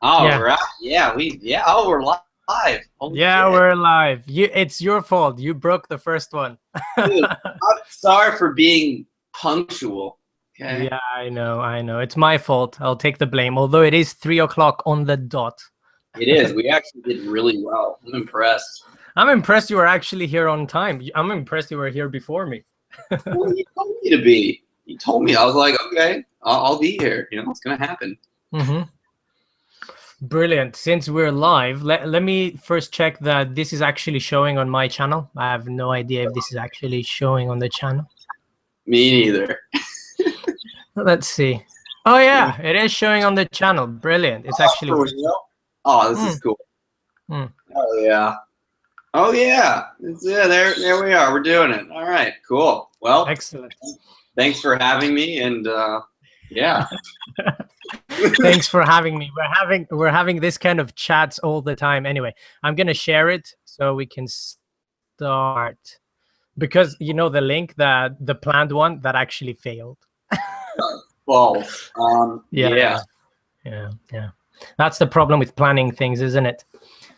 All Yeah. right. Oh, we're live. Holy Yeah, shit. we're live. It's your fault. You broke the first one. Dude, I'm sorry for being punctual. Okay. Yeah, I know, I know. It's my fault. I'll take the blame. Although it is 3 o'clock on the dot. It is. We actually did really well. I'm impressed. I'm impressed you were actually here on time. I'm impressed you were here before me. Well, you told me to be. You told me. I was like, okay, I'll be here. You know, it's gonna happen. Mm-hmm. Brilliant. Since we're live, let me first check that this is actually showing on my channel. I have no idea if this is actually showing on the channel. Me neither. Let's see. Oh yeah, it is showing on the channel. Brilliant. It's actually For real? Oh, this is cool. Mm. Oh yeah. Oh yeah. There we are. We're doing it. All right. Cool. Well, Excellent. thanks for having me, and yeah. Thanks for having me. We're having this kind of chats all the time. Anyway, I'm gonna share it so we can start, because you know the link, that the planned one that actually failed. Well, Yeah. That's the problem with planning things, isn't it?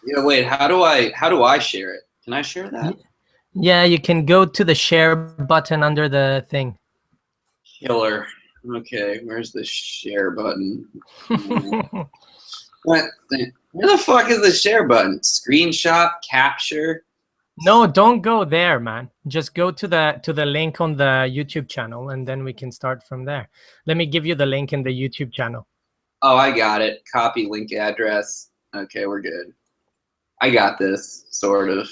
Yeah. Wait. How do I share it? Can I share that? Yeah, you can go to the share button under the thing. Killer. Okay. Where's the share button? What? Where the fuck is the share button? Screenshot, capture. No, don't go there, man. Just go to the link on the YouTube channel, and then we can start from there. Let me give you the link in the YouTube channel. Oh, I got it. Copy link address. Okay, we're good. I got this, sort of.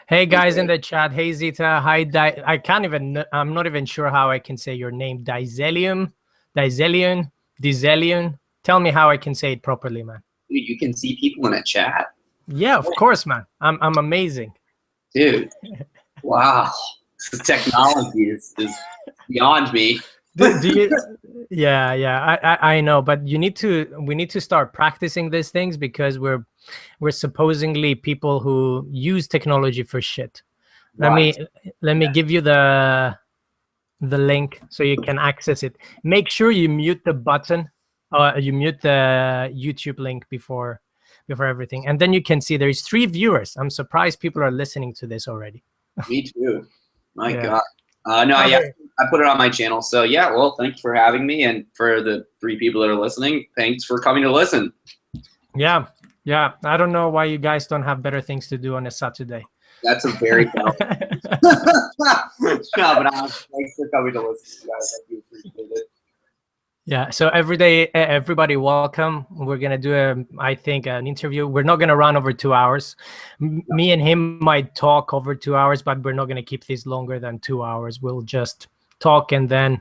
Hey guys in the chat. Hey Zita. Hi. I can't even. I'm not even sure how I can say your name. Dizelium. Tell me how I can say it properly, man. Dude, you can see people in a chat. Yeah, of course, man. I'm amazing. Dude, wow. This technology is beyond me. do you, yeah, I know, but we need to start practicing these things, because we're supposedly people who use technology for shit. Right. Let me give you the link so you can access it. Make sure you mute the button, you mute the YouTube link before everything, and then you can see there's 3 viewers. I'm surprised people are listening to this already. Me too. My Yeah. God. No, yeah, Okay. I put it on my channel. So yeah, well, thanks for having me, and for the 3 people that are listening, thanks for coming to listen. Yeah. I don't know why you guys don't have better things to do on a Saturday. That's a very valid. No, but thanks for coming to listen, guys. I do appreciate it. Yeah. So everybody, welcome. We're gonna do I think an interview. We're not gonna run over 2 hours. Me and him might talk over 2 hours, but we're not gonna keep this longer than 2 hours. We'll just talk, and then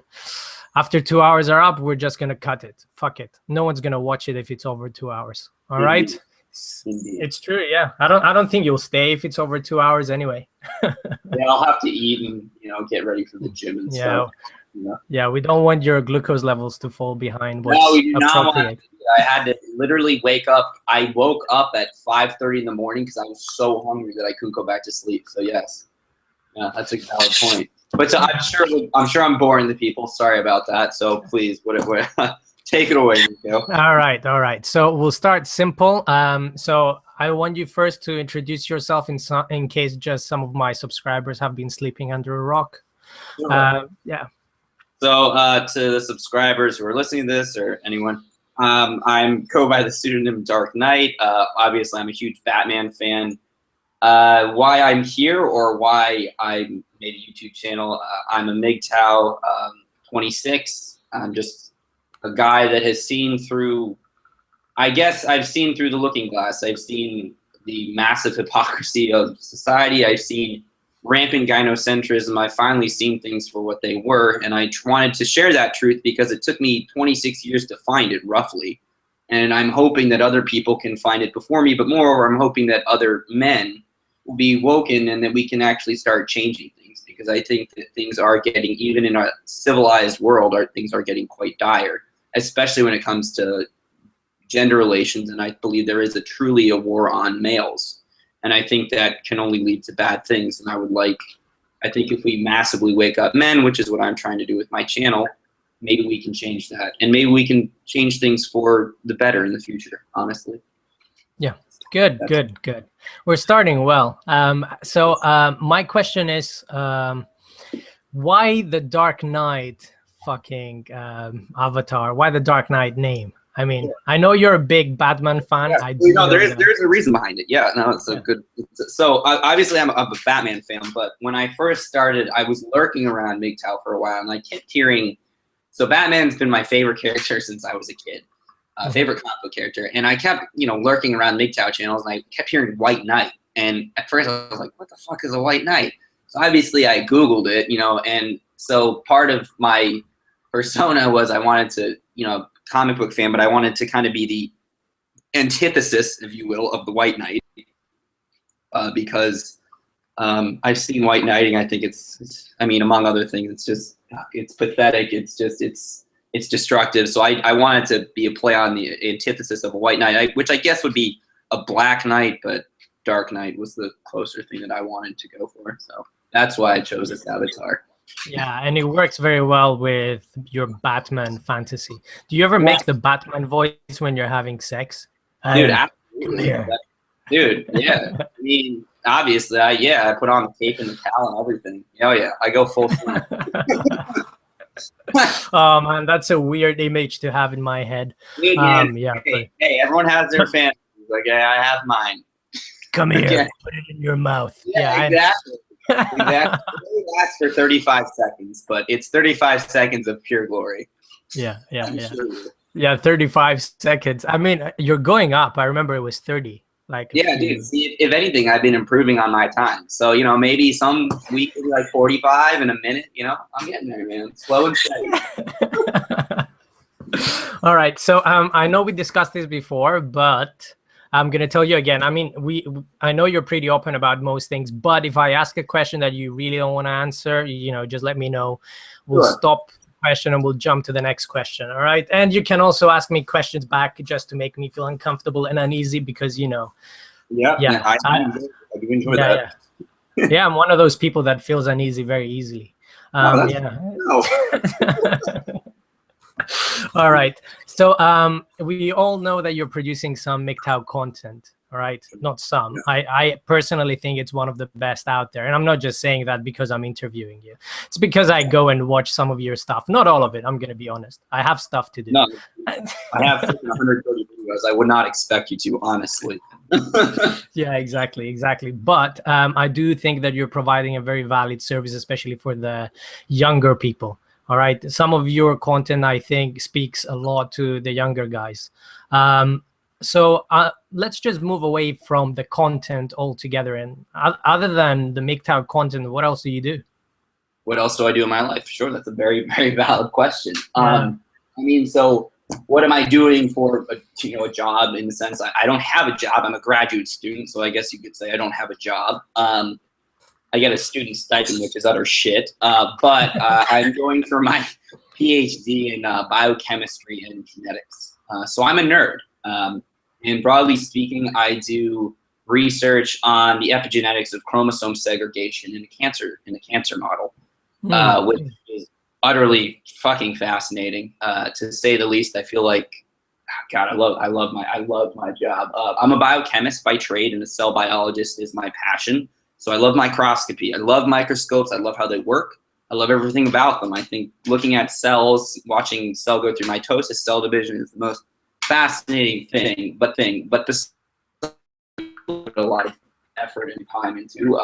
after 2 hours are up, we're just gonna cut it. Fuck it. No one's gonna watch it if it's over 2 hours. All right. Indeed. It's true. Yeah. I don't think you'll stay if it's over 2 hours anyway. Yeah, I'll have to eat and get ready for the gym and stuff. Yeah, we don't want your glucose levels to fall behind what's No, we do not appropriate. want to. I had to literally wake up. I woke up at 5:30 in the morning because I was so hungry that I couldn't go back to sleep. So yes, yeah, that's a valid point. But so I'm sure I'm boring the people. Sorry about that. So please, whatever, take it away, Nico. All right. So we'll start simple. So I want you first to introduce yourself in case just some of my subscribers have been sleeping under a rock. Yeah. So to the subscribers who are listening to this, or anyone, I'm go by the pseudonym Dark Knight. Obviously, I'm a huge Batman fan. Why I'm here, or why I made a YouTube channel, I'm a MGTOW 26. I'm just a guy that has seen through, I guess I've seen through the looking glass. I've seen the massive hypocrisy of society. I've seen rampant gynocentrism. I've finally seen things for what they were, and I wanted to share that truth because it took me 26 years to find it, roughly. And I'm hoping that other people can find it before me, but moreover, I'm hoping that other men will be woken and that we can actually start changing things, because I think that things are getting, even in a civilized world, things are getting quite dire, especially when it comes to gender relations, and I believe there is truly a war on males. And I think that can only lead to bad things. And I think if we massively wake up men, which is what I'm trying to do with my channel, maybe we can change that, and maybe we can change things for the better in the future, honestly. Yeah, good. We're starting well. So my question is, why the Dark Knight fucking avatar? Why the Dark Knight name? I mean, I know you're a big Batman fan. Yeah, there's a reason behind it. Yeah, no, it's a good. So obviously, I'm a Batman fan, but when I first started, I was lurking around MGTOW for a while, and I kept hearing. So Batman's been my favorite character since I was a kid, favorite comic book character, and I kept lurking around MGTOW channels, and I kept hearing White Knight, and at first I was like, what the fuck is a White Knight? So obviously I Googled it, and so part of my persona was I wanted to, comic book fan, but I wanted to kind of be the antithesis, if you will, of the White Knight, because I've seen White Knighting. I think it's I mean, among other things, it's pathetic. It's destructive. So I wanted to be a play on the antithesis of a White Knight, which I guess would be a Black Knight, but Dark Knight was the closer thing that I wanted to go for. So that's why I chose this avatar. Yeah, and it works very well with your Batman fantasy. Do you ever make the Batman voice when you're having sex? Dude, absolutely. Dude, yeah. I mean, obviously, I put on the cape and the towel and everything. Oh yeah, I go full swing. Oh man, that's a weird image to have in my head. Dude, man, hey, everyone has their fantasies. Like, I have mine. Come here, put it in your mouth. Yeah, exactly. Exactly. It only lasts for 35 seconds, but it's 35 seconds of pure glory. Yeah. 35 seconds. I mean, you're going up. I remember it was 30. Like, yeah, dude. See, if anything, I've been improving on my time. So maybe some week will be like 45 in a minute. I'm getting there, man. Slow and steady. All right. So I know we discussed this before, but I'm gonna tell you again. I mean, I know you're pretty open about most things, but if I ask a question that you really don't want to answer, just let me know. We'll stop the question and we'll jump to the next question. All right. And you can also ask me questions back just to make me feel uncomfortable and uneasy because I do enjoy that. Yeah, I'm one of those people that feels uneasy very easily. No. All right. So we all know that you're producing some MGTOW content. All right. Not some. I personally think it's one of the best out there. And I'm not just saying that because I'm interviewing you. It's because I go and watch some of your stuff. Not all of it. I'm going to be honest. I have stuff to do. No, I have 130 videos. I would not expect you to, honestly. Yeah, exactly. But I do think that you're providing a very valid service, especially for the younger people. All right. Some of your content, I think, speaks a lot to the younger guys. So let's just move away from the content altogether. And other than the MGTOW content, what else do you do? What else do I do in my life? Sure, that's a very, very valid question. I mean, so what am I doing for a job in the sense I don't have a job. I'm a graduate student, so I guess you could say I don't have a job. I get a student stipend, which is utter shit. But I'm going for my PhD in biochemistry and genetics. So I'm a nerd. And broadly speaking, I do research on the epigenetics of chromosome segregation in the cancer model, which is utterly fucking fascinating, to say the least. I feel like, God, I love my job. I'm a biochemist by trade, and a cell biologist is my passion. So I love microscopy. I love microscopes. I love how they work. I love everything about them. I think looking at cells, watching cell go through mitosis, cell division is the most fascinating thing. But this put a lot of effort and time into.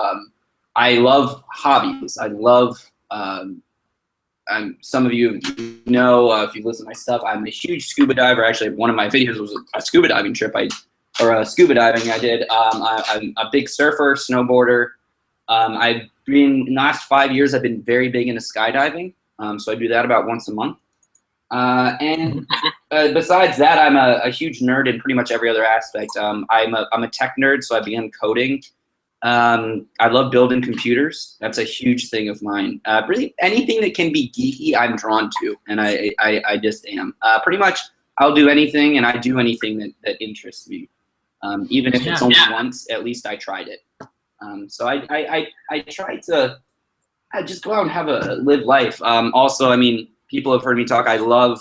I love hobbies. I love. Some of you know, if you listen to my stuff, I'm a huge scuba diver. Actually, one of my videos was a scuba diving trip scuba diving I did. I'm a big surfer, snowboarder. In the last 5 years, I've been very big into skydiving. So I do that about once a month. And besides that, I'm a huge nerd in pretty much every other aspect. I'm a tech nerd, so I began coding. I love building computers. That's a huge thing of mine. Really, anything that can be geeky, I'm drawn to, and I just am. Pretty much, I'll do anything, and I do anything that interests me. Even if it's only once, at least I tried it. So I try to just go out and live life. Also, I mean, people have heard me talk, I love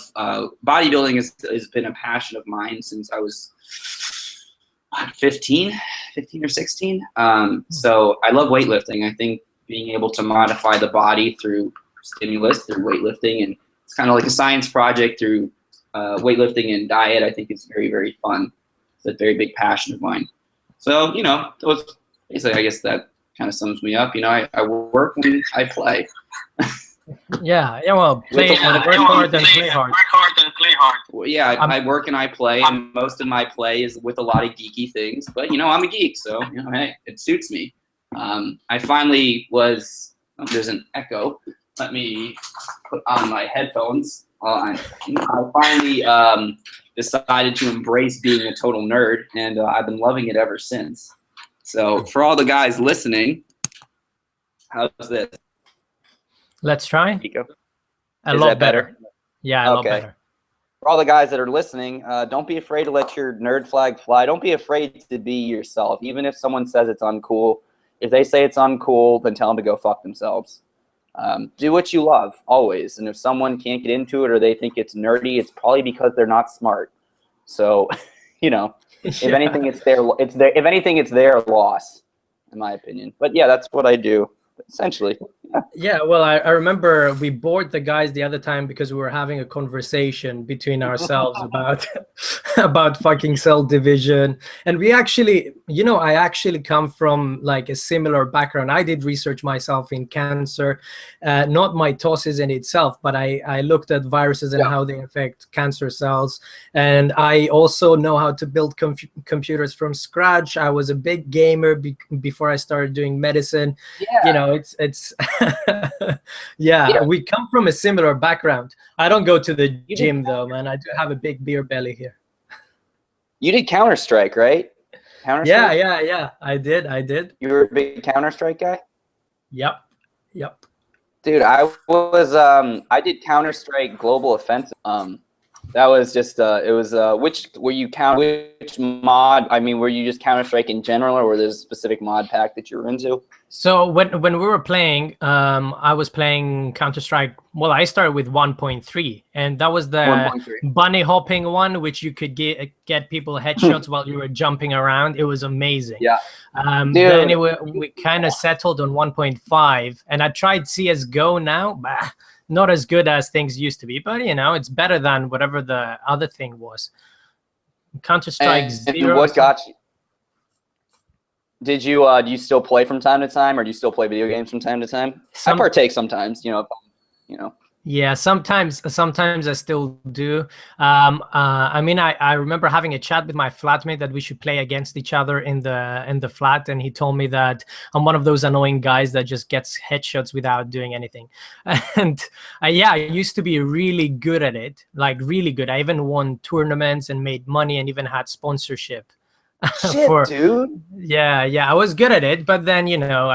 bodybuilding has been a passion of mine since I was 15 or 16. So I love weightlifting. I think being able to modify the body through stimulus, through weightlifting, and it's kind of like a science project through weightlifting and diet, I think is very, very fun. It's a very big passion of mine. So, you know, basically, I guess that kind of sums me up. You know, I work when I play. Yeah, well, work hard and play hard. Well, yeah, I work and I play, and most of my play is with a lot of geeky things. But you know, I'm a geek, so you know, hey, it suits me. I finally was. Oh, there's an echo. Let me put on my headphones. I finally decided to embrace being a total nerd, and I've been loving it ever since. So for all the guys listening, how's this? Let's try. Nico? A lot better. Yeah, a lot better. For all the guys that are listening, don't be afraid to let your nerd flag fly. Don't be afraid to be yourself, even if someone says it's uncool. If they say it's uncool, then tell them to go fuck themselves. Do what you love, always. And if someone can't get into it or they think it's nerdy, it's probably because they're not smart. So, you know, if anything, it's their loss, in my opinion. But yeah, that's what I do. Essentially. Yeah, well, I remember we bored the guys the other time because we were having a conversation between ourselves about fucking cell division. And we actually, you know, I actually come from like a similar background. I did research myself in cancer, not mitosis in itself, but I looked at viruses and how they affect cancer cells. And I also know how to build computers from scratch. I was a big gamer before I started doing medicine. Yeah. You know, it's yeah, we come from a similar background. I don't go to the gym though, man. I do have a big beer belly here. You did Counter-Strike, right? Counter-Strike? Yeah. I did. You were a big Counter-Strike guy? Yep. Dude, I did Counter-Strike Global Offensive. That was just which mod? I mean, were you just Counter-Strike in general, or were there a specific mod pack that you were into? So when we were playing, I was playing Counter-Strike. Well, I started with 1.3, and that was the bunny hopping one, which you could get people headshots while you were jumping around. It was amazing. Yeah. Then we kind of settled on 1.5, and I tried CS:GO now. Not as good as things used to be, but you know, it's better than whatever the other thing was. Counter-Strike 0. And what got you? Did you do you still play from time to time, or do you still play video games from time to time? I partake sometimes, you know. Yeah, sometimes I still do. I mean, I remember having a chat with my flatmate that we should play against each other in the flat, and he told me that I'm one of those annoying guys that just gets headshots without doing anything. And yeah, I used to be really good at it, like really good. I even won tournaments and made money and even had sponsorship. Shit, dude. Yeah, I was good at it, but then, you know,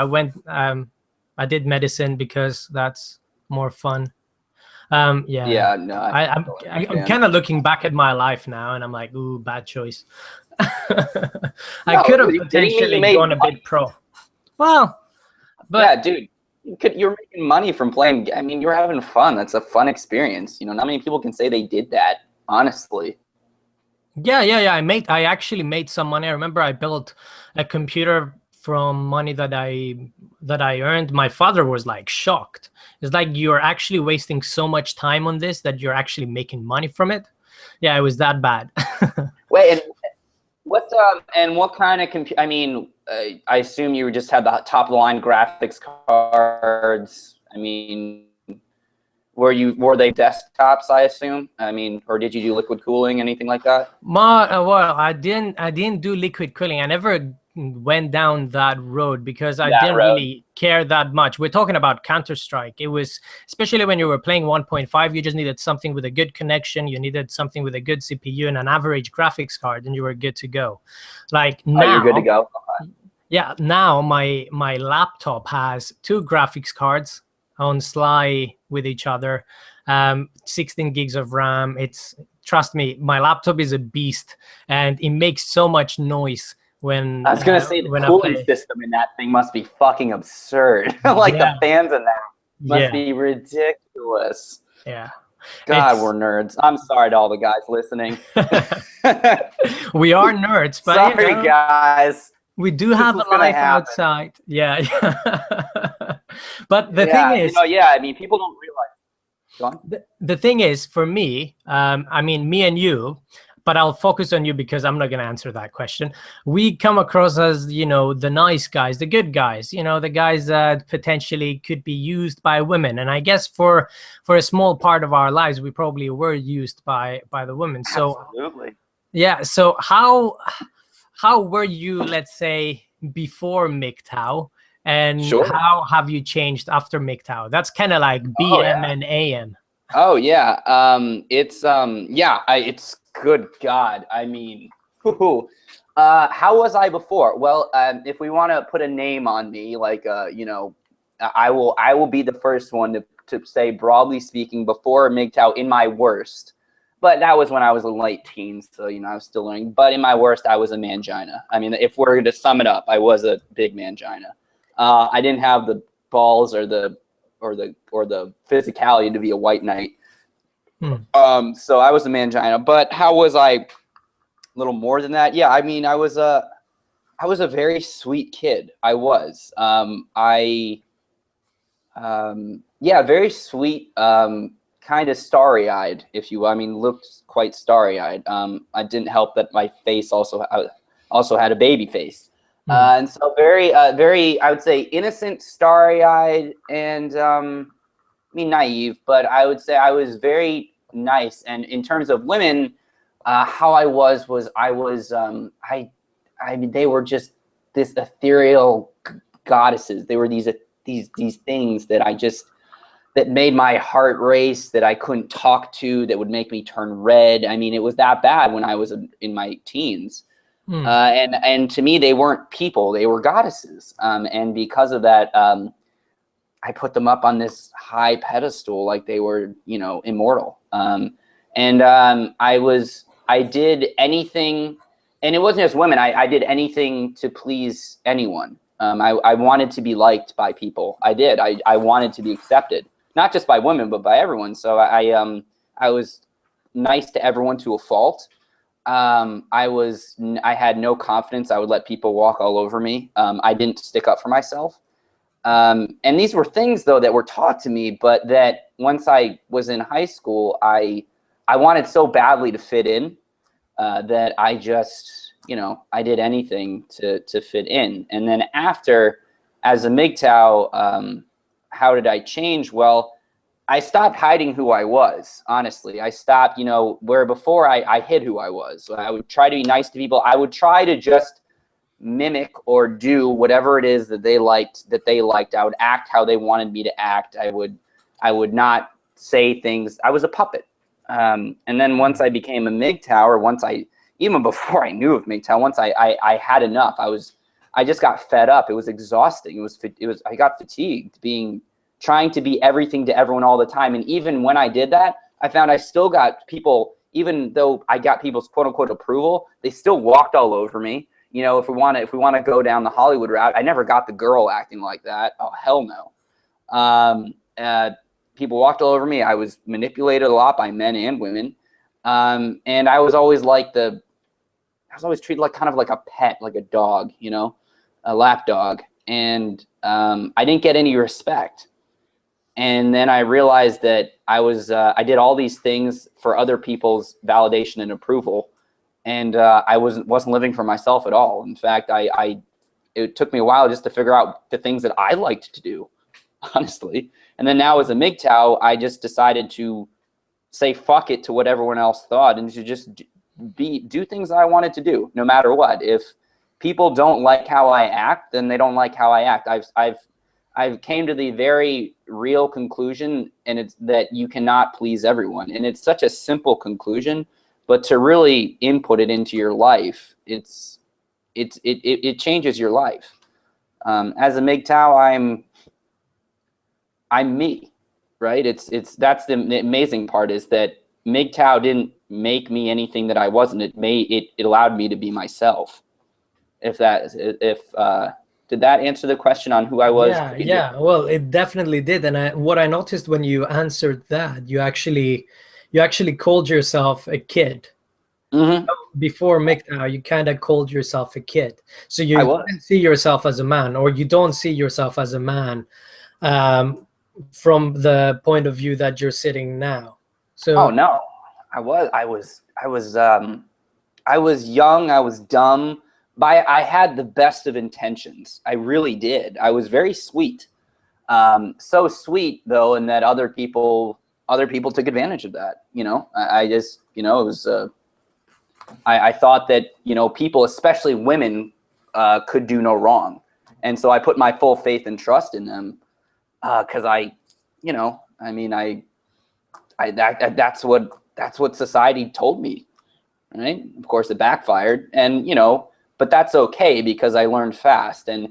I did medicine because that's more fun. I'm kind of looking back at my life now, and I'm like, ooh, bad choice. I could have potentially gone a bit pro. Well, but yeah, dude, you're making money from playing. I mean, you're having fun. That's a fun experience. You know, not many people can say they did that, honestly. Yeah. I actually made some money. I remember I built a computer from money that I earned. My father was like shocked. It's like, you're actually wasting so much time on this that you're actually making money from it. Yeah, it was that bad. Wait, and what kind of computer? I mean, I assume you just had the top line graphics cards. I mean, were they desktops, I assume? I mean, or did you do liquid cooling, anything like that? Well, I didn't do liquid cooling. I never went down that road because I didn't really care that much. We're talking about Counter-Strike. It was, especially when you were playing 1.5, you just needed something with a good connection. You needed something with a good CPU and an average graphics card, and you were good to go. Like now, you're good to go. Yeah, now my laptop has 2 graphics cards on sly with each other, 16 gigs of RAM. Trust me, my laptop is a beast, and it makes so much noise when I was gonna say the cooling system in that thing must be fucking absurd. Like the fans in that must be ridiculous. Yeah. God, we're nerds. I'm sorry to all the guys listening. We are nerds, but sorry, guys. We do have a life outside. Yeah. But the thing is, I mean, people don't realize. Go on. The thing is, for me, I mean, me and you, but I'll focus on you because I'm not going to answer that question. We come across as, you know, the nice guys, the good guys, you know, the guys that potentially could be used by women. And I guess for a small part of our lives, we probably were used by the women. So, absolutely. Yeah. So how were you, let's say, before MGTOW? And how have you changed after MGTOW? That's kind of like BM and AM. Oh yeah, it's good God. I mean, how was I before? Well, if we want to put a name on me, like you know, I will be the first one to say, broadly speaking, before MGTOW, in my worst. But that was when I was in late teens, so you know I was still learning. But in my worst, I was a mangina. I mean, if we're to sum it up, I was a big mangina. I didn't have the balls or the physicality to be a white knight. So I was a mangina. But how was I? A little more than that. Yeah, I mean, I was a very sweet kid. I was. Very sweet. Kind of starry-eyed, if you will. I mean, looked quite starry-eyed. I didn't help that my face also had a baby face. And so very, I would say, innocent, starry-eyed, and I mean, naive, but I would say I was very nice. And in terms of women, how I mean, they were just this ethereal goddesses. They were these things that made my heart race, that I couldn't talk to, that would make me turn red. I mean, it was that bad when I was in my teens. And to me, they weren't people, they were goddesses. And because of that, I put them up on this high pedestal, like they were, you know, immortal. I did anything, and it wasn't just women, I did anything to please anyone. I wanted to be liked by people. I wanted to be accepted, not just by women, but by everyone. So I was nice to everyone to a fault. I had no confidence. I would let people walk all over me. I didn't stick up for myself. And these were things, though, that were taught to me, but that once I was in high school, I wanted so badly to fit in that I just, you know, I did anything to fit in. And then after, as a MGTOW, how did I change? Well, I stopped hiding who I was, honestly. I stopped, you know, where before I hid who I was. So I would try to be nice to people. I would try to just mimic or do whatever it is that they liked. I would act how they wanted me to act. I would not say things. I was a puppet. And then once I became a MGTOW, or even before I knew of MGTOW, once I had enough. I just got fed up. It was exhausting. I got fatigued trying to be everything to everyone all the time. And even when I did that, I found I still got people, even though I got people's quote unquote approval, they still walked all over me. You know, if we want to go down the Hollywood route, I never got the girl acting like that. Oh, hell no. People walked all over me. I was manipulated a lot by men and women. And I was always treated like kind of like a pet, like a dog, you know, a lap dog. And I didn't get any respect. And then I realized that I did all these things for other people's validation and approval, and I wasn't living for myself at all. In fact, it took me a while just to figure out the things that I liked to do, honestly. And then now as a MGTOW, I just decided to say fuck it to what everyone else thought, and to just do things that I wanted to do, no matter what. If people don't like how I act, then they don't like how I act. I've came to the very real conclusion, and it's that you cannot please everyone. And it's such a simple conclusion, but to really input it into your life, it changes your life. As a MGTOW, I'm me, right? That's the amazing part, is that MGTOW didn't make me anything that I wasn't. It allowed me to be myself. If did that answer the question on who I was? Yeah. Well, it definitely did. And what I noticed when you answered that, you actually called yourself a kid. Before MGTOW, you kind of called yourself a kid. So you didn't see yourself as a man, or you don't see yourself as a man from the point of view that you're sitting now. So oh no, I was young, I was dumb, but I had the best of intentions. I really did. I was very sweet. So sweet though, and that other people took advantage of that. You know, I just, you know, it was I thought that, you know, people, especially women, could do no wrong. And so I put my full faith and trust in them because you know, I mean, that's what society told me, right? Of course, it backfired, and you know, but that's okay because I learned fast, and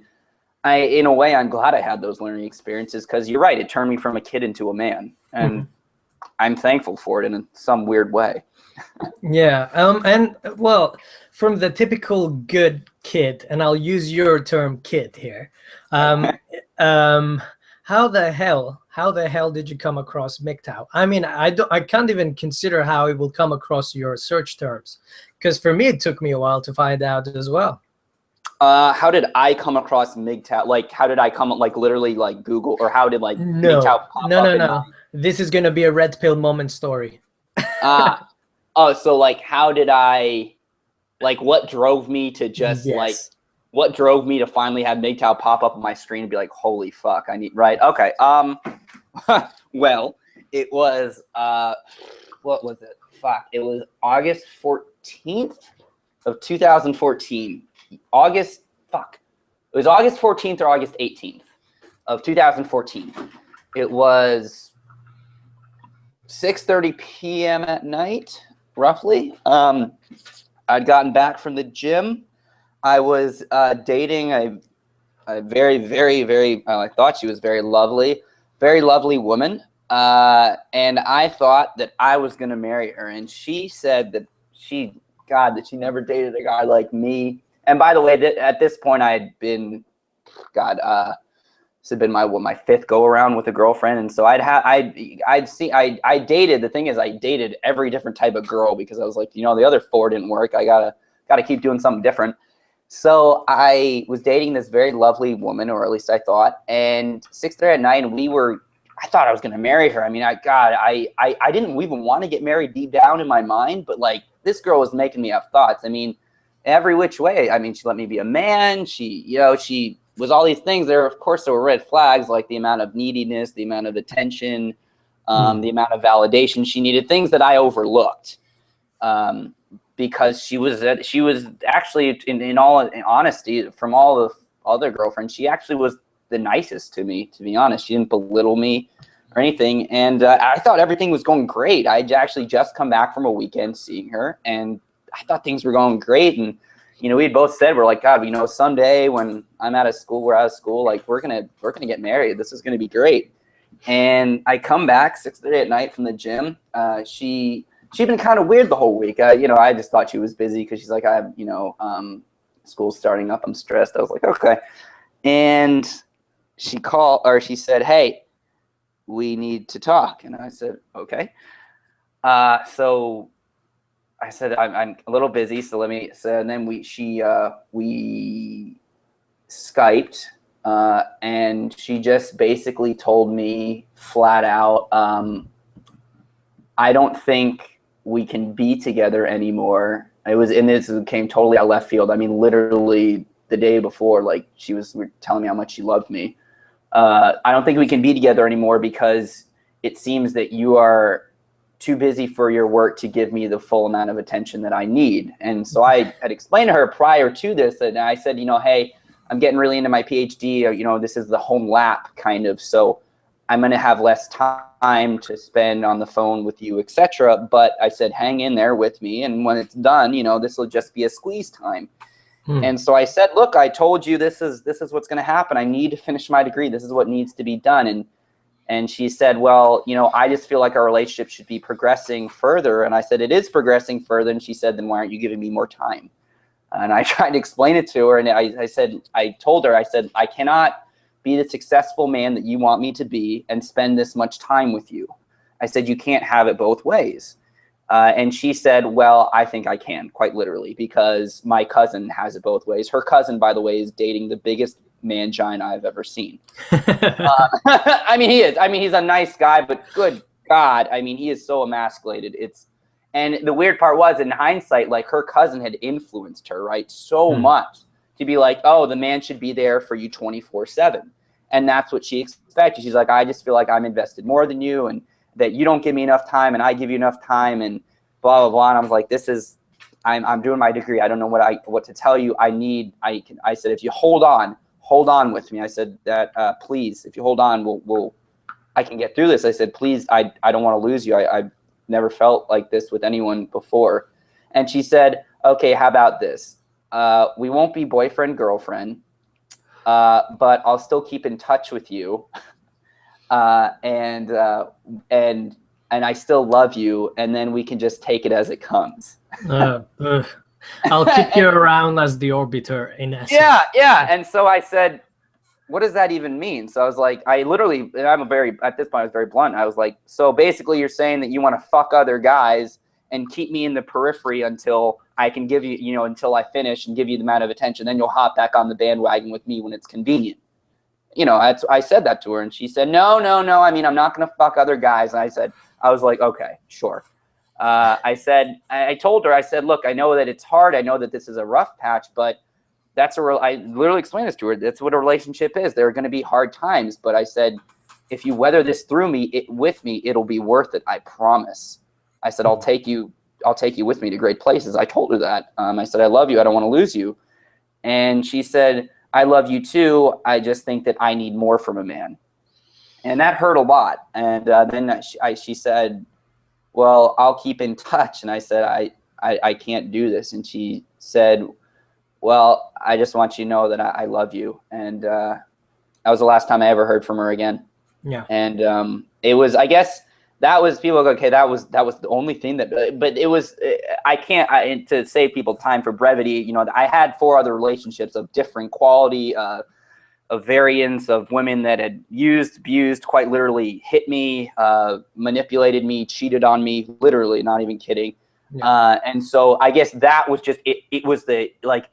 in a way, I'm glad I had those learning experiences because you're right, it turned me from a kid into a man, and I'm thankful for it in some weird way. Yeah, and well, from the typical good kid, and I'll use your term kid here. How the hell did you come across MGTOW? I mean, I can't even consider how it will come across your search terms, because for me it took me a while to find out as well. How did I come across MGTOW? Like, how did I come, like, literally, like, Google, or how did, like, MGTOW pop up? No. This is gonna be a red pill moment story. Oh, so, like, how did I, like, what drove me to just, like, what drove me to finally have MGTOW pop up on my screen and be like, holy fuck, I need, right? Okay. Well, it was, what was it? Fuck, it was August 14th of 2014. It was August 14th or August 18th of 2014. It was 6:30 p.m. at night, roughly. I'd gotten back from the gym. I was dating a very, very, very, I thought she was very lovely woman. And I thought that I was going to marry her. And she said that she never dated a guy like me. And by the way, at this point, I had been, this had been my fifth go around with a girlfriend, and so I dated. The thing is, I dated every different type of girl because I was like, you know, the other four didn't work. I gotta keep doing something different. So I was dating this very lovely woman, or at least I thought. And 6:30 at night, and I thought I was gonna marry her. I mean, I didn't even want to get married deep down in my mind, but like this girl was making me have thoughts. I mean, every which way. I mean, she let me be a man. She was all these things. Of course, there were red flags, like the amount of neediness, the amount of attention, the amount of validation she needed, things that I overlooked. Because she was actually, in all honesty, from all the other girlfriends, she actually was the nicest to me, to be honest. She didn't belittle me or anything. And I thought everything was going great. I'd actually just come back from a weekend seeing her, and I thought things were going great. And, you know, we both said, we're like, God, you know, someday when we're out of school, like we're going to get married. This is going to be great. And I come back 6:30 at night from the gym. She'd been kind of weird the whole week. You know, I just thought she was busy because she's like, school's starting up. I'm stressed. I was like, okay. And she said, hey, we need to talk. And I said, okay. So I said, I'm a little busy, so let me. So and then we Skyped, and she just basically told me flat out, I don't think we can be together anymore. This came totally out of left field. I mean, literally the day before, like she was telling me how much she loved me. I don't think we can be together anymore because it seems that you are too busy for your work to give me the full amount of attention that I need. And so I had explained to her prior to this, and I said, you know, hey, I'm getting really into my PhD, or, you know, this is the home lap kind of, so I'm going to have less time to spend on the phone with you, etc. But I said, hang in there with me, and when it's done, you know, this will just be a squeeze time. And so I said, look, I told you this is what's going to happen. I need to finish my degree. This is what needs to be done. And she said, well, you know, I just feel like our relationship should be progressing further. And I said, it is progressing further. And she said, then why aren't you giving me more time? And I tried to explain it to her, and I told her, I said, I cannot be the successful man that you want me to be and spend this much time with you. I said, you can't have it both ways. And she said, well, I think I can, quite literally, because my cousin has it both ways. Her cousin, by the way, is dating the biggest mangina I've ever seen. I mean, he is. I mean, he's a nice guy, but good God, I mean, he is so emasculated. And the weird part was, in hindsight, like, her cousin had influenced her, right, so much to be like, oh, the man should be there for you 24/7. And that's what she expected. She's like, I just feel like I'm invested more than you, and that you don't give me enough time and I give you enough time, and blah, blah, blah. And I was like, I'm doing my degree. I don't know what to tell you. I said, if you hold on with me. I said that, please, if you hold on, I can get through this. I said, please, I don't want to lose you. I've never felt like this with anyone before. And she said, okay, how about this? We won't be boyfriend, girlfriend, but I'll still keep in touch with you. And I still love you, and then we can just take it as it comes. I'll keep you around as the orbiter, in essence. Yeah. And so I said, what does that even mean? So I was like, at this point I was very blunt. I was like, so basically you're saying that you want to fuck other guys and keep me in the periphery until I can give you, until I finish and give you the amount of attention, then you'll hop back on the bandwagon with me when it's convenient. I said that to her, and she said, no. I mean, I'm not going to fuck other guys. And I was like, okay, sure. I told her, I said, look, I know that it's hard. I know that this is a rough patch, but I literally explained this to her. That's what a relationship is. There are going to be hard times, but I said, if you weather this with me, it'll be worth it. I promise. I said, I'll take you with me to great places. I told her that. I said, I love you. I don't want to lose you. And she said, I love you too. I just think that I need more from a man. And that hurt a lot. And then she said, well, I'll keep in touch. And I said, I can't do this. And she said, well, I just want you to know that I love you. And that was the last time I ever heard from her again. Yeah. And it was, I guess, that was, people go, okay, that was the only thing but it was, to save people time for brevity, I had 4 other relationships of different quality, of variance, of women that had used, abused, quite literally hit me, manipulated me, cheated on me, literally, not even kidding. Yeah. And so I guess that was just, it was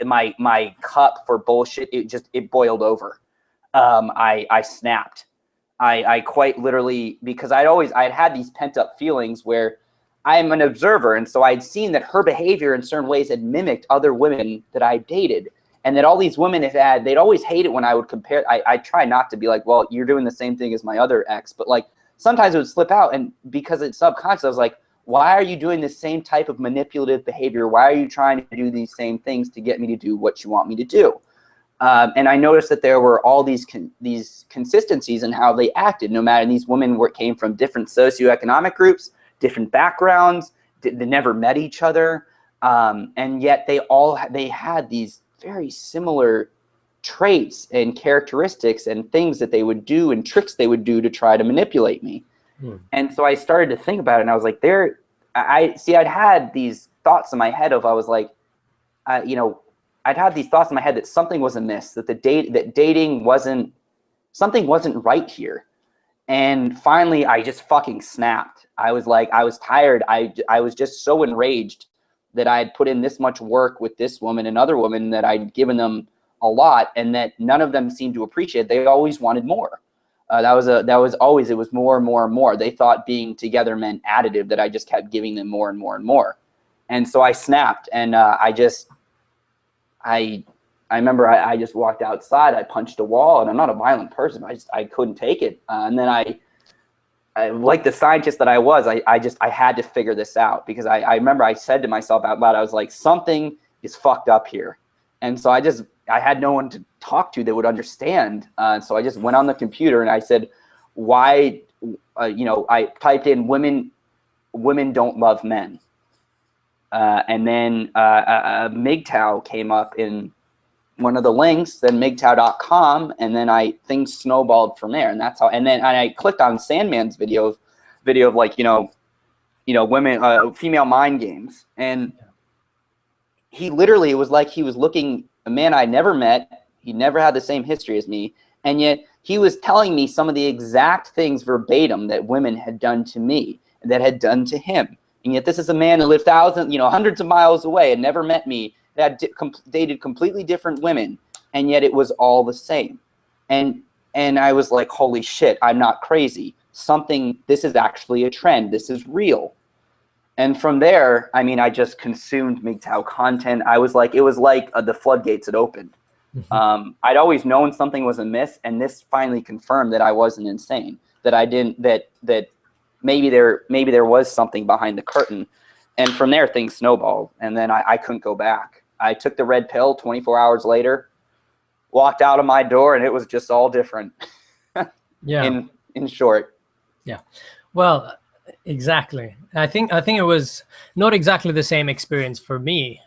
my cup for bullshit. It boiled over. I snapped. I quite literally, because I'd had these pent up feelings where I'm an observer. And so I'd seen that her behavior in certain ways had mimicked other women that I dated. And that all these women they'd always hate it when I would compare. I try not to be like, well, you're doing the same thing as my other ex. But like, sometimes it would slip out. And because it's subconscious, I was like, why are you doing the same type of manipulative behavior? Why are you trying to do these same things to get me to do what you want me to do? And I noticed that there were all these consistencies in how they acted. No matter, these women came from different socioeconomic groups, different backgrounds. They never met each other, and yet they had these very similar traits and characteristics and things that they would do and tricks they would do to try to manipulate me. And so I started to think about it, and I was like, I'd had these thoughts in my head of, I was like, I'd had these thoughts in my head that something was amiss, that something wasn't right here. And finally, I just fucking snapped. I was like, I was tired. I was just so enraged that I had put in this much work with this woman and other women, that I'd given them a lot, and that none of them seemed to appreciate it. They always wanted more. That was always, it was more and more and more. They thought being together meant additive, that I just kept giving them more and more and more. And so I snapped, and I remember I just walked outside. I punched a wall, and I'm not a violent person. I couldn't take it. And then I like the scientist that I was, I had to figure this out, because I remember I said to myself out loud, I was like, something is fucked up here. And so I had no one to talk to that would understand. So I just went on the computer and I said, why, I typed in women don't love men. And then MGTOW came up in one of the links, then MGTOW.com, and then things snowballed from there. And that's how, and I clicked on Sandman's video of like, women, female mind games. And he literally, it was like he was looking, a man I never met. He never had the same history as me. And yet he was telling me some of the exact things verbatim that women had done to me, that had done to him. And yet this is a man who lived hundreds of miles away, and never met me, that had dated completely different women. And yet it was all the same. And I was like, holy shit, I'm not crazy. This is actually a trend. This is real. And from there, I mean, I just consumed MGTOW content. It was like the floodgates had opened. I'd always known something was amiss, and this finally confirmed that I wasn't insane. That maybe there was something behind the curtain. And from there, things snowballed, and then I couldn't go back. I took the red pill 24 hours later, walked out of my door, and it was just all different. Yeah. In short. Yeah. Well, exactly. I think it was not exactly the same experience for me.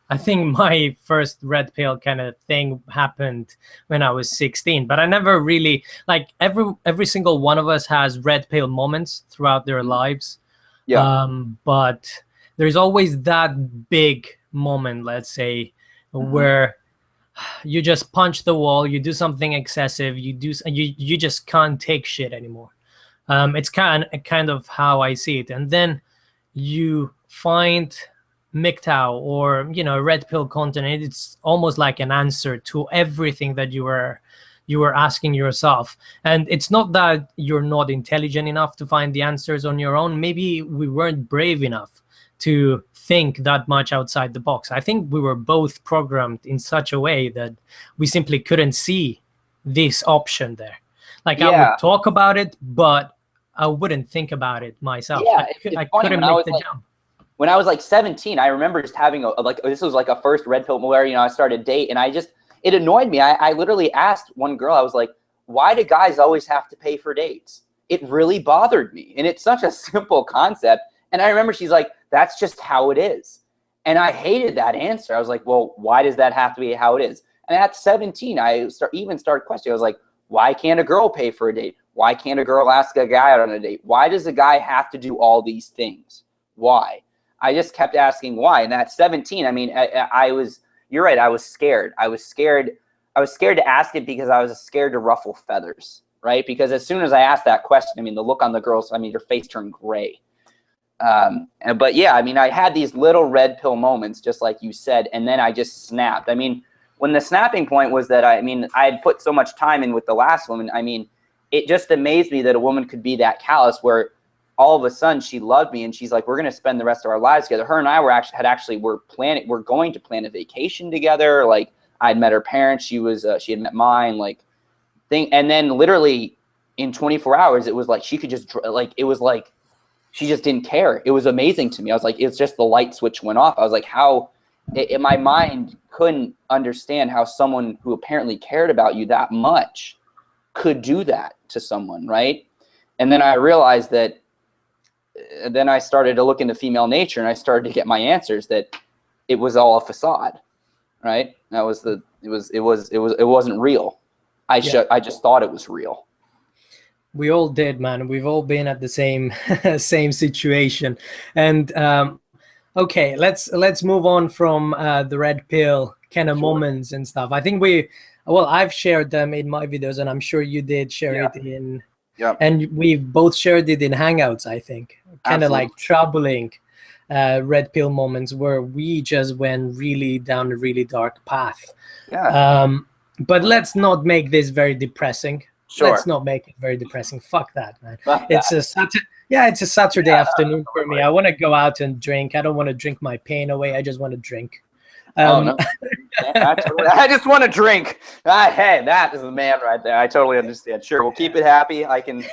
I think my first red pill kind of thing happened when I was 16, but I never really, like, every single one of us has red pill moments throughout their lives. Yeah. But there's always that big moment, let's say, where you just punch the wall, you do something excessive, you just can't take shit anymore. It's kind of how I see it. And then you find MGTOW or red pill content. It's almost like an answer to everything that you were asking yourself. And it's not that you're not intelligent enough to find the answers on your own. Maybe we weren't brave enough to think that much outside the box. I think we were both programmed in such a way that we simply couldn't see this option there. Like, I would talk about it, but I wouldn't think about it myself. Yeah, I couldn't make the jump. When I was like 17, I remember just having this was like a first red pill where, I started a date, and it annoyed me. I literally asked one girl, I was like, why do guys always have to pay for dates? It really bothered me. And it's such a simple concept. And I remember she's like, that's just how it is. And I hated that answer. I was like, well, why does that have to be how it is? And at 17, I started questioning. I was like, why can't a girl pay for a date? Why can't a girl ask a guy out on a date? Why does a guy have to do all these things? Why? I just kept asking why. And at 17, I mean, you're right. I was scared. I was scared to ask it because I was scared to ruffle feathers, right? Because as soon as I asked that question, I mean, the look on the girl's, I mean, her face turned gray. But yeah, I mean, I had these little red pill moments, just like you said, and then I just snapped. I mean, when the snapping point was that, I had put so much time in with the last woman. I mean, it just amazed me that a woman could be that callous, where all of a sudden she loved me and she's like, we're going to spend the rest of our lives together. Her and I we're going to plan a vacation together. Like, I'd met her parents. She had met mine, and then literally in 24 hours, it was like, she could just, it was like, she just didn't care. It was amazing to me. I was like, it's just the light switch went off. I was like, my mind couldn't understand how someone who apparently cared about you that much could do that to someone, right? And then I realized that, then I started to look into female nature, and I started to get my answers that it was all a facade, right? It wasn't real. I just thought it was real. We all did, man. We've all been at the same same situation. And okay, let's move on from the red pill kind of moments and stuff. I think I've shared them in my videos, and I'm sure you did share it in. Yeah. And we've both shared it in Hangouts, I think. Kind of like troubling red pill moments where we just went really down a really dark path. Yeah. But let's not make this very depressing. Sure. Let's not make it very depressing. Fuck that, man. It's a Saturday afternoon for me. I want to go out and drink. I don't want to drink my pain away. I just want to drink. No. I just want to drink. Hey, that is the man right there. I totally understand. Sure, we'll keep it happy. I can.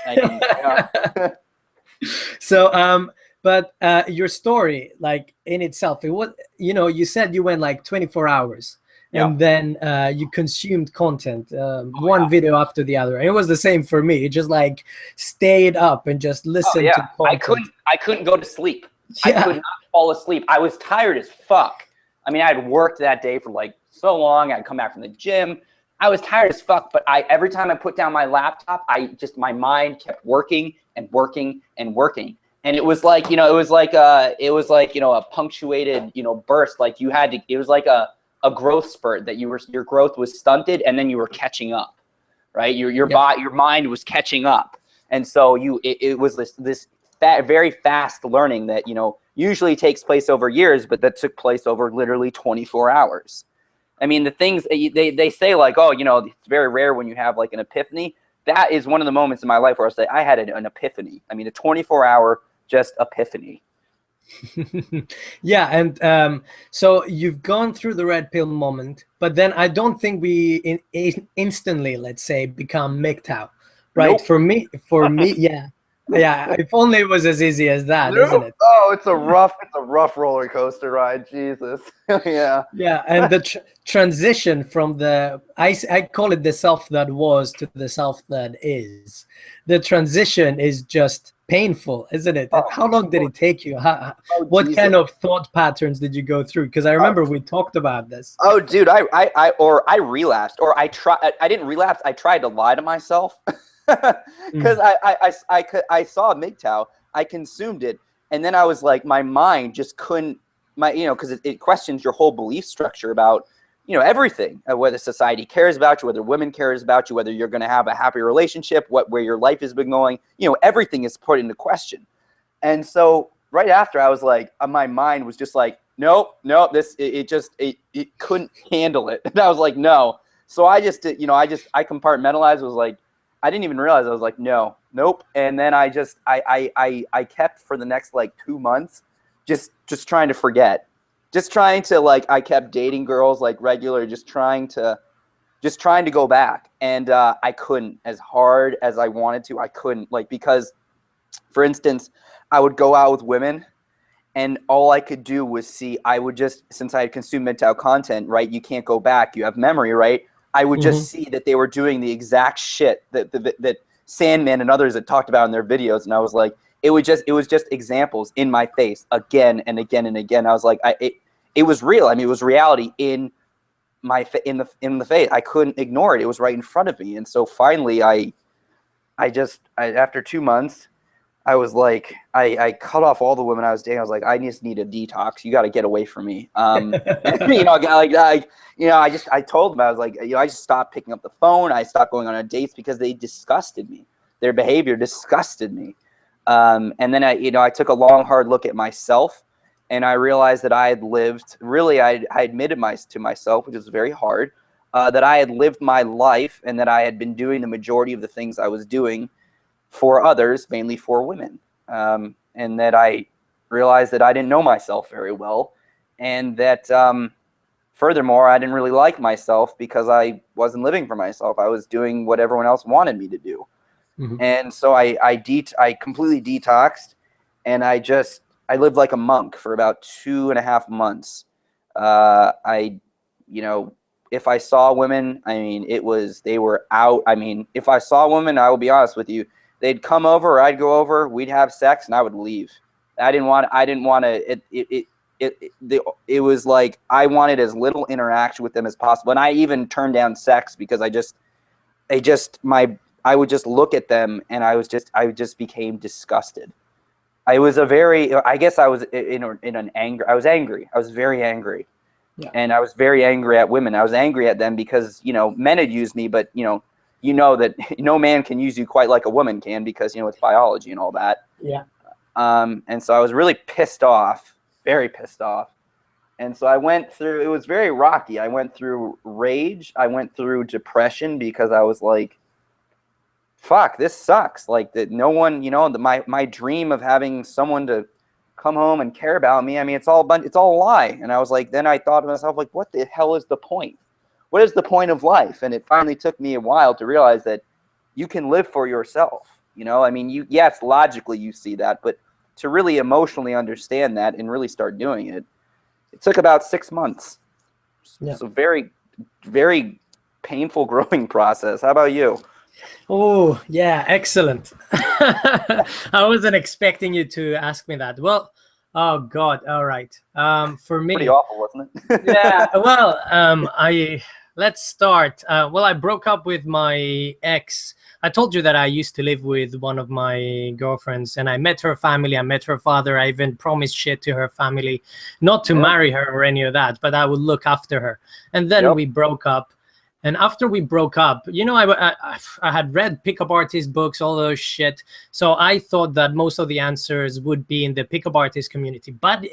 So, but your story, like, in itself, it was, you said you went like 24 hours. And then you consumed content, one video after the other. And it was the same for me. It just like stayed up and just listened to content. I couldn't go to sleep. Yeah. I could not fall asleep. I was tired as fuck. I mean, I had worked that day for like so long. I'd come back from the gym. I was tired as fuck. But every time I put down my laptop, my mind kept working and working and working. And it was like, it was like a punctuated, burst. Like you had to, it was like a growth spurt that your growth was stunted and then you were catching up, right? Your mind was catching up. And so it was this very fast learning that, usually takes place over years, but that took place over literally 24 hours. I mean, the things they say like, oh, it's very rare when you have like an epiphany. That is one of the moments in my life where I say I had an epiphany. I mean, a 24-hour just epiphany. Yeah, and so you've gone through the red pill moment, but then I don't think we instantly, let's say, become MGTOW, right? Nope. For me, yeah. If only it was as easy as that, isn't it? Oh, it's a rough roller coaster ride. Jesus. Yeah. Yeah, and the transition from I call it the self that was to the self that is. The transition is just painful, isn't it? Oh, how long did it take you? What Jesus. kind of thought patterns did you go through? Because I remember we talked about this. Oh, dude, I relapsed, or I didn't relapse. I tried to lie to myself because I saw MGTOW, I consumed it, and then I was like, my mind just couldn't, because it questions your whole belief structure about, everything, whether society cares about you, whether women cares about you, whether you're going to have a happy relationship, where your life has been going, everything is put into question. And so right after, I was like, my mind was just like, nope, it couldn't handle it. And I was like, no. So I just did, I compartmentalized, was like, I didn't even realize. I was like, no, nope. And then I kept for the next like 2 months, just trying to forget, just trying to I kept dating girls like regular, just trying to go back. And I couldn't, as hard as I wanted to, I couldn't, because for instance, I would go out with women and all I could do was see, since I had consumed MGTOW content, right? You can't go back. You have memory, right? I would just see that they were doing the exact shit that Sandman and others had talked about in their videos. And I was like, it was just examples in my face again and again and again. I was like, it was real. I mean, it was reality in the face. I couldn't ignore it. It was right in front of me. And so finally after 2 months, I was like, I cut off all the women I was dating. I was like, I just need a detox. You got to get away from me. I told them, I was like, I just stopped picking up the phone. I stopped going on dates because they disgusted me. Their behavior disgusted me. And then I took a long, hard look at myself, and I realized that I had lived, really, I admitted to myself, which is very hard, that I had lived my life and that I had been doing the majority of the things I was doing for others, mainly for women. And that I realized that I didn't know myself very well, and that furthermore, I didn't really like myself because I wasn't living for myself. I was doing what everyone else wanted me to do. And so I completely detoxed, and I lived like a monk for about 2.5 months. If I saw women, I mean, they were out. I mean, if I saw women, I will be honest with you, they'd come over or I'd go over, we'd have sex, and I would leave. I didn't want to, it was like I wanted as little interaction with them as possible. And I even turned down sex because I would just look at them and I just became disgusted. I was I guess I was in an anger. I was angry. I was very angry. Yeah. And I was very angry at women. I was angry at them because, men had used me, but, that no man can use you quite like a woman can because, it's biology and all that. Yeah. And so I was really pissed off, very pissed off. And so I went through, it was very rocky. I went through rage. I went through depression because I was like, fuck, this sucks. Like that no one, my dream of having someone to come home and care about me. I mean, it's all a lie. And I was like, then I thought to myself, like, what the hell is the point? What is the point of life? And it finally took me a while to realize that you can live for yourself. I mean, yes, logically you see that, but to really emotionally understand that and really start doing it, it took about 6 months. Yeah. So very, very painful growing process. How about you? Oh, yeah, excellent. I wasn't expecting you to ask me that. Well, oh God, all right. For me, pretty awful, wasn't it? Yeah. Well, let's start. Well, I broke up with my ex. I told you that I used to live with one of my girlfriends, and I met her family. I met her father. I even promised shit to her family, not to marry her or any of that, but I would look after her. And then we broke up. And after we broke up, you know, I had read pickup artist books, all those shit. So I thought that most of the answers would be in the pickup artist community. But,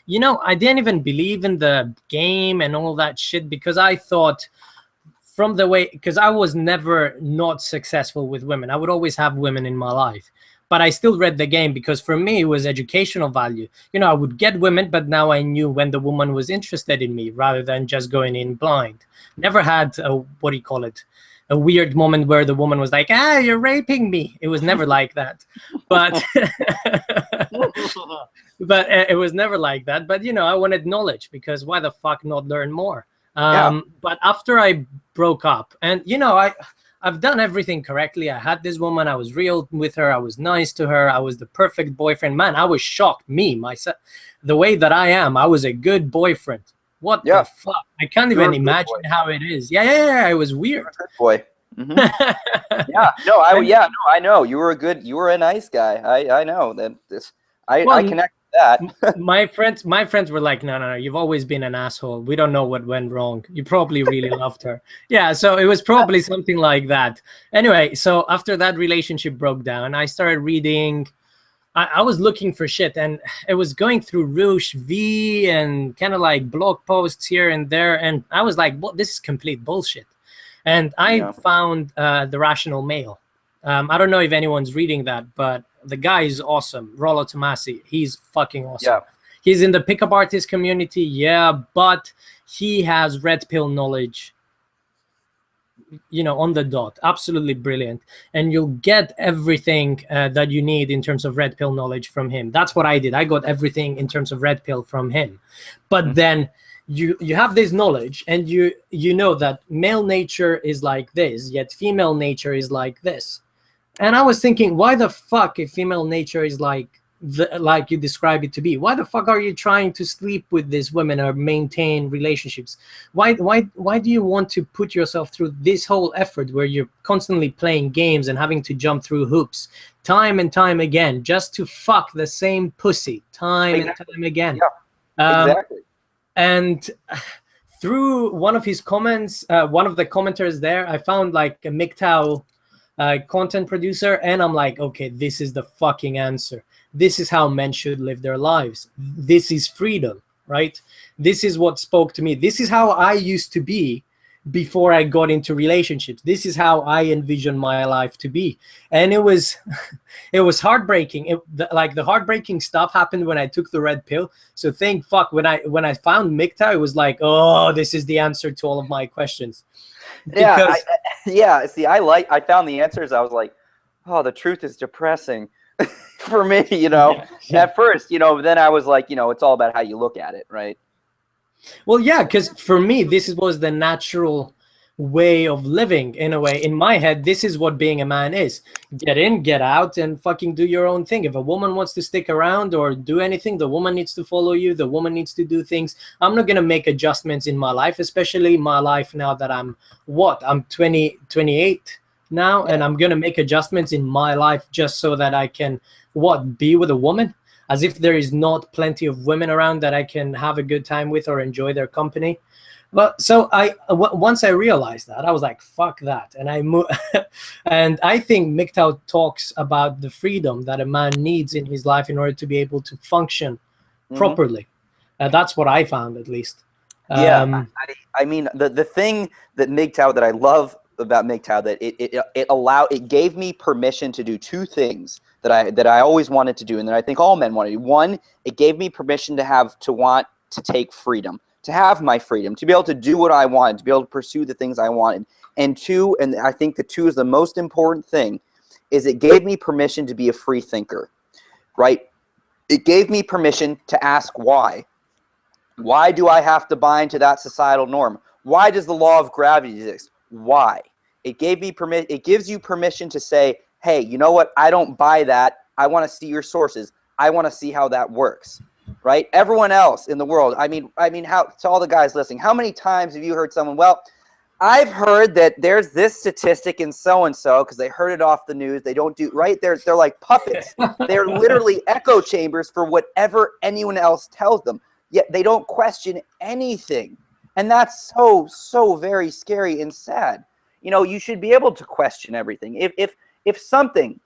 you know, I didn't even believe in the game and all that shit, because I thought from the way, because I was never not successful with women. I would always have women in my life. But I still read the game because for me, it was educational value. You know, I would get women, but now I knew when the woman was interested in me rather than just going in blind. Never had a, what do you call it, a weird moment where the woman was like, ah, you're raping me. It was never like that. But but it was never like that. But, you know, I wanted knowledge because why the fuck not learn more? But after I broke up, and, you know, I've done everything correctly. I had this woman. I was real with her. I was nice to her. I was the perfect boyfriend. Man, I was shocked. Myself, the way that I am, I was a good boyfriend. What the fuck? I can't even imagine how it is. Yeah. It was weird. Good boy. I know. You were a nice guy. I know that. I connect with that. my friends were like, no, you've always been an asshole. We don't know what went wrong. You probably really loved her. Yeah, so it was probably something like that. Anyway, so after that relationship broke down, I started reading. I was looking for shit, and it was going through Roosh V and kind of like blog posts here and there, and I was like, "What? This is complete bullshit." And I found The Rational Male. I don't know if anyone's reading that, but the guy is awesome. Rollo Tomasi. He's fucking awesome. Yeah. He's in the pickup artist community, but he has red pill knowledge, you know, on the dot. Absolutely brilliant. And you'll get everything that you need in terms of red pill knowledge from him. That's what I did. I got everything in terms of red pill from him. But then you have this knowledge, and you know that male nature is like this, yet female nature is like this. And I was thinking, why the fuck, if female nature is like you describe it to be, why the fuck are you trying to sleep with these women or maintain relationships? Why do you want to put yourself through this whole effort where you're constantly playing games and having to jump through hoops time and time again just to fuck the same pussy time and time again? Exactly. And through one of his comments, one of the commenters there, I found like a MGTOW content producer, and I'm like, okay, this is the fucking answer. This is how men should live their lives. This is freedom, right? This is what spoke to me. This is how I used to be before I got into relationships. This is how I envisioned my life to be. And it was heartbreaking. Like the heartbreaking stuff happened when I took the red pill. So thank fuck when I found MGTOW, it was like, oh, this is the answer to all of my questions. Because, See, I found the answers. I was like, oh, the truth is depressing for me, you know. At first, you know, then I was like, you know, it's all about how you look at it, right? Well, yeah, because for me, this was the natural way of living in a way. In my head, this is what being a man is. Get in, get out, and fucking do your own thing. If a woman wants to stick around or do anything, the woman needs to follow you. The woman needs to do things. I'm not going to make adjustments in my life, especially my life now that I'm 28 now, and I'm going to make adjustments in my life just so that I can, be with a woman? As if there is not plenty of women around that I can have a good time with or enjoy their company. But so once I realized that, I was like, fuck that. And I moved. And I think MGTOW talks about the freedom that a man needs in his life in order to be able to function properly. That's what I found, at least. I mean, the thing that MGTOW, that I love about MGTOW, that it gave me permission to do two things that I always wanted to do, and that I think all men want to do. One, it gave me permission to want to take freedom, to have my freedom, to be able to do what I wanted, to be able to pursue the things I wanted. And two, and I think the two is the most important thing, is it gave me permission to be a free thinker, right? It gave me permission to ask why. Why do I have to buy into that societal norm? Why does the law of gravity exist? Why? It gives you permission to say, hey, you know what? I don't buy that. I want to see your sources. I want to see how that works, right? Everyone else in the world, I mean, how, to all the guys listening, how many times have you heard someone, well, I've heard that there's this statistic in so-and-so because they heard it off the news. They don't do right. They're like puppets. They're literally echo chambers for whatever anyone else tells them. Yet they don't question anything. And that's so very scary and sad. You know, you should be able to question everything. If something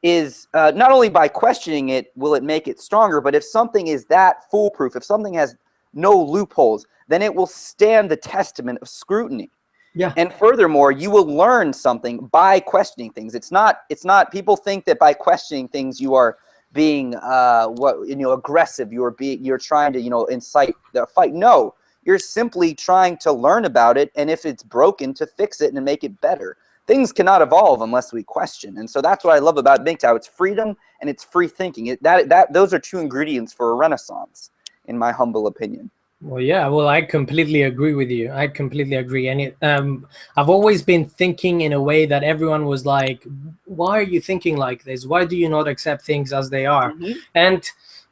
is not only by questioning it will it make it stronger, but if something is that foolproof, if something has no loopholes, then it will stand the testament of scrutiny. Yeah. And furthermore, you will learn something by questioning things. It's not people think that by questioning things you are being aggressive, you're trying to incite the fight. No, you're simply trying to learn about it, and if it's broken, to fix it and make it better. Things cannot evolve unless we question. And so that's what I love about MGTOW. It's freedom and it's free thinking. Those are two ingredients for a renaissance, in my humble opinion. Well, yeah, well, I completely agree with you. I completely agree. And I've always been thinking in a way that everyone was like, why are you thinking like this? Why do you not accept things as they are? Mm-hmm. And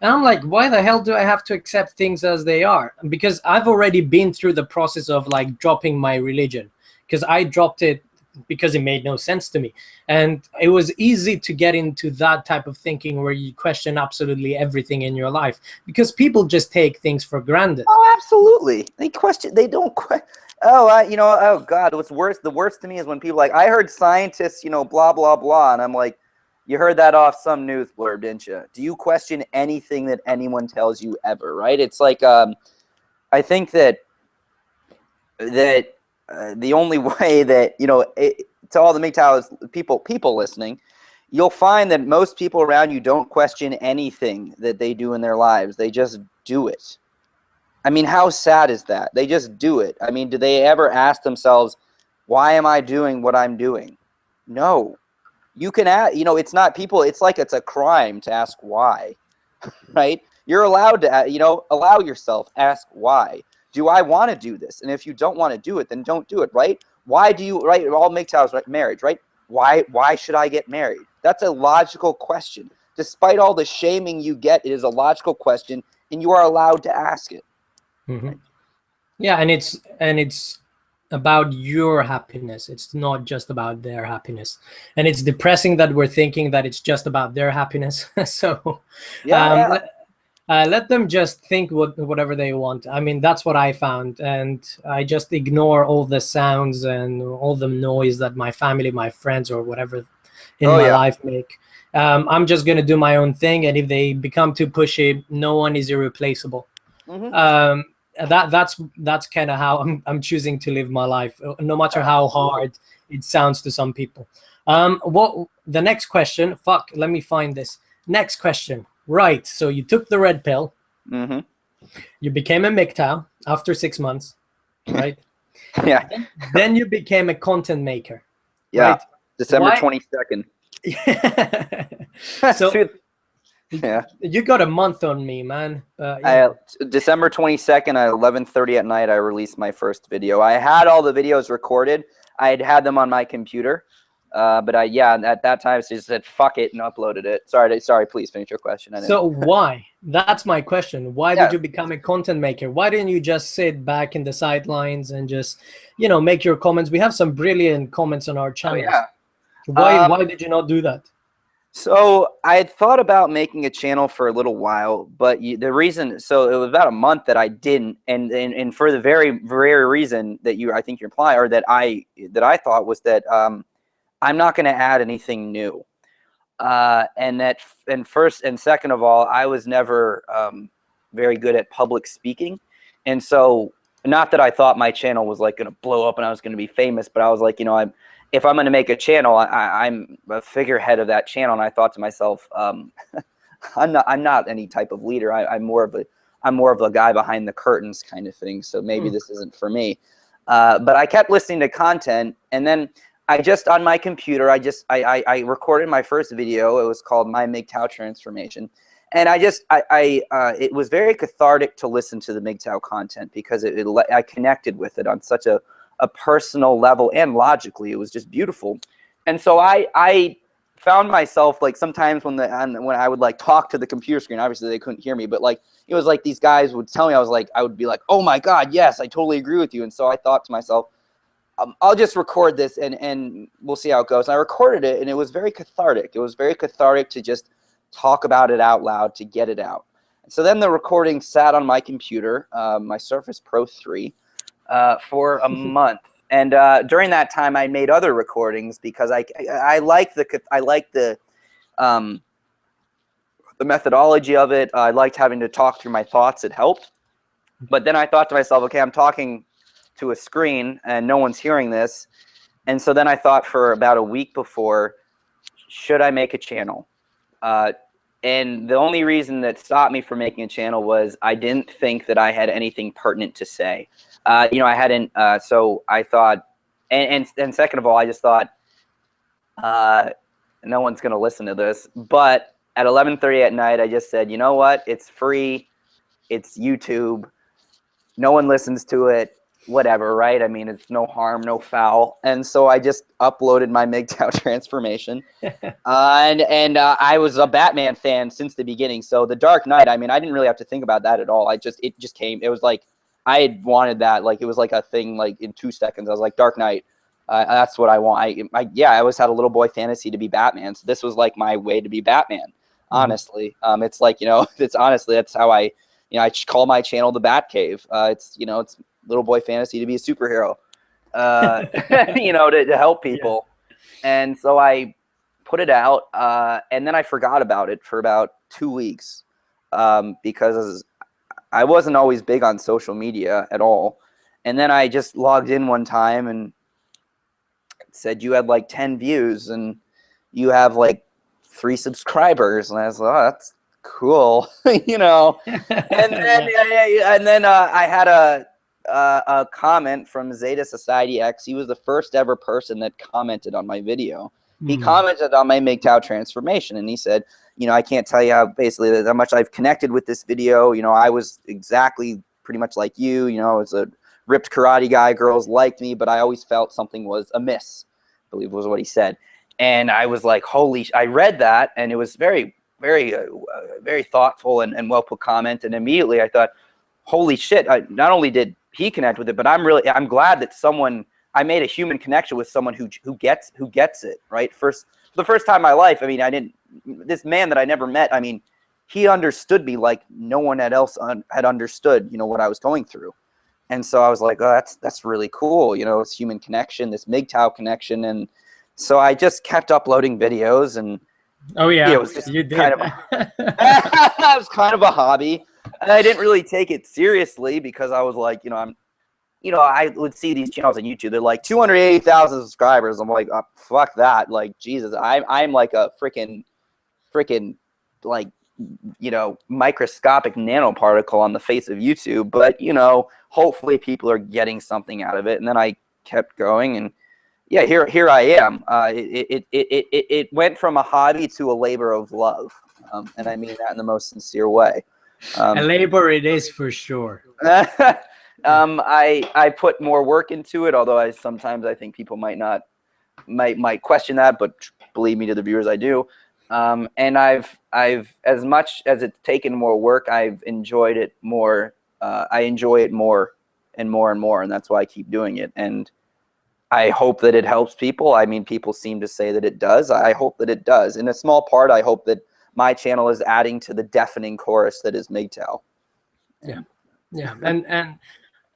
I'm like, why the hell do I have to accept things as they are? Because I've already been through the process of like dropping my religion, because I dropped it because it made no sense to me. And it was easy to get into that type of thinking where you question absolutely everything in your life because people just take things for granted. Oh, absolutely. They don't question. Oh God, what's worse? The worst to me is when people like, I heard scientists, blah, blah, blah. And I'm like, you heard that off some news blurb, didn't you? Do you question anything that anyone tells you ever, right? It's like, I think that the only way that, to all the MGTOWs, people listening, you'll find that most people around you don't question anything that they do in their lives. They just do it. I mean, how sad is that? They just do it. I mean, do they ever ask themselves, why am I doing what I'm doing? No. You can ask, it's not people, it's like it's a crime to ask why, right? You're allowed to, allow yourself, ask why. Do I want to do this? And if you don't want to do it, then don't do it, right? Why do you, right? All MGTOWs, right? Marriage, right? Why should I get married? That's a logical question. Despite all the shaming you get, it is a logical question, and you are allowed to ask it. Mm-hmm. Right? Yeah, and it's about your happiness. It's not just about their happiness. And it's depressing that we're thinking that it's just about their happiness. So yeah. Let them just think whatever they want. I mean, that's what I found. And I just ignore all the sounds and all the noise that my family, my friends, or whatever in my life make. I'm just going to do my own thing. And if they become too pushy, no one is irreplaceable. Mm-hmm. That's kind of how I'm choosing to live my life, no matter how hard it sounds to some people. What the next question? Fuck, let me find this. Next question. Right, so you took the red pill. Mm-hmm. You became a MGTOW after 6 months, right? Yeah. Then you became a content maker. Yeah. Right? December 22nd. So yeah, you got a month on me, man. December 22nd at 11:30 at night, I released my first video. I had all the videos recorded. I had them on my computer. But at that time, I just said, fuck it, and uploaded it. Sorry, please finish your question. So why? That's my question. Why did you become a content maker? Why didn't you just sit back in the sidelines and just, make your comments? We have some brilliant comments on our channel. Oh, yeah. Why did you not do that? So I had thought about making a channel for a little while, but the reason, so it was about a month that I didn't, and for the very, very reason that I think you imply, or that I thought was that, I'm not going to add anything new. And first and second of all, I was never very good at public speaking. And so, not that I thought my channel was like going to blow up and I was going to be famous, but I was like, if I'm going to make a channel, I'm a figurehead of that channel. And I thought to myself, I'm not any type of leader. I'm more of a guy behind the curtains kind of thing. So maybe this isn't for me. But I kept listening to content, and then on my computer, I recorded my first video. It was called My MGTOW Transformation. And it was very cathartic to listen to the MGTOW content because I connected with it on such a personal level, and logically, it was just beautiful. And so I found myself, like, sometimes when I would like talk to the computer screen, obviously they couldn't hear me, but like, it was like these guys would tell me, I would be like, oh my God, yes, I totally agree with you. And so I thought to myself, I'll just record this and we'll see how it goes. And I recorded it, and it was very cathartic. It was very cathartic to just talk about it out loud, to get it out. So then the recording sat on my computer, my Surface Pro 3, for a month. And during that time, I made other recordings because I like the methodology of it. I liked having to talk through my thoughts. It helped. But then I thought to myself, okay, I'm talking to a screen and no one's hearing this. And so then I thought for about a week before, should I make a channel? And the only reason that stopped me from making a channel was I didn't think that I had anything pertinent to say. You know, I hadn't, so I thought, and second of all, I just thought, no one's going to listen to this. But at 11:30 at night, I just said, you know what? It's free. It's YouTube. No one listens to it. Whatever, right? I mean, it's no harm, no foul. And so I just uploaded my MGTOW transformation. And I was a Batman fan since the beginning. So the Dark Knight, I mean, I didn't really have to think about that at all. It just came. It was like, I had wanted that. Like, it was like a thing, like in 2 seconds. I was like, Dark Knight, that's what I want. I always had a little boy fantasy to be Batman. So this was like my way to be Batman, honestly. It's like, you know, it's honestly, that's how I call my channel the Bat Cave. It's, you know, it's little boy fantasy to be a superhero, you know, to help people. Yeah. And so I put it out, and then I forgot about it for about 2 weeks, because I wasn't always big on social media at all. And then I just logged in one time and it said you had like 10 views and you have like 3 subscribers. And I was like, oh, that's cool, you know. And then I had a comment from Zeta Society X. He was the first ever person that commented on my video. He commented on my MGTOW transformation, and he said, you know, I can't tell you how much I've connected with this video. You know, I was exactly pretty much like you. You know, I was a ripped karate guy. Girls liked me, but I always felt something was amiss, I believe was what he said. And I was like, I read that, and it was very, very, very thoughtful and well put comment. And immediately I thought, holy shit! Not only did he connect with it, but I'm glad that I made a human connection with someone who gets it, right? For the first time in my life, I mean, this man that I never met, I mean, he understood me like no one else had understood, you know, what I was going through. And so I was like, oh, that's really cool. You know, it's human connection, this MGTOW connection. And so I just kept uploading videos, and oh yeah, it was just it was kind of a hobby. And I didn't really take it seriously because I was like, you know, I would see these channels on YouTube. They're like 280,000 subscribers. I'm like, oh, fuck that. Like, Jesus, I'm like a freaking like, you know, microscopic nanoparticle on the face of YouTube. But, you know, hopefully people are getting something out of it. And then I kept going, and yeah, here I am. It went from a hobby to a labor of love. And I mean that in the most sincere way. A labor it is, for sure. I put more work into it, although sometimes I think people might question that, but believe me, to the viewers, I do. And I've as much as it's taken more work, I've enjoyed it more. I enjoy it more and more and more, and that's why I keep doing it. And I hope that it helps people. I mean, people seem to say that it does. I hope that it does. In a small part, I hope that my channel is adding to the deafening chorus that is MGTOW. Yeah, yeah, and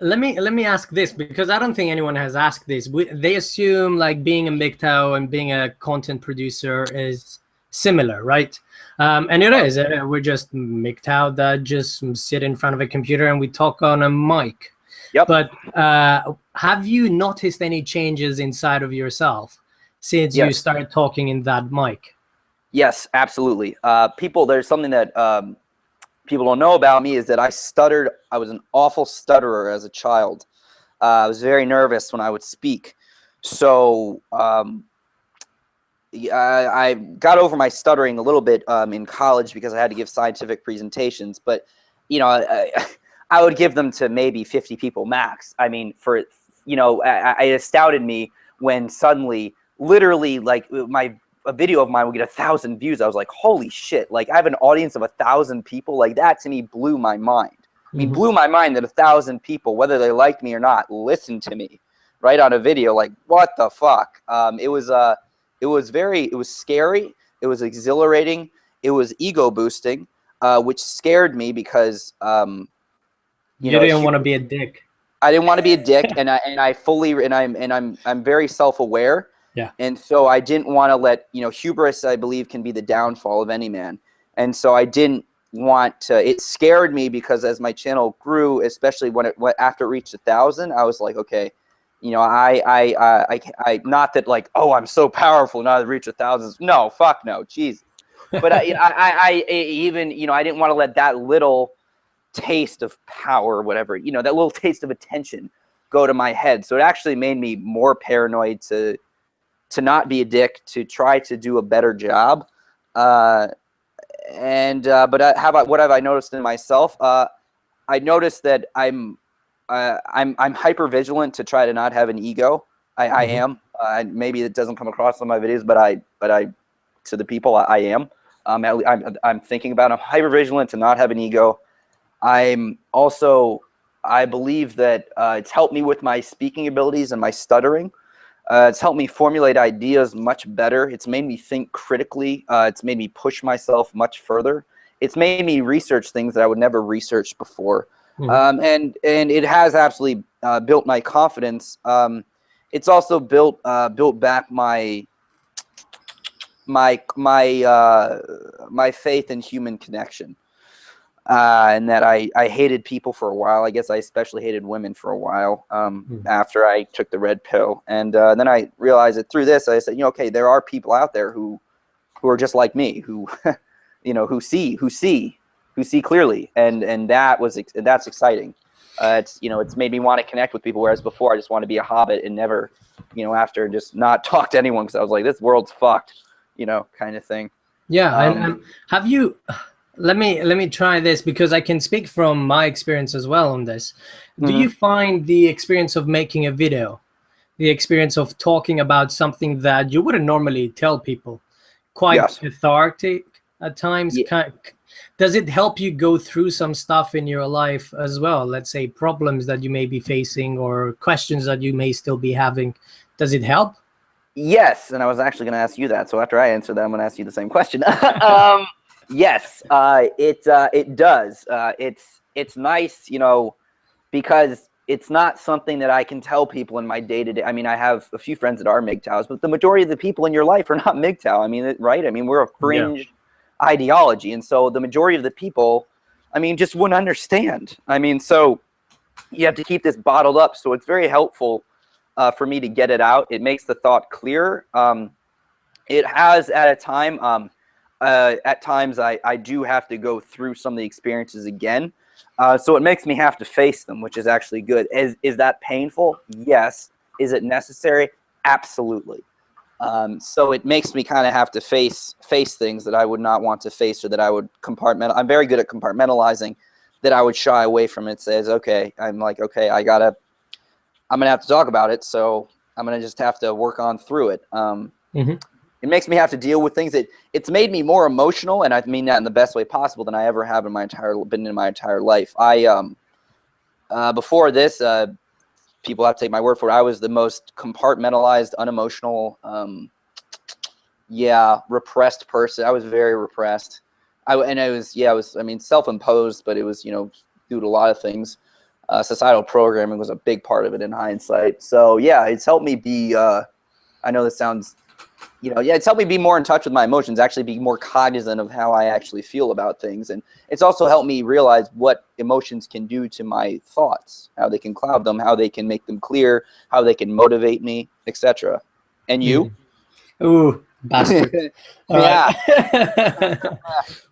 let me ask this, because I don't think anyone has asked this. They assume like being a MGTOW and being a content producer is similar, right? And it is. We're just MGTOW that just sit in front of a computer and we talk on a mic. Yep. But have you noticed any changes inside of yourself since you started talking in that mic? Yes, absolutely. There's something that people don't know about me, is that I stuttered. I was an awful stutterer as a child. I was very nervous when I would speak. So I got over my stuttering a little bit in college because I had to give scientific presentations. But, you know, I would give them to maybe 50 people max. I mean, it astounded me when suddenly, literally, like a video of mine would get 1,000 views. I was like, holy shit. Like, I have an audience of 1,000 people. Like, that to me blew my mind. I mean, blew my mind that 1,000 people, whether they liked me or not, listened to me, right, on a video. Like, what the fuck? It was scary. It was exhilarating. It was ego boosting, which scared me because you didn't want to be a dick. I didn't want to be a dick, and I'm very self-aware. Yeah. And so I didn't want to let, hubris, I believe, can be the downfall of any man. And so I didn't want to. It scared me because as my channel grew, especially when after it reached 1,000, I was like, okay, I not that like, oh, I'm so powerful now that I reach 1,000. No, fuck no, jeez. But I even, I didn't want to let that little taste of power or whatever, that little taste of attention go to my head. So it actually made me more paranoid to not be a dick, to try to do a better job. But what have I noticed in myself? I noticed that I'm hyper vigilant to try to not have an ego. I am. Maybe it doesn't come across on my videos, but I to the people I am. I'm thinking about. I'm hyper vigilant to not have an ego. I believe that it's helped me with my speaking abilities and my stuttering. It's helped me formulate ideas much better. It's made me think critically. It's made me push myself much further. It's made me research things that I would never research before. And it has absolutely built my confidence. It's also built back my faith in human connection. And that I hated people for a while. I guess I especially hated women for a while after I took the red pill. And then I realized that through this, I said, okay, there are people out there who are just like me, who, who see clearly. And that's exciting. It's made me want to connect with people, whereas before I just want to be a hobbit and never, after just not talk to anyone because I was like, this world's fucked, kind of thing. Yeah. And have you... Let me try this because I can speak from my experience as well on this. Do you find the experience of making a video, the experience of talking about something that you wouldn't normally tell people, quite cathartic at times? Yeah. Does it help you go through some stuff in your life as well? Let's say problems that you may be facing or questions that you may still be having. Does it help? Yes, and I was actually going to ask you that. So after I answer that, I'm going to ask you the same question. Yes, it does. It's nice, because it's not something that I can tell people in my day-to-day. I mean, I have a few friends that are MGTOWs, but the majority of the people in your life are not MGTOW. I mean, right? I mean, we're a fringe ideology. And so the majority of the people, I mean, just wouldn't understand. I mean, so you have to keep this bottled up. So it's very helpful for me to get it out. It makes the thought clearer. It has at times I do have to go through some of the experiences again. So it makes me have to face them, which is actually good. Is that painful? Yes. Is it necessary? Absolutely. So it makes me kind of have to face things that I would not want to face, or that I would compartmentalize. I'm very good at compartmentalizing, that I would shy away from. It says, okay, I'm like, okay, I'm going to have to talk about it. So I'm going to just have to work on through it. It makes me have to deal with things it's made me more emotional, and I mean that in the best way possible, than I ever have in my entire life. Before this, people have to take my word for it, I was the most compartmentalized, unemotional, repressed person. I was very repressed. I mean, self-imposed, but it was, due to a lot of things. Societal programming was a big part of it in hindsight. So yeah, it's helped me be, I know this sounds, it's helped me be more in touch with my emotions, actually be more cognizant of how I actually feel about things. And it's also helped me realize what emotions can do to my thoughts, how they can cloud them, how they can make them clear, how they can motivate me, etc. And you? Ooh, bastard. Yeah.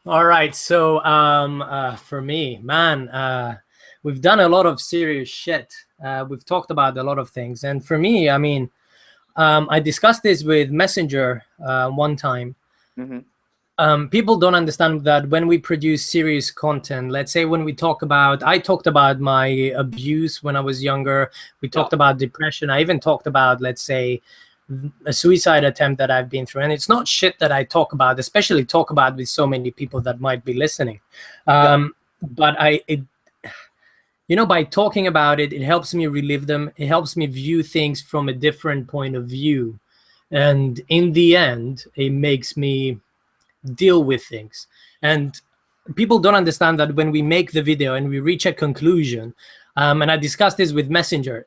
All right. So for me, man, we've done a lot of serious shit. We've talked about a lot of things. And for me, I mean, I discussed this with Messenger one time. People don't understand that when we produce serious content, let's say when I talked about my abuse when I was younger, we talked about depression, I even talked about, let's say, a suicide attempt that I've been through. And it's not shit that I talk about, especially talk about with so many people that might be listening. But you know, by talking about it, it helps me relive them. It helps me view things from a different point of view. And in the end, it makes me deal with things. And people don't understand that when we make the video and we reach a conclusion, and I discussed this with Messenger,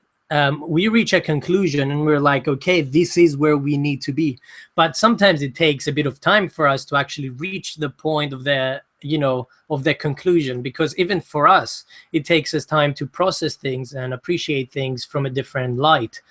we reach a conclusion and we're like, okay, this is where we need to be. But sometimes it takes a bit of time for us to actually reach the point of the, you know, of the conclusion, because even for us, it takes us time to process things and appreciate things from a different light.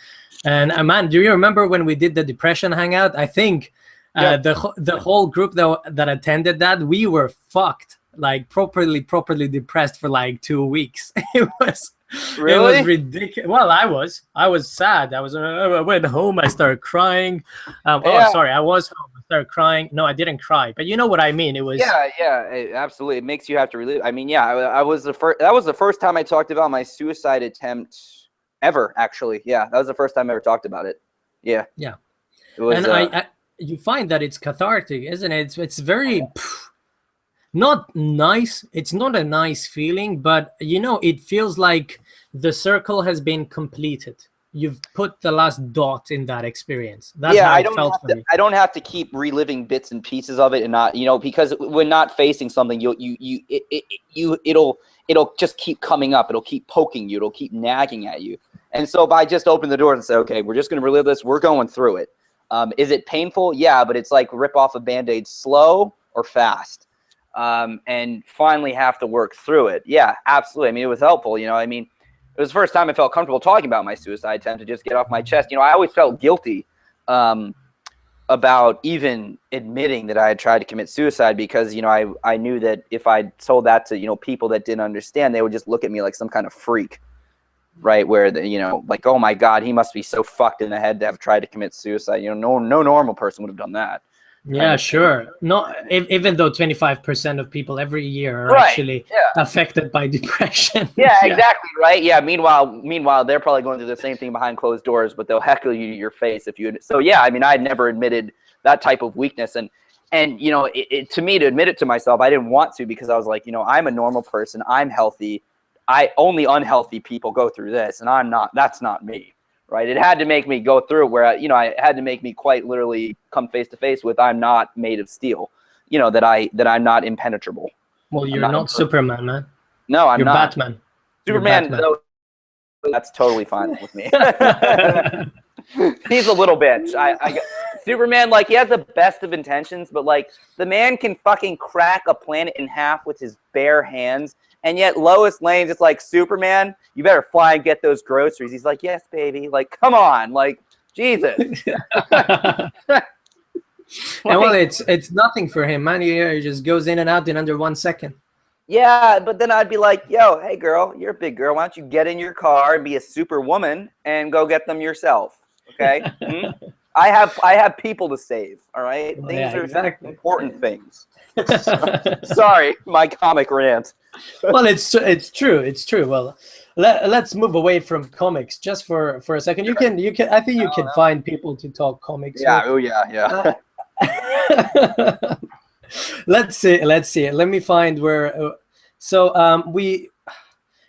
And man, do you remember when we did the depression hangout? I think the whole group that attended that, we were fucked, like properly depressed for like 2 weeks. It was Really? it was ridiculous. Well, I was sad. I went home. I started crying. Oh, sorry, I was home. I started crying. No, I didn't cry, but you know what I mean. It was absolutely. It makes you have to relive. I mean, I was the first. That was the first time I talked about my suicide attempt ever. Actually, yeah, that was the first time I ever talked about it. Yeah. It was, and I you find that it's cathartic, isn't it? It's very not nice. It's not a nice feeling, but you know, it feels like the circle has been completed. You've put the last dot in that experience. That's how it felt for me. I don't have to keep reliving bits and pieces of it, and not, you know, because when not facing something, it'll just keep coming up. It'll keep poking you. It'll keep nagging at you. And so if I just open the door and say, okay, we're just going to relive this, we're going through it. Is it painful? Yeah, but it's like rip off a Band-Aid, slow or fast. And finally have to work through it. Yeah, absolutely. I mean, it was helpful. You know, I mean, it was the first time I felt comfortable talking about my suicide attempt, to just get off my chest. You know, I always felt guilty about even admitting that I had tried to commit suicide, because, you know, I knew that if I told that to, you know, people that didn't understand, they would just look at me like some kind of freak. Right, where the, you know, like, oh my God, he must be so fucked in the head to have tried to commit suicide. You know, no normal person would have done that. Yeah, sure. No, even though 25% of people every year are actually affected by depression. Yeah, exactly, right. Yeah. Meanwhile, they're probably going through the same thing behind closed doors, but they'll heckle you to your face if you. So yeah, I mean, I had never admitted that type of weakness, and you know, to me, to admit it to myself, I didn't want to, because I was like, you know, I'm a normal person, I'm healthy. Only unhealthy people go through this, and I'm not. That's not me, right? It had to make me go through it, where you know, I had to make me quite literally come face to face with, I'm not made of steel, you know, that I'm not impenetrable. Well, you're not Superman, man. No, I'm not. Batman. Superman, though, that's totally fine with me. He's a little bitch. Superman, like, he has the best of intentions, but like, the man can fucking crack a planet in half with his bare hands. And yet Lois Lane's just like, Superman, you better fly and get those groceries. He's like, yes, baby. Like, come on. Like, Jesus. Well, it's nothing for him, man. He just goes in and out in under 1 second. Yeah, but then I'd be like, yo, hey, girl, you're a big girl. Why don't you get in your car and be a superwoman and go get them yourself, okay? I have people to save, all right? Well, things are exactly important things. Sorry, my comic rant. Well, it's true. It's true. Well, let's move away from comics just for a second. You can. I think you can find people to talk comics. Yeah. with. Oh yeah. Let's see. Let me find where.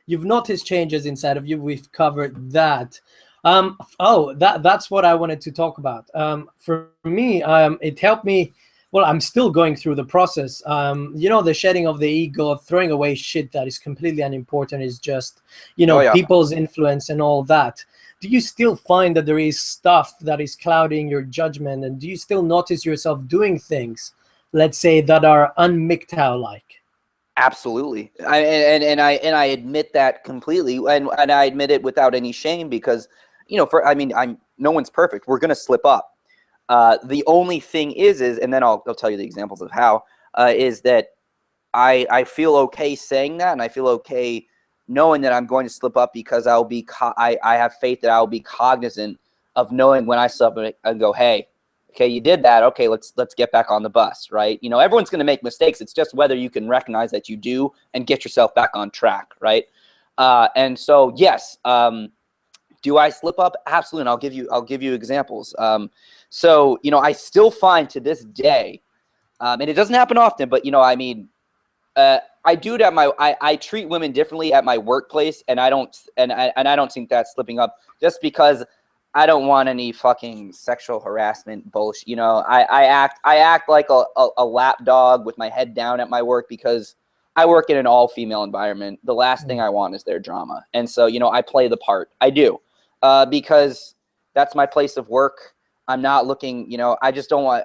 You've noticed changes inside of you. We've covered that. That's what I wanted to talk about. For me, it helped me. Well, I'm still going through the process. You know, the shedding of the ego, throwing away shit that is completely unimportant, is just, you know, people's influence and all that. Do you still find that there is stuff that is clouding your judgment? And do you still notice yourself doing things, let's say, that are un-MGTOW-like? Absolutely. I admit that completely. And I admit it without any shame, because, you know, no one's perfect. We're going to slip up. The only thing is, and then I'll tell you the examples of how, is that I feel okay saying that, and I feel okay knowing that I'm going to slip up, because I have faith that I'll be cognizant of knowing when I slip up and go, hey, okay, you did that. Okay, let's get back on the bus, right? You know, everyone's going to make mistakes. It's just whether you can recognize that you do and get yourself back on track, right? And so, yes, do I slip up? Absolutely. And I'll give you examples. So, you know, I still find to this day, and it doesn't happen often, but, you know, I mean, I do it at my. I treat women differently at my workplace, and I don't think that's slipping up just because I don't want any fucking sexual harassment bullshit. You know, I act like a lap dog with my head down at my work because I work in an all-female environment. The last thing I want is their drama. And so, you know, I play the part. I do. Because that's my place of work. I'm not looking, you know, I just don't want,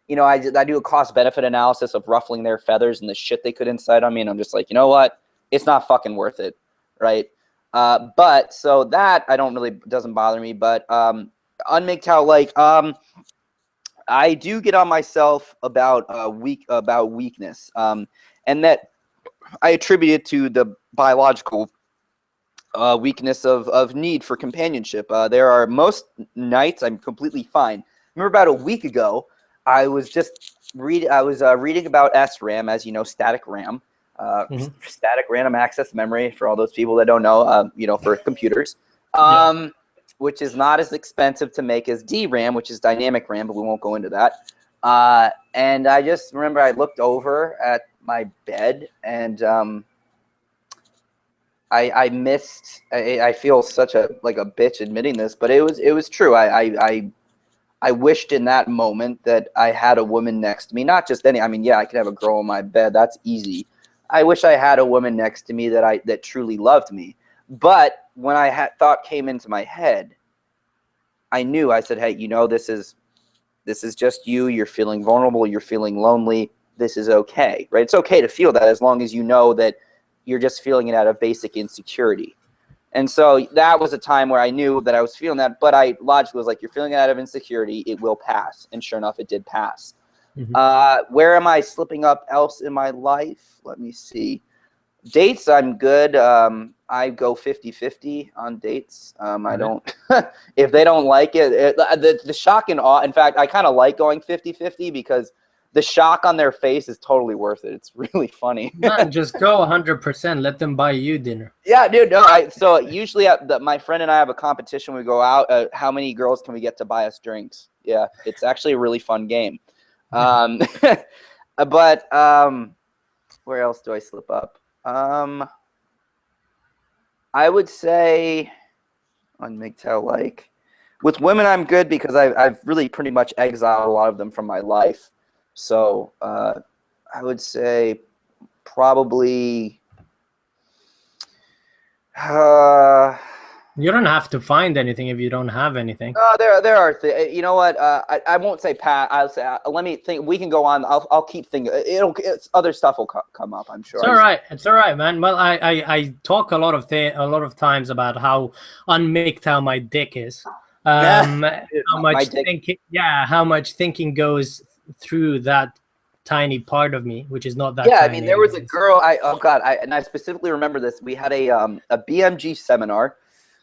you know, I do a cost-benefit analysis of ruffling their feathers and the shit they could incite on me. And I'm just like, you know what? It's not fucking worth it, right? But so that I don't really, doesn't bother me. But on MGTOW, like, I do get on myself about weakness, and that I attribute it to the biological weakness of need for companionship. There are most nights I'm completely fine. Remember about a week ago, I was just reading about SRAM, as you know, static RAM, static random access memory for all those people that don't know, you know, for computers, which is not as expensive to make as DRAM, which is dynamic RAM, but we won't go into that. And I just remember I looked over at my bed and I missed. I feel such a bitch admitting this, but it was true. I wished in that moment that I had a woman next to me. Not just any. I mean, yeah, I could have a girl in my bed. That's easy. I wish I had a woman next to me that truly loved me. But when thought came into my head, I knew. I said, hey, you know, this is just you. You're feeling vulnerable. You're feeling lonely. This is okay, right? It's okay to feel that as long as you know that you're just feeling it out of basic insecurity. And so that was a time where I knew that I was feeling that, but I logically was like, you're feeling it out of insecurity, it will pass. And sure enough, it did pass. Where am I slipping up else in my life? Let me see. Dates, I'm good. I go 50-50 on dates. I don't, if they don't like it, the shock and awe, in fact, I kind of like going 50-50 because the shock on their face is totally worth it. It's really funny. Man, just go 100%. Let them buy you dinner. Yeah, dude. No, so usually my friend and I have a competition. We go out. How many girls can we get to buy us drinks? Yeah, it's actually a really fun game. But where else do I slip up? I would say on MGTOW, like with women, I'm good because I've really pretty much exiled a lot of them from my life. So I would say probably you don't have to find anything if you don't have anything. There are you know what, I won't say Pat. I'll say let me think. We can go on. I'll keep thinking. Other stuff will come up, I'm sure. It's all right. It's all right, man. Well, I talk a lot of times about how unMGTOW my dick is. How much thinking goes through that tiny part of me, which is not that tiny. I mean, there was a girl, and I specifically remember this. We had a BMG seminar,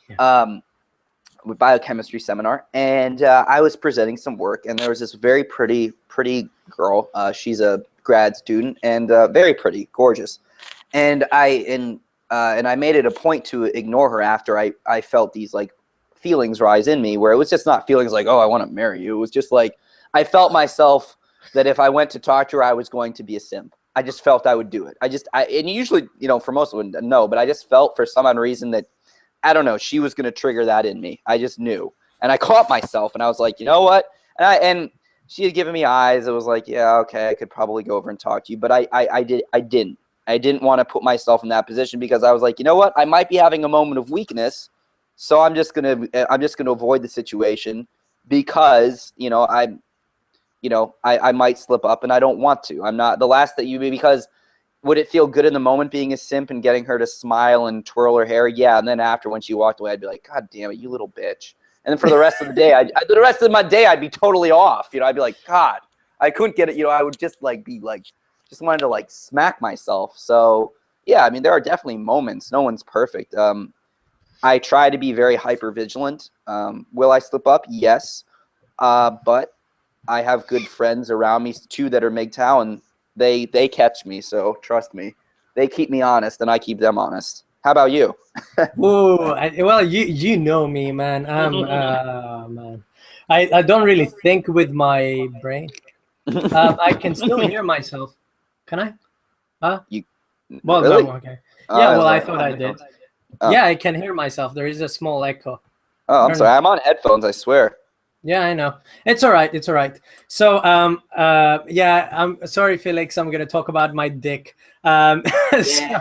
with biochemistry seminar, and I was presenting some work, and there was this very pretty girl. She's a grad student, and very pretty, gorgeous. And I made it a point to ignore her after I felt these like feelings rise in me, where it was just not feelings like, oh, I want to marry you. It was just like I felt myself that if I went to talk to her, I was going to be a simp. I just felt I would do it. And usually, you know, for most of them, no, but I just felt for some odd reason that, I don't know, she was going to trigger that in me. I just knew. And I caught myself and I was like, you know what? And she had given me eyes. It was like, yeah, okay, I could probably go over and talk to you. But I didn't. I didn't want to put myself in that position because I was like, you know what? I might be having a moment of weakness. So I'm just going to avoid the situation because, you know, I might slip up and I don't want to. I'm not the last that you be, because would it feel good in the moment being a simp and getting her to smile and twirl her hair? Yeah. And then after, when she walked away, I'd be like, God damn it, you little bitch. And then for the rest of the day, the rest of my day, I'd be totally off. You know, I'd be like, God, I couldn't get it. You know, I would just like be like, just wanted to like smack myself. So yeah, I mean, there are definitely moments. No one's perfect. I try to be very hyper vigilant. Will I slip up? Yes. But I have good friends around me too that are MGTOW, and they catch me. So trust me, they keep me honest, and I keep them honest. How about you? Whoa, well, you know me, man. Man, I don't really think with my brain. I can still hear myself. Can I? Huh? You Well, really? no, okay. Yeah, I was well, I like, thought on I did. headphones. Oh. Yeah, I can hear myself. There is a small echo. Oh, I I'm don't sorry. know. I'm on headphones, I swear. Yeah, I know. It's all right. It's all right. So, yeah, I'm sorry, Felix. I'm gonna talk about my dick. Yeah. So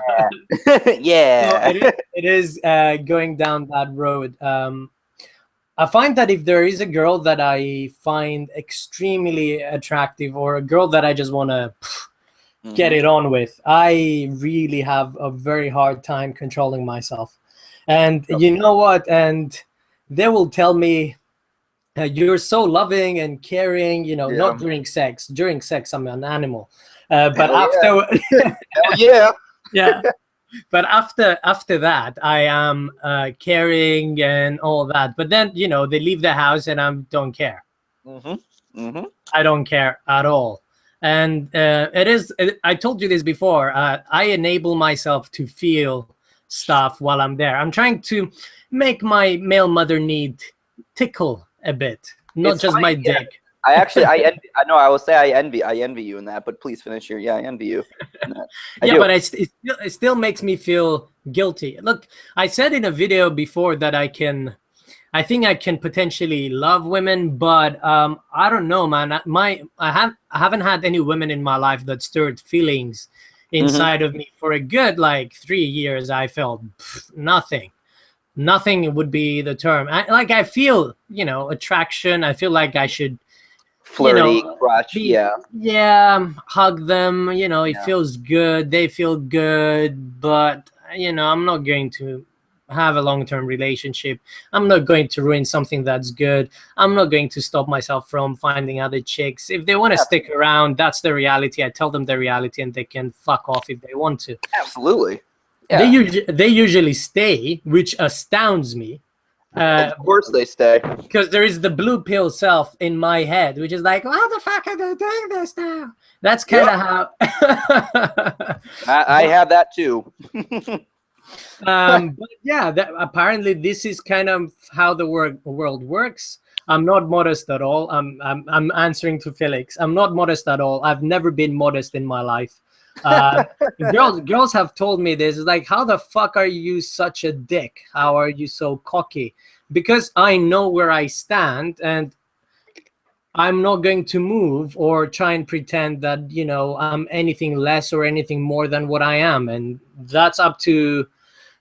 Yeah. it is going down that road. I find that if there is a girl that I find extremely attractive, or a girl that I just want to get it on with, I really have a very hard time controlling myself. And you know what? And they will tell me, you're so loving and caring, you know, not during sex. During sex, I'm an animal. But Hell after, yeah. Hell yeah. yeah. But after that, I am caring and all that. But then, you know, they leave the house and I don't care. I don't care at all. And I told you this before. I enable myself to feel stuff while I'm there. I'm trying to make my male mother need tickle a bit, not It's just funny, my yeah. dick. I know, I will say I envy you in that, but please finish your, I envy you in that. Yeah, but it still makes me feel guilty. Look, I said in a video before that I think I can potentially love women, but I don't know, man. I haven't had any women in my life that stirred feelings inside of me for a good like 3 years. I felt nothing. Nothing would be the term. I feel, you know, attraction. I feel like I should, Flirty, crotch, hug them. You know, it feels good. They feel good, but you know, I'm not going to have a long-term relationship. I'm not going to ruin something that's good. I'm not going to stop myself from finding other chicks. If they want to stick around, that's the reality. I tell them the reality, and they can fuck off if they want to. Absolutely. Yeah. They usually stay, which astounds me. Of course they stay. Because there is the blue pill self in my head, which is like, how the fuck are they doing this now? That's kind of how. I have that too. But yeah, apparently this is kind of how the world works. I'm not modest at all. I'm answering to Felix. I'm not modest at all. I've never been modest in my life. Girls have told me this. It's like, how the fuck are you such a dick? How are you so cocky? Because I know where I stand, and I'm not going to move or try and pretend that, you know, I'm anything less or anything more than what I am. And that's up to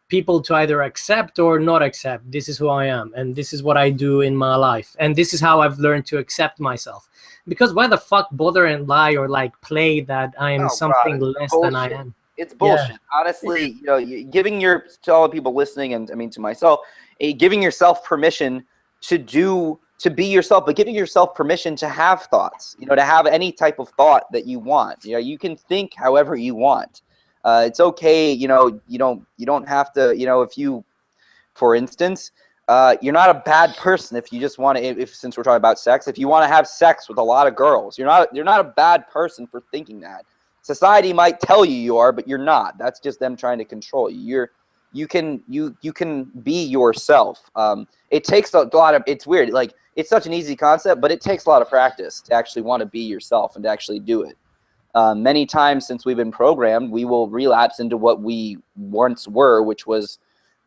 people to either accept or not accept. This is who I am, and this is what I do in my life, and this is how I've learned to accept myself. Because why the fuck bother and lie or like play that I am something less than I am? It's bullshit. Honestly, you know, giving to all the people listening, and I mean to myself, giving yourself permission to be yourself, but giving yourself permission to have thoughts, you know, to have any type of thought that you want. You know, you can think however you want. It's okay, you know, you don't have to, you know, if you, for instance, you're not a bad person if you just want to, since we're talking about sex, if you want to have sex with a lot of girls, you're not a bad person for thinking that. Society might tell you you are, but you're not. That's just them trying to control you. You can be yourself. It takes a lot of, it's weird, like it's such an easy concept, but it takes a lot of practice to actually want to be yourself and to actually do it. Many times since we've been programmed, we will relapse into what we once were, which was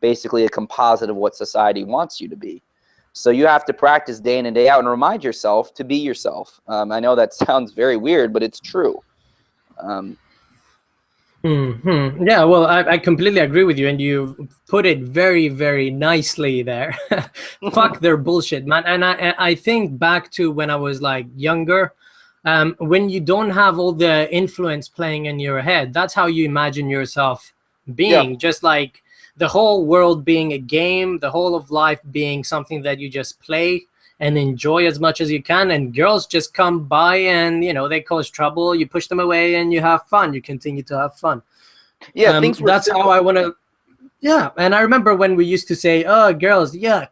basically a composite of what society wants you to be. So you have to practice day in and day out and remind yourself to be yourself. I know that sounds very weird, but it's true. Yeah, well, I completely agree with you, and you put it very, very nicely there. Fuck their bullshit, man. And I think back to when I was like younger. When you don't have all the influence playing in your head, that's how you imagine yourself being. Just like the whole world being a game, the whole of life being something that you just play and enjoy as much as you can. And girls just come by and, you know, they cause trouble. You push them away and you have fun. You continue to have fun. Yeah, that's simple. How I want to. Yeah, and I remember when we used to say, "Oh, girls, yuck."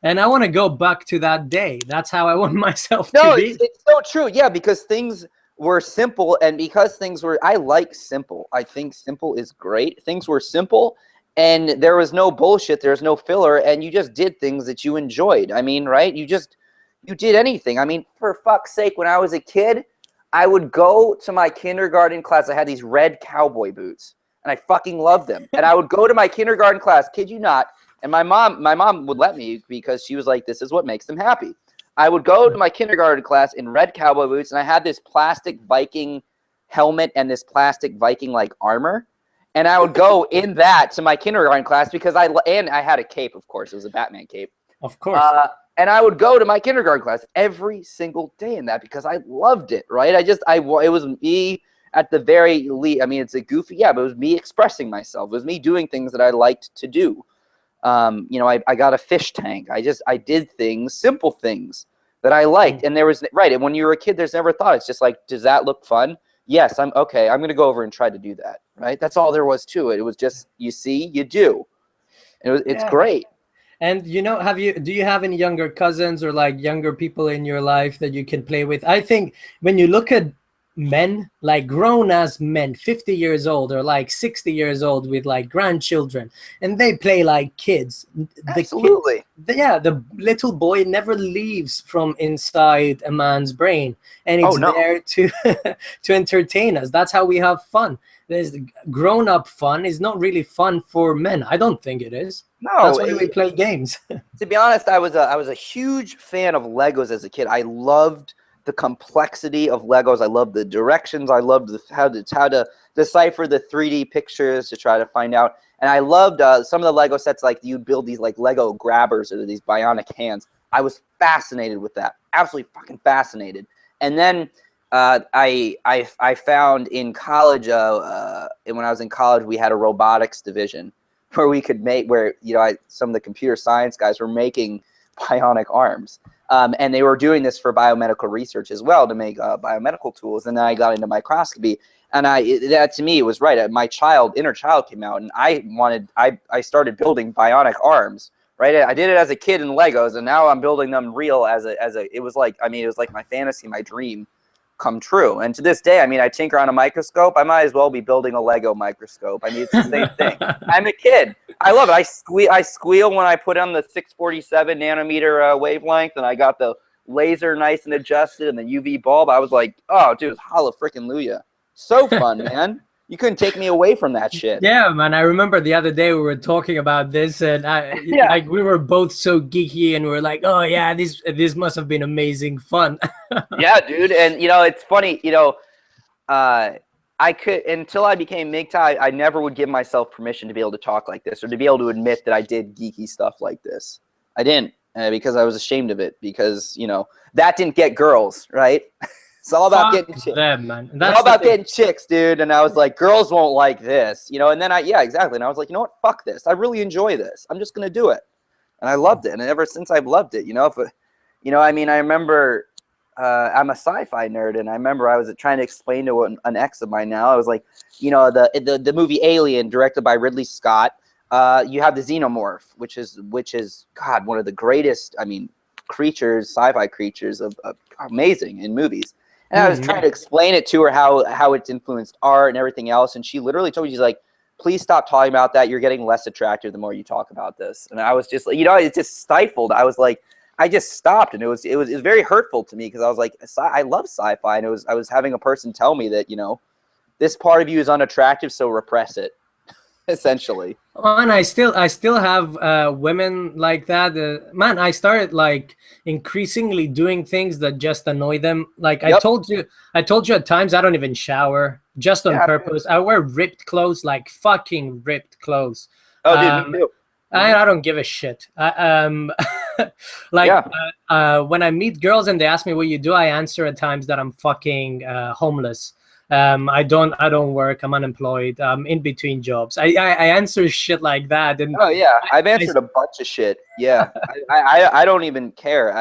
And I want to go back to that day. That's how I want myself to be. It's so true. Yeah, because things were simple, and because things were, I like simple. I think simple is great. Things were simple, and there was no bullshit. There was no filler, and you just did things that you enjoyed. I mean, right? You did anything. I mean, for fuck's sake, when I was a kid, I would go to my kindergarten class. I had these red cowboy boots, and I fucking loved them. And I would go to my kindergarten class, kid you not, and my mom would let me because she was like, this is what makes them happy. I would go to my kindergarten class in red cowboy boots, and I had this plastic Viking helmet and this plastic Viking like armor. And I would go in that to my kindergarten class because I had a cape, of course. It was a Batman cape. Of course. And I would go to my kindergarten class every single day in that because I loved it, right? It was me at the very least. I mean, it's a goofy, yeah, but it was me expressing myself. It was me doing things that I liked to do. You know, I got a fish tank. I did things, simple things that I liked. And there was, right, and when you were a kid, there's never thought. It's just like, does that look fun? Yes, I'm okay. I'm going to go over and try to do that, right? That's all there was to it. It was just, you see, you do. It's great. And you know, do you have any younger cousins or like younger people in your life that you can play with? I think when you look at men, like grown as men, 50 years old or like 60 years old with like grandchildren, and they play like kids. Absolutely. The little boy never leaves from inside a man's brain, and it's there to to entertain us. That's how we have fun. There's grown-up fun is not really fun for men. I don't think it is. No, that's why we play games. To be honest, I was a huge fan of Legos as a kid. I loved the complexity of Legos. I loved the directions. I loved how to decipher the 3D pictures to try to find out. And I loved some of the Lego sets, like you'd build these like Lego grabbers or these bionic hands. I was fascinated with that. Absolutely fucking fascinated. And then I found in college, when I was in college, we had a robotics division where we could make, some of the computer science guys were making bionic arms. And they were doing this for biomedical research as well to make biomedical tools. And then I got into microscopy, and that to me was right. My inner child came out, and I started building bionic arms. Right, I did it as a kid in Legos, and now I'm building them real it was like my fantasy, my dream come true. And to this day, I mean, I tinker on a microscope. I might as well be building a Lego microscope. I mean, it's the same thing. I'm a kid. I love it. I squeal when I put on the 647 nanometer wavelength, and I got the laser nice and adjusted and the UV bulb. I was like, oh, dude, holla frickin' Luya. So fun, man. You couldn't take me away from that shit. Yeah, man. I remember the other day we were talking about this, and like we were both so geeky, and we were like, "Oh yeah, this must have been amazing fun." Yeah, dude. And it's funny. I could, until I became MGTOW, I never would give myself permission to be able to talk like this or to be able to admit that I did geeky stuff like this. I didn't because I was ashamed of it because that didn't get girls, right? It's all about getting chicks. Man. It's all about getting chicks, dude. And I was like, girls won't like this, And then exactly. And I was like, you know what? Fuck this. I really enjoy this. I'm just gonna do it. And I loved it. And ever since I've loved it. I mean, I remember I'm a sci-fi nerd, and I remember I was trying to explain to an ex of mine now. I was like, the movie Alien, directed by Ridley Scott. You have the xenomorph, which is God, one of the greatest. I mean, sci-fi creatures of amazing in movies. And I was trying to explain it to her how it's influenced art and everything else. And she literally told me, she's like, please stop talking about that. You're getting less attractive the more you talk about this. And I was just like, it just stifled. I was like, I just stopped. And it was very hurtful to me because I was like, I love sci-fi. And I was having a person tell me that, this part of you is unattractive, so repress it. Essentially. And I still have women like that. Man, I started like increasingly doing things that just annoy them. Like I told you at times I don't even shower just on purpose. I wear ripped clothes, like fucking ripped clothes. Oh, dude, me too. I don't give a shit. When I meet girls and they ask me what you do, I answer at times that I'm fucking homeless. I don't work. I'm unemployed. I'm in between jobs. I answer shit like that. And oh yeah, I've answered a bunch of shit. Yeah, I don't even care.